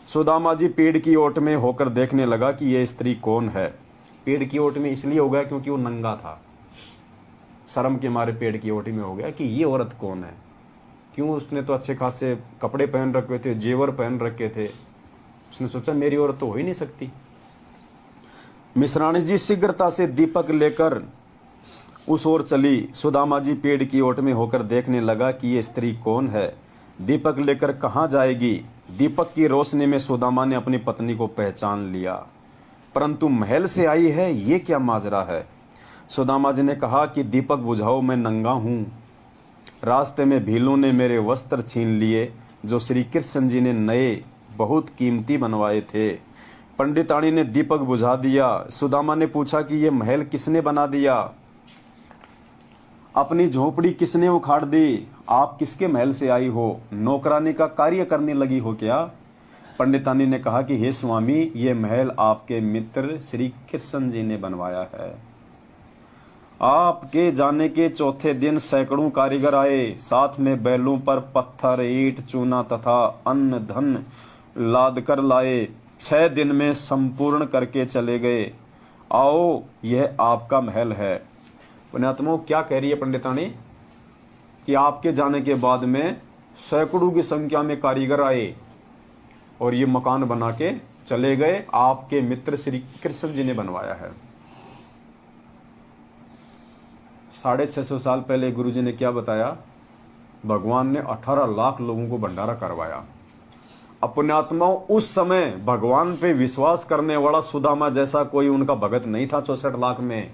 सुदामा जी पेड़ की ओट में होकर देखने लगा कि यह स्त्री कौन है। पेड़ की ओट में इसलिए हो गया क्योंकि वो नंगा था, शर्म के मारे पेड़ की ओट में हो गया कि ये औरत कौन है। क्यों, उसने तो अच्छे खासे कपड़े पहन रखे थे, जेवर पहन रखे थे। उसने सोचा मेरी औरत तो हो ही नहीं सकती। मिश्राणी जी शीघ्रता से दीपक लेकर उस ओर चली। सुदामा जी पेड़ की ओट में होकर देखने लगा कि ये स्त्री कौन है, दीपक लेकर कहां जाएगी। दीपक की रोशनी में सुदामा ने अपनी पत्नी को पहचान लिया, परंतु महल से आई है, ये क्या माजरा है। सुदामा जी ने कहा कि दीपक बुझाओ, मैं नंगा हूं। रास्ते में भीलों ने मेरे वस्त्र छीन लिए जो श्री कृष्ण जी ने नए बहुत कीमती बनवाए थे। पंडितानी ने दीपक बुझा दिया। सुदामा ने पूछा कि ये महल किसने बना दिया, अपनी झोपड़ी किसने उखाड़ दी, आप किसके महल से आई हो, नौकरानी का कार्य करने लगी हो क्या। पंडितानी ने कहा कि हे स्वामी, ये महल आपके मित्र श्री कृष्ण जी ने बनवाया है। आपके जाने के चौथे दिन सैकड़ों कारीगर आए, साथ में बैलों पर पत्थर, ईंट, चूना तथा अन्न धन लाद कर लाए। 6 दिन में संपूर्ण करके चले गए। आओ, यह आपका महल है। पुण्यात्माओं, क्या कह रही है पंडितानी कि आपके जाने के बाद में सैकड़ों की संख्या में कारीगर आए और ये मकान बना के चले गए। आपके मित्र श्री कृष्ण जी ने बनवाया है। 650 साल पहले गुरुजी ने क्या बताया, भगवान ने 18 लाख लोगों को भंडारा करवाया। पुण्यात्माओं, उस समय भगवान पे विश्वास करने वाला सुदामा जैसा कोई उनका भगत नहीं था 64 लाख में।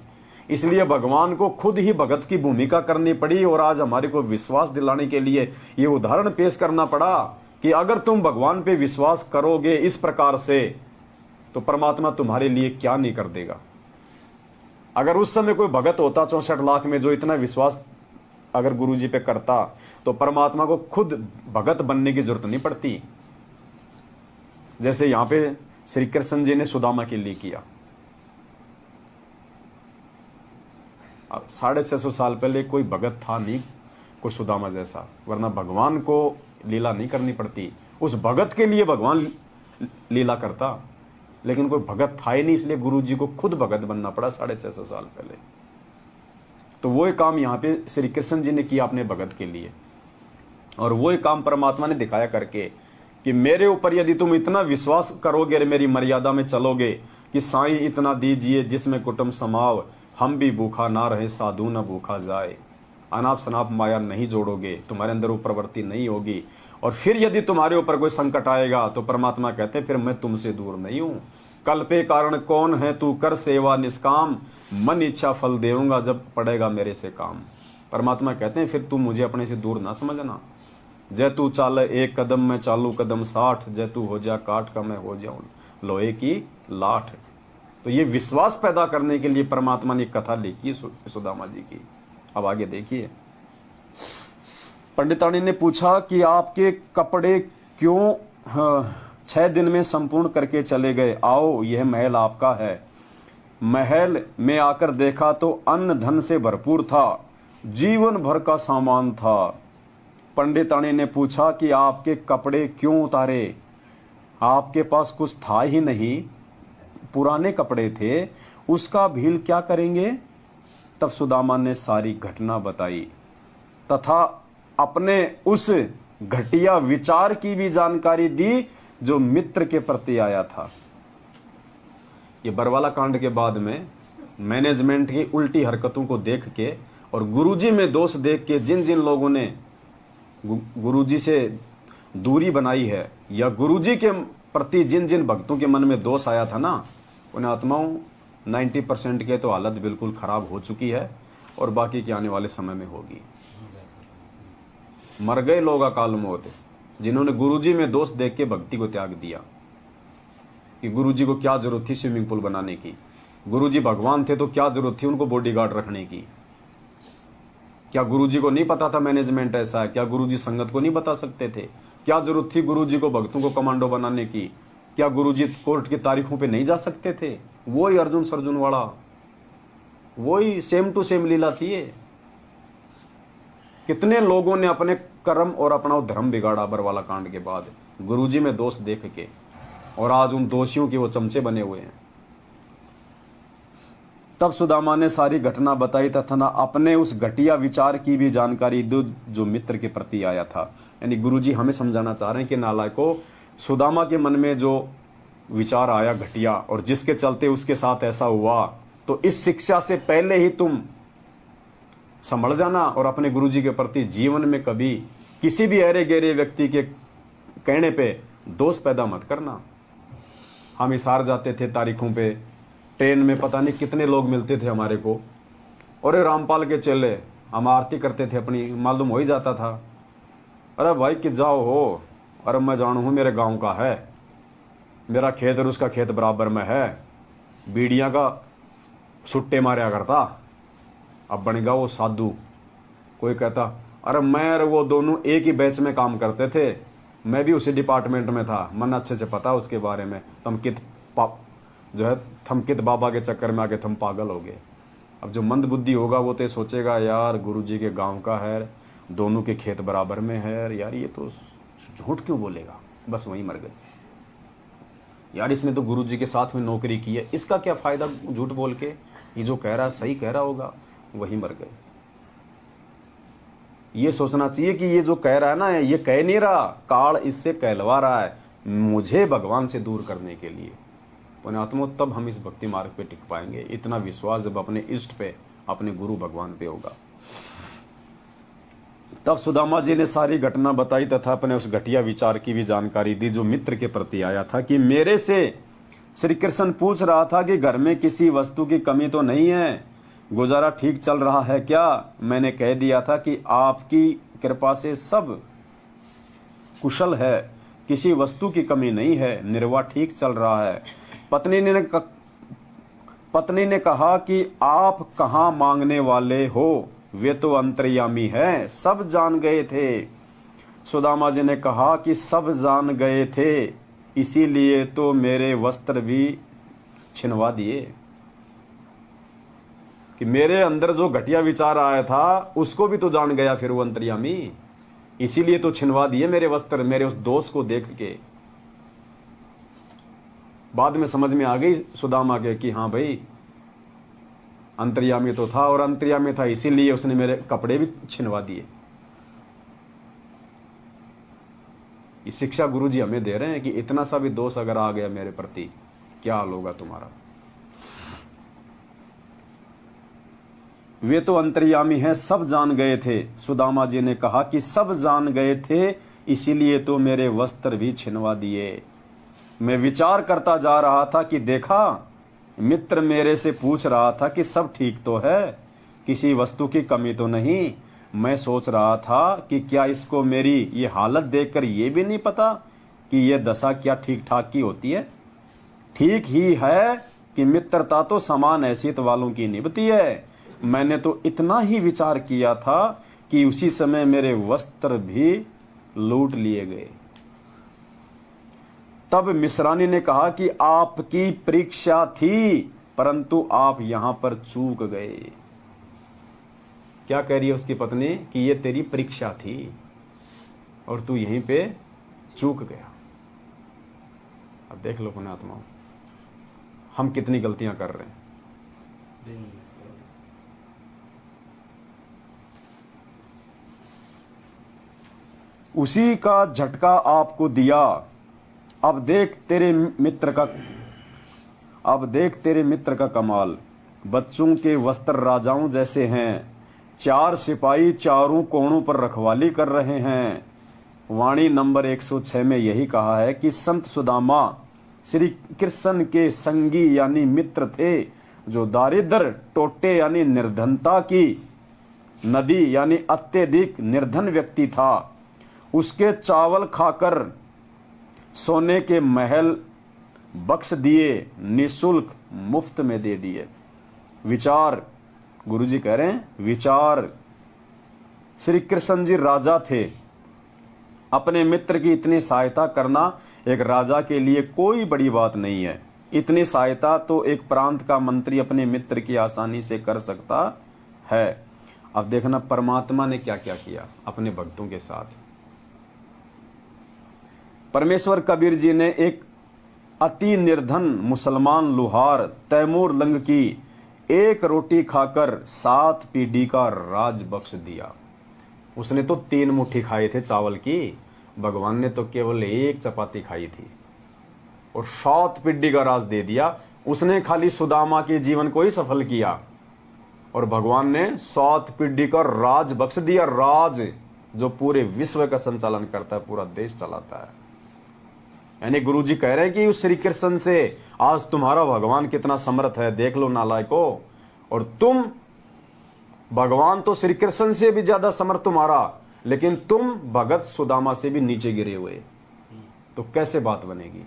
इसलिए भगवान को खुद ही भगत की भूमिका करनी पड़ी और आज हमारे को विश्वास दिलाने के लिए ये उदाहरण पेश करना पड़ा कि अगर तुम भगवान पे विश्वास करोगे इस प्रकार से तो परमात्मा तुम्हारे लिए क्या नहीं कर देगा। अगर उस समय कोई भगत होता 64 लाख में जो इतना विश्वास अगर गुरु जी पे करता तो परमात्मा को खुद भगत बनने की जरूरत नहीं पड़ती, जैसे यहां पे श्री कृष्ण जी ने सुदामा के लिए किया। अब 650 साल पहले कोई भगत था नहीं कोई सुदामा जैसा, वरना भगवान को लीला नहीं करनी पड़ती। उस भगत के लिए भगवान लीला करता, लेकिन कोई भगत था ही नहीं, इसलिए गुरु जी को खुद भगत बनना पड़ा 650 साल पहले। तो वो काम यहाँ पे श्री कृष्ण जी ने किया अपने भगत के लिए, और वो काम परमात्मा ने दिखाया करके कि मेरे ऊपर यदि तुम इतना विश्वास करोगे, मेरी मर्यादा में चलोगे कि साईं इतना दीजिए जिसमें कुटुंब समाव, हम भी भूखा ना रहे साधु न भूखा जाए, अनाप शनाप माया नहीं जोड़ोगे, तुम्हारे अंदर वो प्रवृत्ति नहीं होगी, और फिर यदि तुम्हारे ऊपर कोई संकट आएगा तो परमात्मा कहते हैं फिर मैं तुमसे दूर नहीं हूं। कल पे कारण कौन है, तू कर सेवा निष्काम, मन इच्छा फल देऊंगा जब पड़ेगा मेरे से काम। परमात्मा कहते हैं फिर तू मुझे अपने से दूर ना समझना। जय तू चाले 1 कदम मैं चालू कदम 60, जय तू हो जा काट का मैं हो जाऊं लोहे की लाठ। तो ये विश्वास पैदा करने के लिए परमात्मा ने कथा लिखी सुदामा जी की। अब आगे देखिए, पंडितानी ने पूछा कि आपके कपड़े क्यों 6 दिन में संपूर्ण करके चले गए? आओ, यह महल आपका है। महल में आकर देखा तो अन्न धन से भरपूर था, जीवन भर का सामान था। पंडितानी ने पूछा कि आपके कपड़े क्यों उतारे? आपके पास कुछ था ही नहीं, पुराने कपड़े थे, उसका भील क्या करेंगे? तब सुदामा ने सारी घटना बताई तथा अपने उस घटिया विचार की भी जानकारी दी जो मित्र के प्रति आया था। ये बरवाला कांड के बाद में मैनेजमेंट की उल्टी हरकतों को देख के और गुरुजी में दोष देख के जिन जिन लोगों ने गुरुजी से दूरी बनाई है या गुरुजी के प्रति जिन जिन भक्तों के मन में दोष आया था ना, उन आत्माओं 90% के तो हालत बिल्कुल खराब हो चुकी है और बाकी के आने वाले समय में होगी। मर गए लोग अकाल मौत, जिन्होंने गुरुजी में दोष देख के भक्ति को त्याग दिया कि गुरुजी को क्या जरूरत थी स्विमिंग पूल बनाने की। गुरुजी भगवान थे तो क्या जरूरत थी उनको बॉडीगार्ड रखने की? क्या गुरुजी को नहीं पता था मैनेजमेंट ऐसा है? क्या गुरुजी संगत को नहीं बता सकते थे? क्या जरूरत थी गुरुजी को भक्तों को कमांडो बनाने की? क्या गुरुजी कोर्ट की तारीखों पे नहीं जा सकते थे? वही अर्जुन सर्जुन वाला, वही सेम टू सेम लीला थी ये। कितने लोगों ने अपने कर्म और अपना धर्म बिगाड़ा बरवाला कांड के बाद गुरुजी में दोष देख के, और आज उन दोषियों के वो चमचे बने हुए हैं। तब सुदामा ने सारी घटना बताई तथा न अपने उस घटिया विचार की भी जानकारी दी जो मित्र के प्रति आया था। यानी गुरुजी हमें समझाना चाह रहे हैं कि नालायकों, सुदामा के मन में जो विचार आया घटिया और जिसके चलते उसके साथ ऐसा हुआ, तो इस शिक्षा से पहले ही तुम संभल जाना और अपने गुरुजी के प्रति जीवन में कभी किसी भी अरे गहरे व्यक्ति के कहने पे दोष पैदा मत करना। हम हिसार जाते थे तारीखों पे, ट्रेन में पता नहीं कितने लोग मिलते थे हमारे को, और रामपाल के चेले, हम आरती करते थे अपनी, मालूम हो ही जाता था। अरे भाई कि जाओ हो, अरे मैं जानू हूं मेरे गांव का है, मेरा खेत और उसका खेत बराबर में है, बीड़ियां का सुट्टे मारा करता, अब बन गया वो साधु। कोई कहता अरे मैं और वो दोनों एक ही बैच में काम करते थे, मैं भी उसी डिपार्टमेंट में था, मन अच्छे से पता उसके बारे में, थमकित बाबा के चक्कर में आके थम पागल हो गए। अब जो मंद बुद्धि होगा वो तो सोचेगा यार गुरुजी के गांव का है, दोनों के खेत बराबर में है, यार ये तो झूठ क्यों बोलेगा, बस वहीं मर गए। यार इसने तो गुरुजी के साथ में नौकरी की है, इसका क्या फायदा झूठ बोल के, ये जो कह रहा है सही कह रहा होगा, वहीं मर गए। ये सोचना चाहिए कि ये जो कह रहा है ना, ये कह नहीं रहा, काल इससे कहलवा रहा है मुझे भगवान से दूर करने के लिए। पुण्यात्मों, तब हम इस भक्ति मार्ग पे टिक पाएंगे। इतना विश्वास जब अपने इष्ट पे, अपने गुरु भगवान पे होगा। तब सुदामा जी ने सारी घटना बताई तथा अपने उस घटिया विचार की भी जानकारी दी जो मित्र के प्रति आया था कि मेरे से श्री कृष्ण पूछ रहा था कि घर में किसी वस्तु की कमी तो नहीं है, गुजारा ठीक चल रहा है क्या? मैंने कह दिया था कि आपकी कृपा से सब कुशल है, किसी वस्तु की कमी नहीं है, निर्वाह ठीक चल रहा है। पत्नी ने कहा कि आप कहाँ मांगने वाले हो, वे तो अंतर्यामी है, सब जान गए थे। सुदामा जी ने कहा कि सब जान गए थे, इसीलिए तो मेरे वस्त्र भी छिनवा दिए। कि मेरे अंदर जो घटिया विचार आया था उसको भी तो जान गया फिर वो अंतर्यामी, इसीलिए तो छिनवा दिए मेरे वस्त्र, मेरे उस दोष को देख के। बाद में समझ में आ गई सुदामा के कि हाँ भाई अंतर्यामी तो था, और अंतर्यामी था इसीलिए उसने मेरे कपड़े भी छिनवा दिए। ये शिक्षा गुरुजी हमें दे रहे हैं कि इतना सा भी दोष अगर आ गया मेरे प्रति, क्या हाल होगा तुम्हारा। वे तो अंतर्यामी हैं, सब जान गए थे। सुदामा जी ने कहा कि सब जान गए थे, इसीलिए तो मेरे वस्त्र भी छिनवा दिए। मैं विचार करता जा रहा था कि देखा, मित्र मेरे से पूछ रहा था कि सब ठीक तो है, किसी वस्तु की कमी तो नहीं। मैं सोच रहा था कि क्या इसको मेरी ये हालत देखकर ये भी नहीं पता कि ये दशा क्या ठीक ठाक की होती है। ठीक ही है कि मित्रता तो समान हैसियत वालों की निभती है। मैंने तो इतना ही विचार किया था कि उसी समय मेरे वस्त्र भी लूट लिए गए। तब मिश्रानी ने कहा कि आपकी परीक्षा थी, परंतु आप यहां पर चूक गए। क्या कह रही है उसकी पत्नी कि ये तेरी परीक्षा थी और तू यहीं पे चूक गया। अब देख लो पुण्यात्माओं, हम कितनी गलतियां कर रहे हैं। उसी का झटका आपको दिया। अब देख तेरे मित्र का कमाल। बच्चों के वस्त्र राजाओं जैसे हैं। 4 सिपाही चारों कोणों पर रखवाली कर रहे हैं। वाणी नंबर 106 में यही कहा है कि संत सुदामा श्री कृष्ण के संगी यानी मित्र थे, जो दारिद्र टोटे यानी निर्धनता की नदी यानी अत्यधिक निर्धन व्यक्ति था। उसके चावल खाकर सोने के महल बख्श दिए, निशुल्क मुफ्त में दे दिए। विचार, गुरुजी कह रहे हैं विचार। श्री कृष्ण जी राजा थे। अपने मित्र की इतनी सहायता करना एक राजा के लिए कोई बड़ी बात नहीं है। इतनी सहायता तो एक प्रांत का मंत्री अपने मित्र की आसानी से कर सकता है। अब देखना परमात्मा ने क्या क्या किया अपने भक्तों के साथ। परमेश्वर कबीर जी ने एक अति निर्धन मुसलमान लुहार तैमूर लंग की 1 रोटी खाकर 7 पीढ़ी का राज बख्श दिया। उसने तो 3 मुट्ठी खाए थे चावल की, भगवान ने तो केवल 1 चपाती खाई थी और 7 पीढ़ी का राज दे दिया। उसने खाली सुदामा के जीवन को ही सफल किया और भगवान ने 7 पीढ़ी का राज बख्श दिया। राज जो पूरे विश्व का संचालन करता है, पूरा देश चलाता है। यानी गुरुजी कह रहे हैं कि उस श्री कृष्ण से आज तुम्हारा भगवान कितना समर्थ है, देख लो नालायको। और तुम, भगवान तो श्री कृष्ण से भी ज्यादा समर्थ तुम्हारा, लेकिन तुम भगत सुदामा से भी नीचे गिरे हुए। तो कैसे बात बनेगी?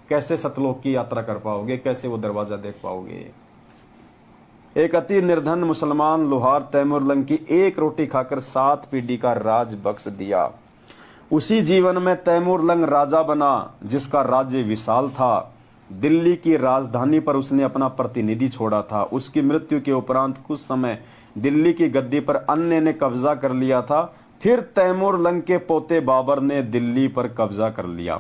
कैसे सतलोक की यात्रा कर पाओगे? कैसे वो दरवाजा देख पाओगे? एक अति निर्धन मुसलमान लुहार तैमूर लंग की 1 रोटी खाकर 7 पीढ़ी का राज बख्श दिया। उसी जीवन में तैमूर लंग राजा बना, जिसका राज्य विशाल था। दिल्ली की राजधानी पर उसने अपना प्रतिनिधि छोड़ा था। उसकी मृत्यु के उपरांत कुछ समय दिल्ली की गद्दी पर अन्य ने कब्जा कर लिया था। फिर तैमूर लंग के पोते बाबर ने दिल्ली पर कब्जा कर लिया।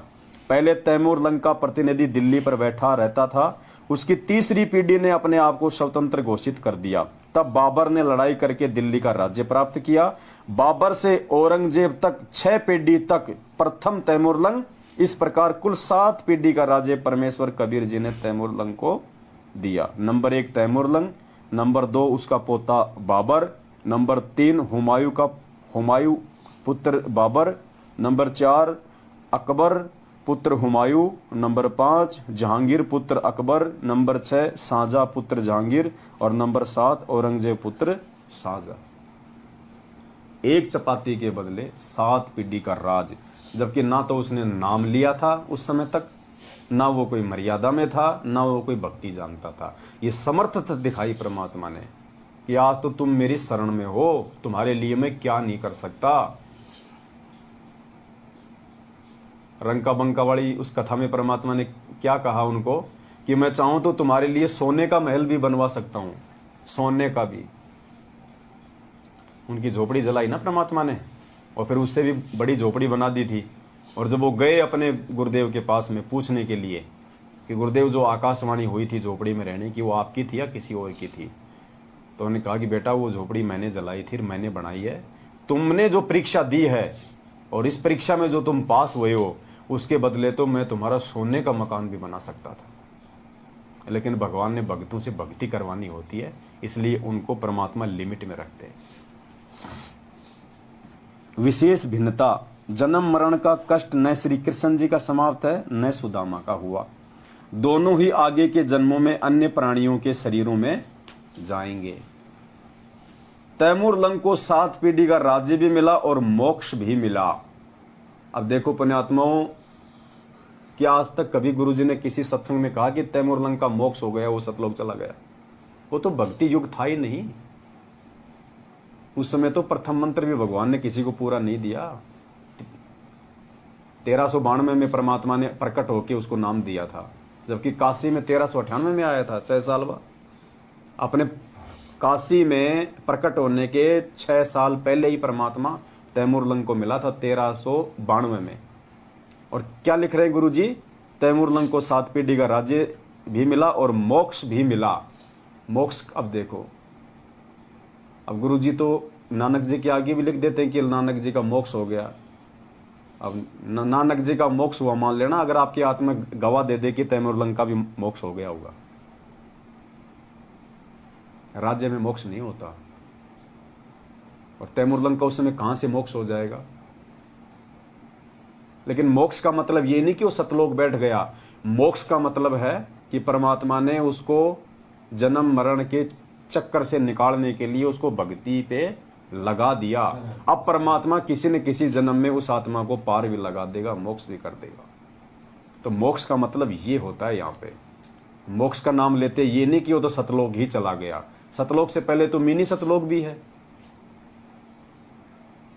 पहले तैमूर लंग का प्रतिनिधि दिल्ली पर बैठा रहता था। उसकी तीसरी पीढ़ी ने अपने आप को स्वतंत्र घोषित कर दिया। तब बाबर ने लड़ाई करके दिल्ली का राज्य प्राप्त किया। बाबर से औरंगजेब तक 6 पीढ़ी तक प्रथम तैमूर लंग। इस प्रकार कुल 7 पीढ़ी का राज्य परमेश्वर कबीर जी ने तैमूर लंग को दिया। नंबर 1 तैमूर लंग, नंबर 2 उसका पोता बाबर, नंबर 3 हुमायूं पुत्र बाबर, नंबर 4 अकबर पुत्र हुमायूं, नंबर 5 जहांगीर पुत्र अकबर, नंबर 6 शाहजहां पुत्र जहांगीर और नंबर 7 औरंगजेब पुत्र शाहजहां। 1 चपाती के बदले 7 पीढ़ी का राज, जबकि ना तो उसने नाम लिया था उस समय तक, ना वो कोई मर्यादा में था, ना वो कोई भक्ति जानता था। ये समर्थता दिखाई परमात्मा ने कि आज तो तुम मेरी शरण में हो, तुम्हारे लिए मैं क्या नहीं कर सकता। रंका बंका वाली उस कथा में परमात्मा ने क्या कहा उनको कि मैं चाहूं तो तुम्हारे लिए सोने का महल भी बनवा सकता हूं, सोने का भी। उनकी झोपड़ी जलाई ना परमात्मा ने, और फिर उससे भी बड़ी झोपड़ी बना दी थी। और जब वो गए अपने गुरुदेव के पास में पूछने के लिए कि गुरुदेव जो आकाशवाणी हुई थी झोपड़ी में रहने की, वो आपकी थी या किसी और की थी, तो उन्होंने कहा कि बेटा वो झोपड़ी मैंने जलाई थी, मैंने बनाई है। तुमने जो परीक्षा दी है और इस परीक्षा में जो तुम पास हुए हो, उसके बदले तो मैं तुम्हारा सोने का मकान भी बना सकता था। लेकिन भगवान ने भक्तों से भक्ति करवानी होती है, इसलिए उनको परमात्मा लिमिट में रखते हैं। विशेष भिन्नता, जन्म मरण का कष्ट न श्री कृष्ण जी का समाप्त है न सुदामा का हुआ। दोनों ही आगे के जन्मों में अन्य प्राणियों के शरीरों में जाएंगे। तैमूर लंग को 7 पीढ़ी का राज्य भी मिला और मोक्ष भी मिला। अब देखो पुण्यात्माओं, कि आज तक कभी गुरुजी ने किसी सत्संग में कहा कि तैमूरलंग का मोक्ष हो गया, वो सतलोक चला गया? वो तो भक्ति युग था ही नहीं। उस समय तो प्रथम मंत्र भी भगवान ने किसी को पूरा नहीं दिया। 1392 में परमात्मा ने प्रकट होकर उसको नाम दिया था, जबकि काशी में 1398 में आया था, 6 साल बाद। अपने काशी में प्रकट होने के 6 साल पहले ही परमात्मा तैमूरलंग को मिला था, 1392 में। और क्या लिख रहे हैं गुरुजी? तैमूरलंग को 7 पीढ़ी का राज्य भी मिला और मोक्ष भी मिला। मोक्ष अब देखो, अब गुरुजी तो नानक जी के आगे भी लिख देते हैं कि नानक जी का मोक्ष हो गया। अब नानक जी का मोक्ष हुआ मान लेना, अगर आपकी आत्मा गवाह दे दे कि तैमूरलंग का भी मोक्ष हो गया होगा। राज्य में मोक्ष नहीं होता, और तैमूरलंग का उस समय कहां से मोक्ष हो जाएगा? लेकिन मोक्ष का मतलब ये नहीं कि वो सतलोक बैठ गया। मोक्ष का मतलब है कि परमात्मा ने उसको जन्म मरण के चक्कर से निकालने के लिए उसको भक्ति पे लगा दिया। अब परमात्मा किसी न किसी जन्म में उस आत्मा को पार भी लगा देगा, मोक्ष भी कर देगा। तो मोक्ष का मतलब ये होता है। यहाँ पे मोक्ष का नाम लेते ये नहीं कि वो तो सतलोक ही चला गया। सतलोक से पहले तो मिनी सतलोक भी है।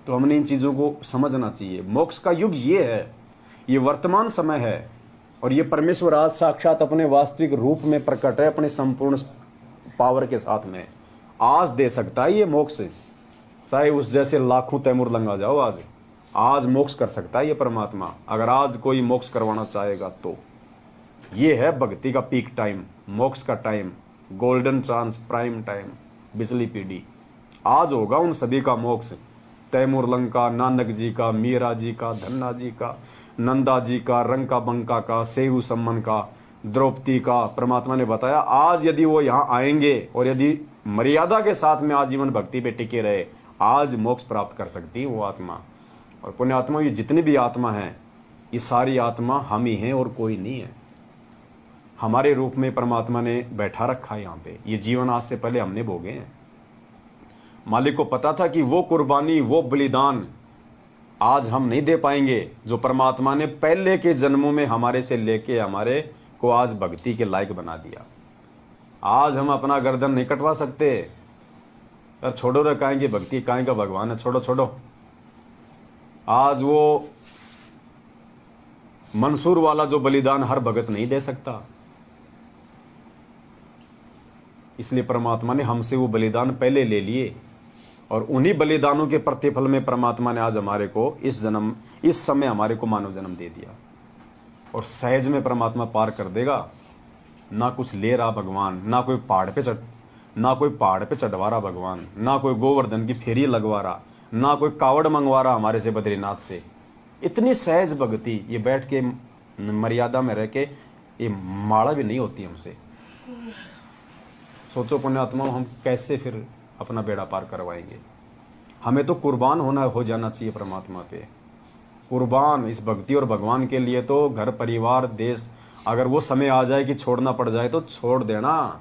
तो हमने इन चीजों को समझना चाहिए। मोक्ष का युग ये है, ये वर्तमान समय है, और ये परमेश्वर आज साक्षात अपने वास्तविक रूप में प्रकट है, अपने संपूर्ण पावर के साथ में आज दे सकता है ये मोक्ष। चाहे उस जैसे लाखों तैमूरलंग आ जाओ, आज मोक्ष कर सकता है ये परमात्मा। अगर आज कोई मोक्ष करवाना चाहेगा तो ये है भक्ति का पीक टाइम, मोक्ष का time, golden chance, prime time, बिजली पीढ़ी। आज होगा उन सभी का मोक्ष, तैमूरलंग का, नानक जी का, मीरा जी का, धन्ना जी का, नंदा जी का, रंका बंका का, सेहू सम्मन का, द्रौपदी का। परमात्मा ने बताया आज यदि वो यहाँ आएंगे और यदि मर्यादा के साथ में आजीवन भक्ति पे टिके रहे, आज मोक्ष प्राप्त कर सकती है वो आत्मा। और पुण्य आत्मा, ये जितनी भी आत्मा है, ये सारी आत्मा हम ही हैं और कोई नहीं है। हमारे रूप में परमात्मा ने बैठा रखा है यहाँ पे। ये जीवन आज से पहले हमने भोगे हैं। मालिक को पता था कि वो कुर्बानी, वो बलिदान आज हम नहीं दे पाएंगे जो परमात्मा ने पहले के जन्मों में हमारे से लेके हमारे को आज भक्ति के लायक बना दिया। आज हम अपना गर्दन नहीं कटवा सकते। यार छोड़ो रे, काहेंगे भक्ति, काहेंगे भगवान है, छोड़ो छोड़ो। आज वो मंसूर वाला जो बलिदान हर भगत नहीं दे सकता, इसलिए परमात्मा ने हमसे वो बलिदान पहले ले लिए, और उन्हीं बलिदानों के प्रतिफल में परमात्मा ने आज हमारे को इस समय हमारे को मानव जन्म दे दिया। और सहज में परमात्मा पार कर देगा। ना कुछ ले रहा भगवान, ना कोई पहाड़ पे चढ़वा रहा भगवान, ना कोई गोवर्धन की फेरी लगवा रहा, ना कोई कावड़ मंगवा रहा हमारे से बद्रीनाथ से। इतनी सहज भक्ति, ये बैठ के मर्यादा में रह के ये माड़ा भी नहीं होती हमसे। सोचो पुण्यात्माओं, हम कैसे फिर अपना बेड़ा पार करवाएंगे? हमें तो कुर्बान हो जाना चाहिए परमात्मा पे। कुर्बान इस भक्ति और भगवान के लिए तो घर परिवार देश, अगर वो समय आ जाए कि छोड़ना पड़ जाए तो छोड़ देना।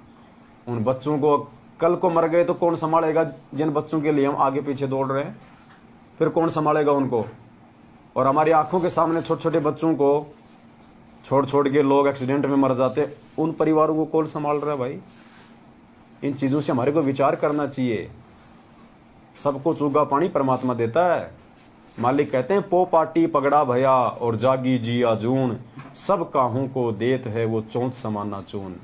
उन बच्चों को कल को मर गए तो कौन संभालेगा? जिन बच्चों के लिए हम आगे पीछे दौड़ रहे हैं, फिर कौन संभालेगा उनको? और हमारी आंखों के सामने छोटे छोटे बच्चों को छोड़ के लोग एक्सीडेंट में मर जाते, उन परिवारों को कौन संभाल रहा है भाई? इन चीजों से हमारे को विचार करना चाहिए। सबको चूगा पानी परमात्मा देता है। मालिक कहते हैं, पो पाटी पगड़ा भया और जागी जी आजून, सब काहू को देत है वो चौंत समाना चून।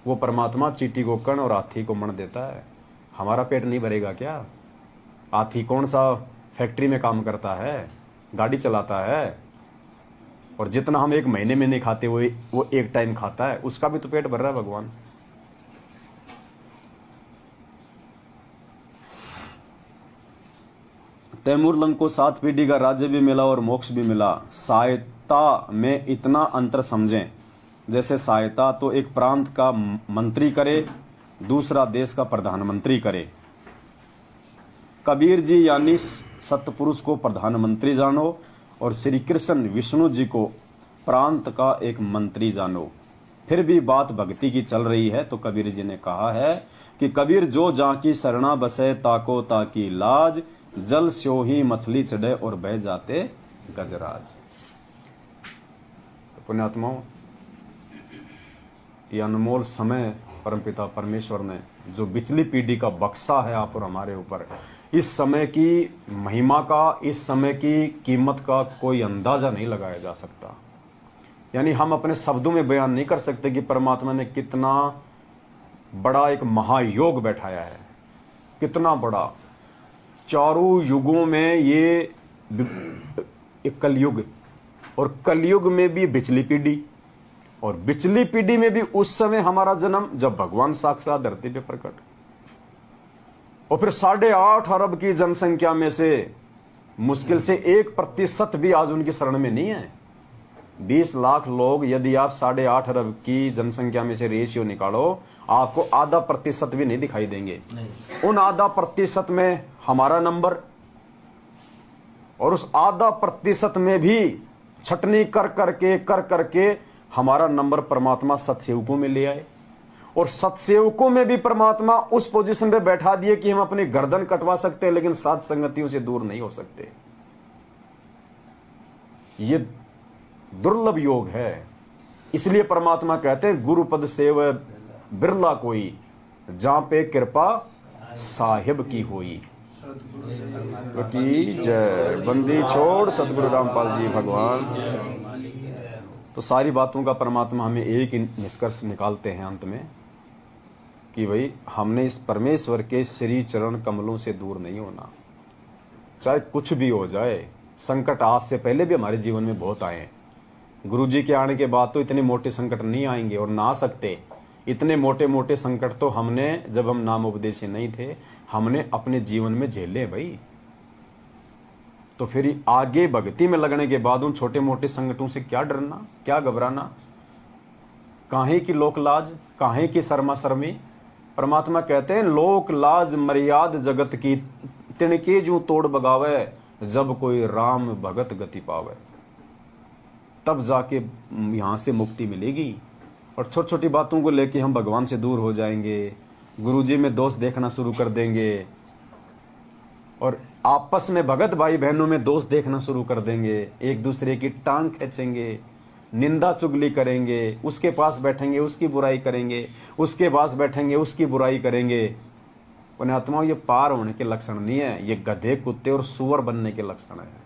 वो परमात्मा चीटी को कण और हाथी को मण देता है। हमारा पेट नहीं भरेगा क्या? हाथी कौन सा फैक्ट्री में काम करता है, गाड़ी चलाता है, और जितना हम एक महीने में नहीं खाते वो एक टाइम खाता है, उसका भी तो पेट भर रहा है भगवान। तैमूरलंग को 7 पीढ़ी का राज्य भी मिला और मोक्ष भी मिला। सहायता में इतना अंतर समझें, जैसे सहायता तो एक प्रांत का मंत्री करे, दूसरा देश का प्रधानमंत्री करे। कबीर जी यानी सतपुरुष को प्रधानमंत्री जानो, और श्री कृष्ण विष्णु जी को प्रांत का एक मंत्री जानो। फिर भी बात भक्ति की चल रही है तो कबीर जी ने कहा है कि कबीर जो जाकी शरणा बसे ताको ताकी लाज, जल स्यो ही मछली चढ़े और बह जाते गजराज। पुण्यात्माओं, ये अनमोल समय परमपिता परमेश्वर ने जो पिछली पीढ़ी का बक्सा है आप और हमारे ऊपर, इस समय की महिमा का, इस समय की कीमत का कोई अंदाजा नहीं लगाया जा सकता। यानी हम अपने शब्दों में बयान नहीं कर सकते कि परमात्मा ने कितना बड़ा एक महायोग बैठाया है, कितना बड़ा। चारों युगों में ये एक कलयुग, और कलयुग में भी बिचली पीढ़ी, और बिचली पीढ़ी में भी उस समय हमारा जन्म जब भगवान साक्षात धरती पे प्रकट, और फिर 8.5 अरब की जनसंख्या में से मुश्किल से 1% भी आज उनकी शरण में नहीं है। 20 लाख लोग, यदि आप 8.5 अरब की जनसंख्या में से रेशियो निकालो, आपको आधा प्रतिशत भी नहीं दिखाई देंगे। उन आधा प्रतिशत में हमारा नंबर, और उस आधा प्रतिशत में भी छटनी कर करके हमारा नंबर परमात्मा सतसेवकों में ले आए, और सतसेवकों में भी परमात्मा उस पोजीशन पे बैठा दिए कि हम अपनी गर्दन कटवा सकते हैं लेकिन सात संगतियों से दूर नहीं हो सकते। ये दुर्लभ योग है। इसलिए परमात्मा कहते हैं गुरुपद सेव बिरला कोई, जहां पे कृपा साहिब की होई। की जय। बंदी छोड़ सतगुरु रामपाल जी भगवान। तो सारी बातों का परमात्मा हमें एक ही निष्कर्ष निकालते हैं अंत में कि भाई हमने इस परमेश्वर के श्री चरण कमलों से दूर नहीं होना, चाहे कुछ भी हो जाए। संकट आज से पहले भी हमारे जीवन में बहुत आए हैं। गुरु जी के आने के बाद तो इतने मोटे संकट नहीं आएंगे और ना आ सकते। इतने मोटे मोटे संकट तो हमने, जब हम नाम उपदेशी नहीं थे, हमने अपने जीवन में झेले भाई। तो फिर आगे भक्ति में लगने के बाद उन छोटे मोटे संकटों से क्या डरना, क्या घबराना, काहे की लोक लाज, काहे की शर्मा शर्मी। परमात्मा कहते हैं लोक लाज मर्याद जगत की, तिनके जो तोड़ बगावे, जब कोई राम भगत गति पावे। तब जाके यहां से मुक्ति मिलेगी। और छोटी छोटी बातों को लेके हम भगवान से दूर हो जाएंगे, गुरुजी में दोष देखना शुरू कर देंगे, और आपस में भगत भाई बहनों में दोष देखना शुरू कर देंगे, एक दूसरे की टांग खींचेंगे, निंदा चुगली करेंगे, उसके पास बैठेंगे उसकी बुराई करेंगे, उसके पास बैठेंगे उसकी बुराई करेंगे। पुण्यात्माओं, ये पार होने के लक्षण नहीं है, ये गधे कुत्ते और सुअर बनने के लक्षण है।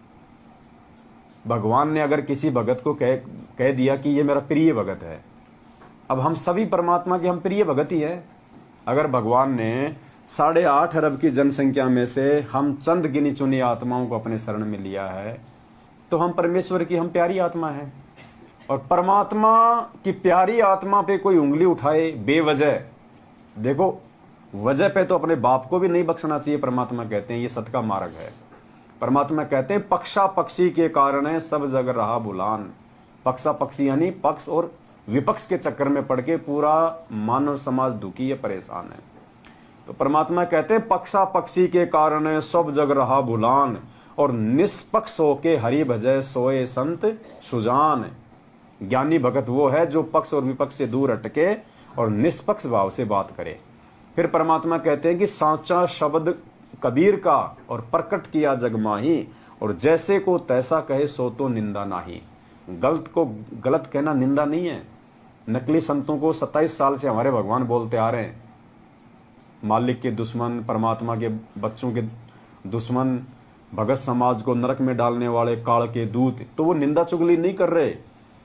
भगवान ने अगर किसी भगत को कह दिया कि ये मेरा प्रिय भगत है, अब हम सभी परमात्मा के हम प्रिय भगत ही है। अगर भगवान ने 8.5 अरब की जनसंख्या में से हम चंद गिनी चुनी आत्माओं को अपने शरण में लिया है, तो हम परमेश्वर की हम प्यारी आत्मा है। और परमात्मा की प्यारी आत्मा पे कोई उंगली उठाए बेवजह, देखो वजह पे तो अपने बाप को भी नहीं बख्शना चाहिए। परमात्मा कहते हैं ये सत का मार्ग है। परमात्मा कहते हैं पक्षा पक्षी के कारण है सब जग रहा बुलान। पक्षा पक्षी यानी पक्ष और विपक्ष के चक्कर में पड़ के पूरा मानव समाज दुखी है, परेशान है। तो परमात्मा कहते हैं पक्षा पक्षी के कारण है सब जग रहा बुलान, और निष्पक्ष होके हरि भजय सोए संत सुजान। ज्ञानी भगत वो है जो पक्ष और विपक्ष से दूर हटके और निष्पक्ष भाव से बात करे। फिर परमात्मा कहते हैं कि सांचा शब्द कबीर का और प्रकट किया जग माही, और जैसे को तैसा कहे सो तो निंदा नाही। गलत को गलत कहना निंदा नहीं है। नकली संतों को 27 साल से हमारे भगवान बोलते आ रहे हैं, मालिक के दुश्मन, परमात्मा के बच्चों के दुश्मन, भगत समाज को नरक में डालने वाले काल के दूत। तो वो निंदा चुगली नहीं कर रहे,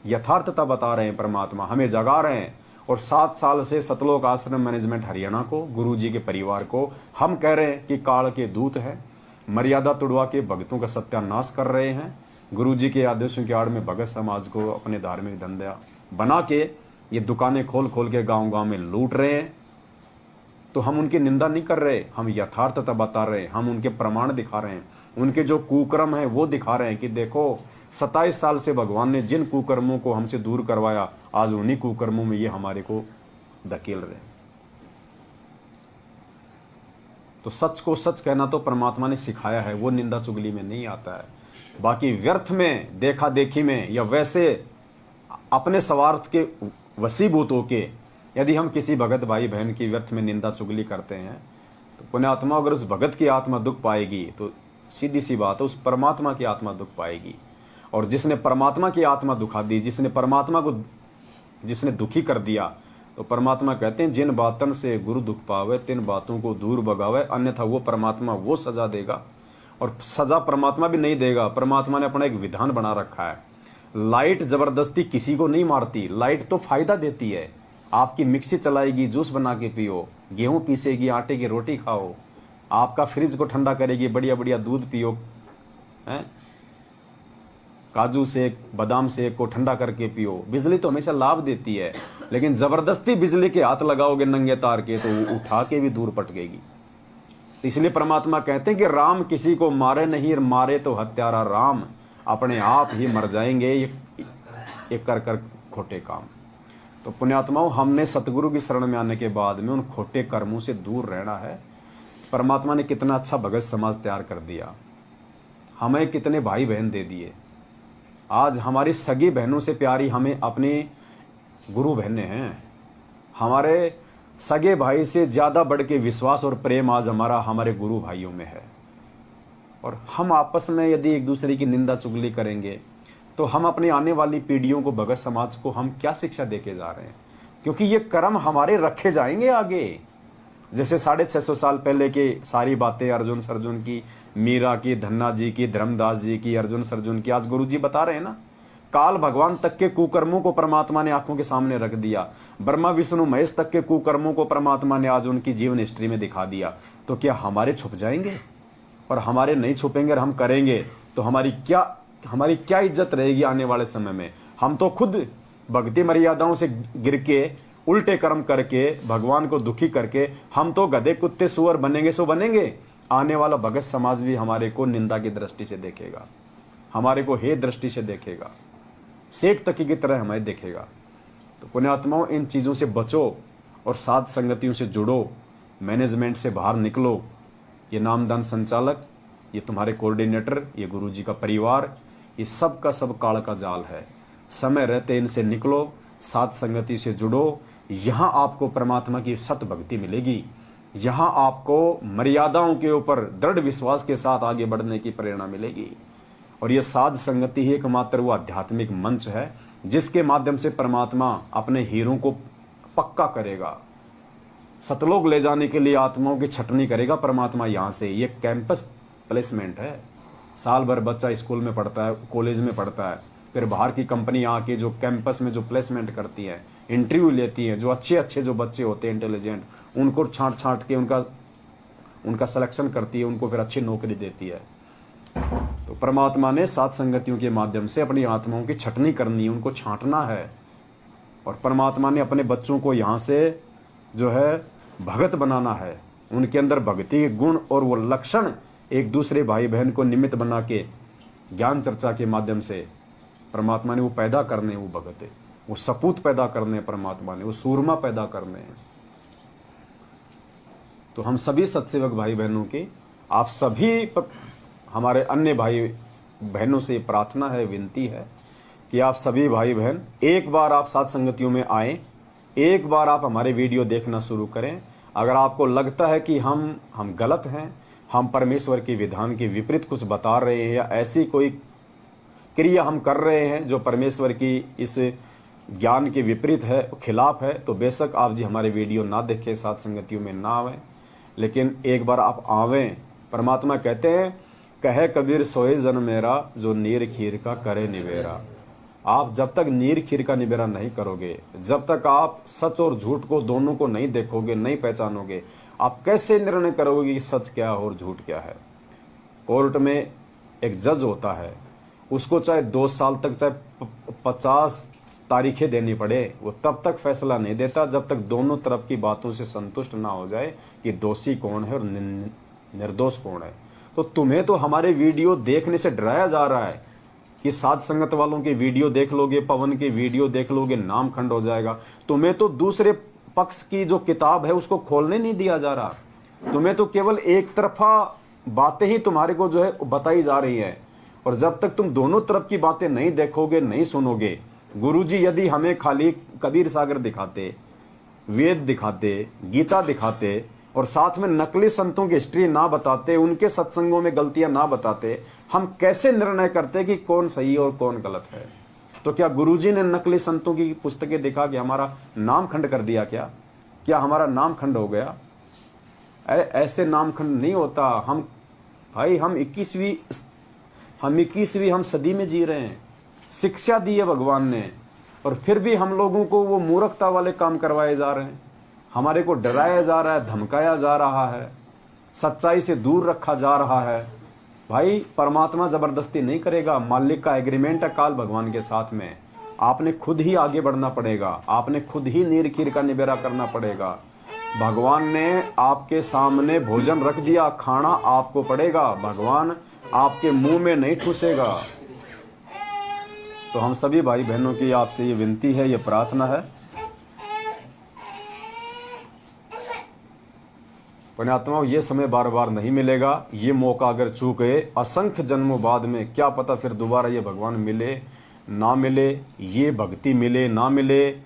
यथार्थता बता रहे हैं। परमात्मा हमें जगा रहे हैं। और 7 साल से सतलोक आश्रम मैनेजमेंट हरियाणा को, गुरु जी के परिवार को हम कह रहे हैं कि काल के दूत है, मर्यादा तुड़वा के भक्तों का सत्यानाश कर रहे हैं। गुरु जी के आदेशों की आड़ में भगत समाज को अपने धार्मिक धंधा बना के ये दुकानें खोल खोल के गांव गांव में लूट रहे हैं। तो हम उनकी निंदा नहीं कर रहे, हम यथार्थता बता रहे हैं, हम उनके प्रमाण दिखा रहे हैं, उनके जो कुकर्म है वो दिखा रहे हैं कि देखो 27 साल से भगवान ने जिन कुकर्मों को हमसे दूर करवाया, आज उन्हीं कुकर्मों में ये हमारे को धकेल रहे हैं। तो सच को सच कहना तो परमात्मा ने सिखाया है, वो निंदा चुगली में नहीं आता है। बाकी व्यर्थ में, देखा देखी में, या वैसे अपने स्वार्थ के वशीभूत होके यदि हम किसी भगत भाई बहन की व्यर्थ में निंदा चुगली करते हैं, तो पुण्यात्मा अगर उस भगत की आत्मा दुख पाएगी तो सीधी सी बात है उस परमात्मा की आत्मा दुख पाएगी। और जिसने परमात्मा की आत्मा दुखा दी, जिसने परमात्मा को जिसने दुखी कर दिया, तो परमात्मा कहते हैं जिन बातन से गुरु दुख पावे तिन बातों को दूर भगावे, अन्यथा वो परमात्मा वो सजा देगा। और सजा परमात्मा भी नहीं देगा, परमात्मा ने अपना एक विधान बना रखा है। लाइट जबरदस्ती किसी को नहीं मारती, लाइट तो फायदा देती है। आपकी मिक्सी चलाएगी, जूस बना के पियो, गेहूं पीसेगी, आटे की रोटी खाओ, आपका फ्रिज को ठंडा करेगी, बढ़िया बढ़िया दूध पियो, हैं, काजू शेक, बादाम शेक को ठंडा करके पियो। बिजली तो हमेशा लाभ देती है, लेकिन जबरदस्ती बिजली के हाथ लगाओगे नंगे तार के तो वो उठा के भी दूर पटकेगी। तो इसलिए परमात्मा कहते हैं कि राम किसी को मारे नहीं, मारे तो हत्यारा राम, अपने आप ही मर जाएंगे ये कर कर खोटे काम। तो पुण्यात्माओं, हमने सतगुरु की शरण में आने के बाद में उन खोटे कर्मों से दूर रहना है। परमात्मा ने कितना अच्छा भगत समाज तैयार कर दिया, हमें कितने भाई बहन दे दिए। आज हमारी सगी बहनों से प्यारी हमें अपने गुरु बहनें हैं। हमारे सगे भाई से ज्यादा बढ़ के विश्वास और प्रेम आज हमारे गुरु भाइयों में है। और हम आपस में यदि एक दूसरे की निंदा चुगली करेंगे तो हम अपनी आने वाली पीढ़ियों को, भगत समाज को हम क्या शिक्षा देके जा रहे हैं? क्योंकि ये कर्म हमारे रखे जाएंगे आगे। जैसे 650 साल पहले की सारी बातें अर्जुन सर्जुन की, मीरा की, धन्ना जी की, धर्मदास जी की, अर्जुन सर्जुन की, आज गुरु जी बता रहे हैं ना। काल भगवान तक के कुकर्मों को परमात्मा ने आंखों के सामने रख दिया। ब्रह्मा विष्णु महेश तक के कुकर्मों को परमात्मा ने आज उनकी जीवन हिस्ट्री में दिखा दिया। तो क्या हमारे छुप जाएंगे? और हमारे नहीं छुपेंगे और हम करेंगे तो हमारी क्या इज्जत रहेगी आने वाले समय में? हम तो खुद भक्ति मर्यादाओं से गिर के, उल्टे कर्म करके, भगवान को दुखी करके हम तो गधे कुत्ते सुअर बनेंगे सो बनेंगे। आने वाला भगत समाज भी हमारे को निंदा की दृष्टि से देखेगा, हमारे को हे दृष्टि से देखेगा, शेख तकी की तरह हमें देखेगा। तो पुण्यात्माओं, इन चीजों से बचो और साध संगतियों से जुड़ो, मैनेजमेंट से बाहर निकलो। ये नामदान संचालक, ये तुम्हारे कोऑर्डिनेटर, ये गुरु जी का परिवार, ये सब का सब काल का जाल है। समय रहते इनसे निकलो, साध संगति से जुड़ो। यहां आपको परमात्मा की सत भक्ति मिलेगी, यहां आपको मर्यादाओं के ऊपर दृढ़ विश्वास के साथ आगे बढ़ने की प्रेरणा मिलेगी। और यह साध संगति ही एकमात्र वो आध्यात्मिक मंच है जिसके माध्यम से परमात्मा अपने हीरों को पक्का करेगा, सतलोक ले जाने के लिए आत्माओं की छटनी करेगा परमात्मा। यहां से ये कैंपस प्लेसमेंट है। साल भर बच्चा स्कूल में पढ़ता है, कॉलेज में पढ़ता है, फिर बाहर की कंपनी आके जो कैंपस में जो प्लेसमेंट करती है, इंटरव्यू लेती है, जो अच्छे जो बच्चे होते हैं इंटेलिजेंट, उनको छांट के उनका सिलेक्शन करती है, उनको फिर अच्छी नौकरी देती है। तो परमात्मा ने साध संगतियों के माध्यम से अपनी आत्माओं की छटनी करनी है, उनको छांटना है। और परमात्मा ने अपने बच्चों को यहाँ से जो है भगत बनाना है। उनके अंदर भक्ति के गुण और वो लक्षण एक दूसरे भाई बहन को निमित्त बना के ज्ञान चर्चा के माध्यम से परमात्मा ने वो पैदा करने, वो भगत है, वो सपूत पैदा करने परमात्मा ने, वो सूरमा पैदा करने हैं। तो हम सभी सत्सेवक भाई बहनों की, आप सभी हमारे अन्य भाई बहनों से प्रार्थना है, विनती है कि आप सभी भाई बहन एक बार आप साथ संगतियों में आए, एक बार आप हमारे वीडियो देखना शुरू करें। अगर आपको लगता है कि हम गलत हैं, हम परमेश्वर के विधान के विपरीत कुछ बता रहे हैं या ऐसी कोई क्रिया हम कर रहे हैं जो परमेश्वर की इस ज्ञान के विपरीत है, खिलाफ है, तो बेशक आप जी हमारे वीडियो ना देखें, साथ संगतियों में ना आवें, लेकिन एक बार आप आवें। परमात्मा कहते हैं, कहे कबीर सोए जन मेरा, जो नीर खीर का करे निवेरा। आप जब तक नीर खीर का निवेरा नहीं करोगे, जब तक आप सच और झूठ को दोनों को नहीं देखोगे, नहीं पहचानोगे, आप कैसे निर्णय करोगे कि सच क्या है और झूठ क्या है? कोर्ट में एक जज होता है, उसको चाहे 2 साल तक, चाहे 50 तारीखें देनी पड़े, वो तब तक फैसला नहीं देता जब तक दोनों तरफ की बातों से संतुष्ट ना हो जाए कि दोषी कौन है और निर्दोष कौन है। तो तुम्हें तो हमारे वीडियो देखने से डराया जा रहा है कि साध संगत वालों के वीडियो देख लोगे, पवन के वीडियो देख लोगे, नाम खंड हो जाएगा। तुम्हें तो दूसरे पक्ष की जो किताब है उसको खोलने नहीं दिया जा रहा। तुम्हें तो केवल एक तरफा बातें ही तुम्हारे को जो है बताई जा रही है। और जब तक तुम दोनों तरफ की बातें नहीं देखोगे, नहीं सुनोगे, गुरुजी यदि हमें खाली कबीर सागर दिखाते, वेद दिखाते, गीता दिखाते और साथ में नकली संतों की हिस्ट्री ना बताते, उनके सत्संगों में गलतियां ना बताते, हम कैसे निर्णय करते कि कौन सही और कौन गलत है? तो क्या गुरुजी ने नकली संतों की पुस्तकें दिखा के हमारा नाम खंड कर दिया? क्या हमारा नाम खंड हो गया? ऐसे नाम खंड नहीं होता। हम भाई हम 21वीं हम सदी में जी रहे हैं। शिक्षा दी है भगवान ने, और फिर भी हम लोगों को वो मूर्खता वाले काम करवाए जा रहे हैं। हमारे को डराया जा रहा है, धमकाया जा रहा है, सच्चाई से दूर रखा जा रहा है। भाई परमात्मा जबरदस्ती नहीं करेगा, मालिक का एग्रीमेंट है काल भगवान के साथ में। आपने खुद ही आगे बढ़ना पड़ेगा, आपने खुद ही नीर कीर का निबेरा करना पड़ेगा। भगवान ने आपके सामने भोजन रख दिया, खाना आपको पड़ेगा। भगवान आपके मुंह में नहीं ठूसेगा। तो हम सभी भाई बहनों की आपसे ये विनती है, ये प्रार्थना है, पुण्यात्माओं, ये समय बार बार नहीं मिलेगा। ये मौका अगर चूक गए, असंख्य जन्मों बाद में क्या पता फिर दोबारा ये भगवान मिले ना मिले, ये भक्ति मिले ना मिले,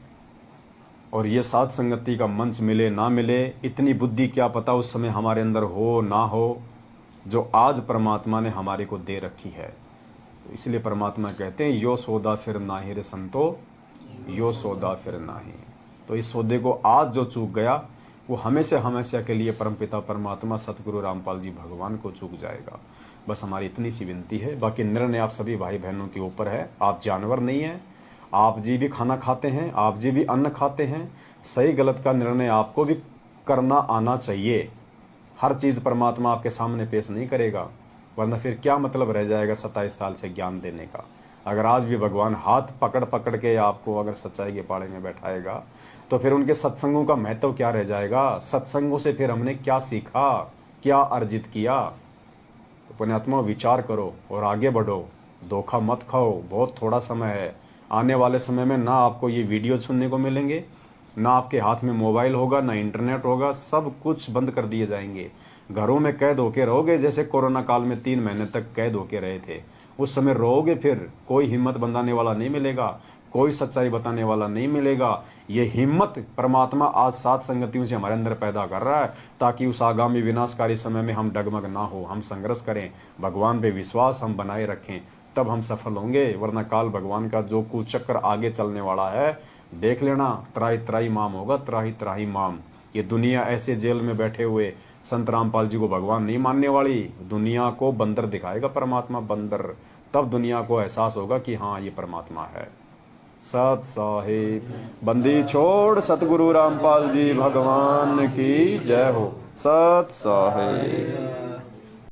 और ये साथ संगति का मंच मिले ना मिले। इतनी बुद्धि क्या पता उस समय हमारे अंदर हो ना हो, जो आज परमात्मा ने हमारे को दे रखी है। तो इसलिए परमात्मा कहते हैं, यो सौदा फिर नाहि रे संतो, यो सौदा फिर नाहि। तो इस सौदे को आज जो चूक गया, वो हमेशा हमेशा के लिए परमपिता परमात्मा सतगुरु रामपाल जी भगवान को चूक जाएगा। बस हमारी इतनी सी विनती है। बाकी निर्णय आप सभी भाई बहनों के ऊपर है। आप जानवर नहीं हैं, आप जी भी खाना खाते हैं, आप जी भी अन्न खाते हैं। सही गलत का निर्णय आपको भी करना आना चाहिए। हर चीज परमात्मा आपके सामने पेश नहीं करेगा, वरना फिर क्या मतलब रह जाएगा 27 साल से ज्ञान देने का। अगर आज भी भगवान हाथ पकड़ पकड़ के आपको अगर सच्चाई के पाड़े में बैठाएगा, तो फिर उनके सत्संगों का महत्व क्या रह जाएगा? सत्संगों से फिर हमने क्या सीखा, क्या अर्जित किया? तो पुण्यात्मा विचार करो और आगे बढ़ो, धोखा मत खाओ। बहुत थोड़ा समय है। आने वाले समय में ना आपको ये वीडियो सुनने को मिलेंगे, ना आपके हाथ में मोबाइल होगा, ना इंटरनेट होगा। सब कुछ बंद कर दिए जाएंगे। घरों में कैद होके रहोगे, जैसे कोरोना काल में 3 महीने तक कैद होके रहे थे। उस समय रहोगे, फिर कोई हिम्मत बंधाने वाला नहीं मिलेगा, कोई सच्चाई बताने वाला नहीं मिलेगा। ये हिम्मत परमात्मा आज सात संगतियों से हमारे अंदर पैदा कर रहा है, ताकि उस आगामी विनाशकारी समय में हम डगमग ना हो, हम संघर्ष करें, भगवान पे विश्वास हम बनाए रखें, तब हम सफल होंगे। वरना काल भगवान का जो कुचक्र आगे चलने वाला है, देख लेना, त्राही त्राही माम होगा, त्राही त्राही माम। ये दुनिया ऐसे जेल में बैठे हुए संत रामपाल जी को भगवान नहीं मानने वाली, दुनिया को बंदर दिखाएगा परमात्मा, बंदर। तब दुनिया को एहसास होगा कि हाँ ये परमात्मा है। सत साहिब बंदी छोड़ सतगुरु रामपाल जी भगवान की जय हो। सत साहिब।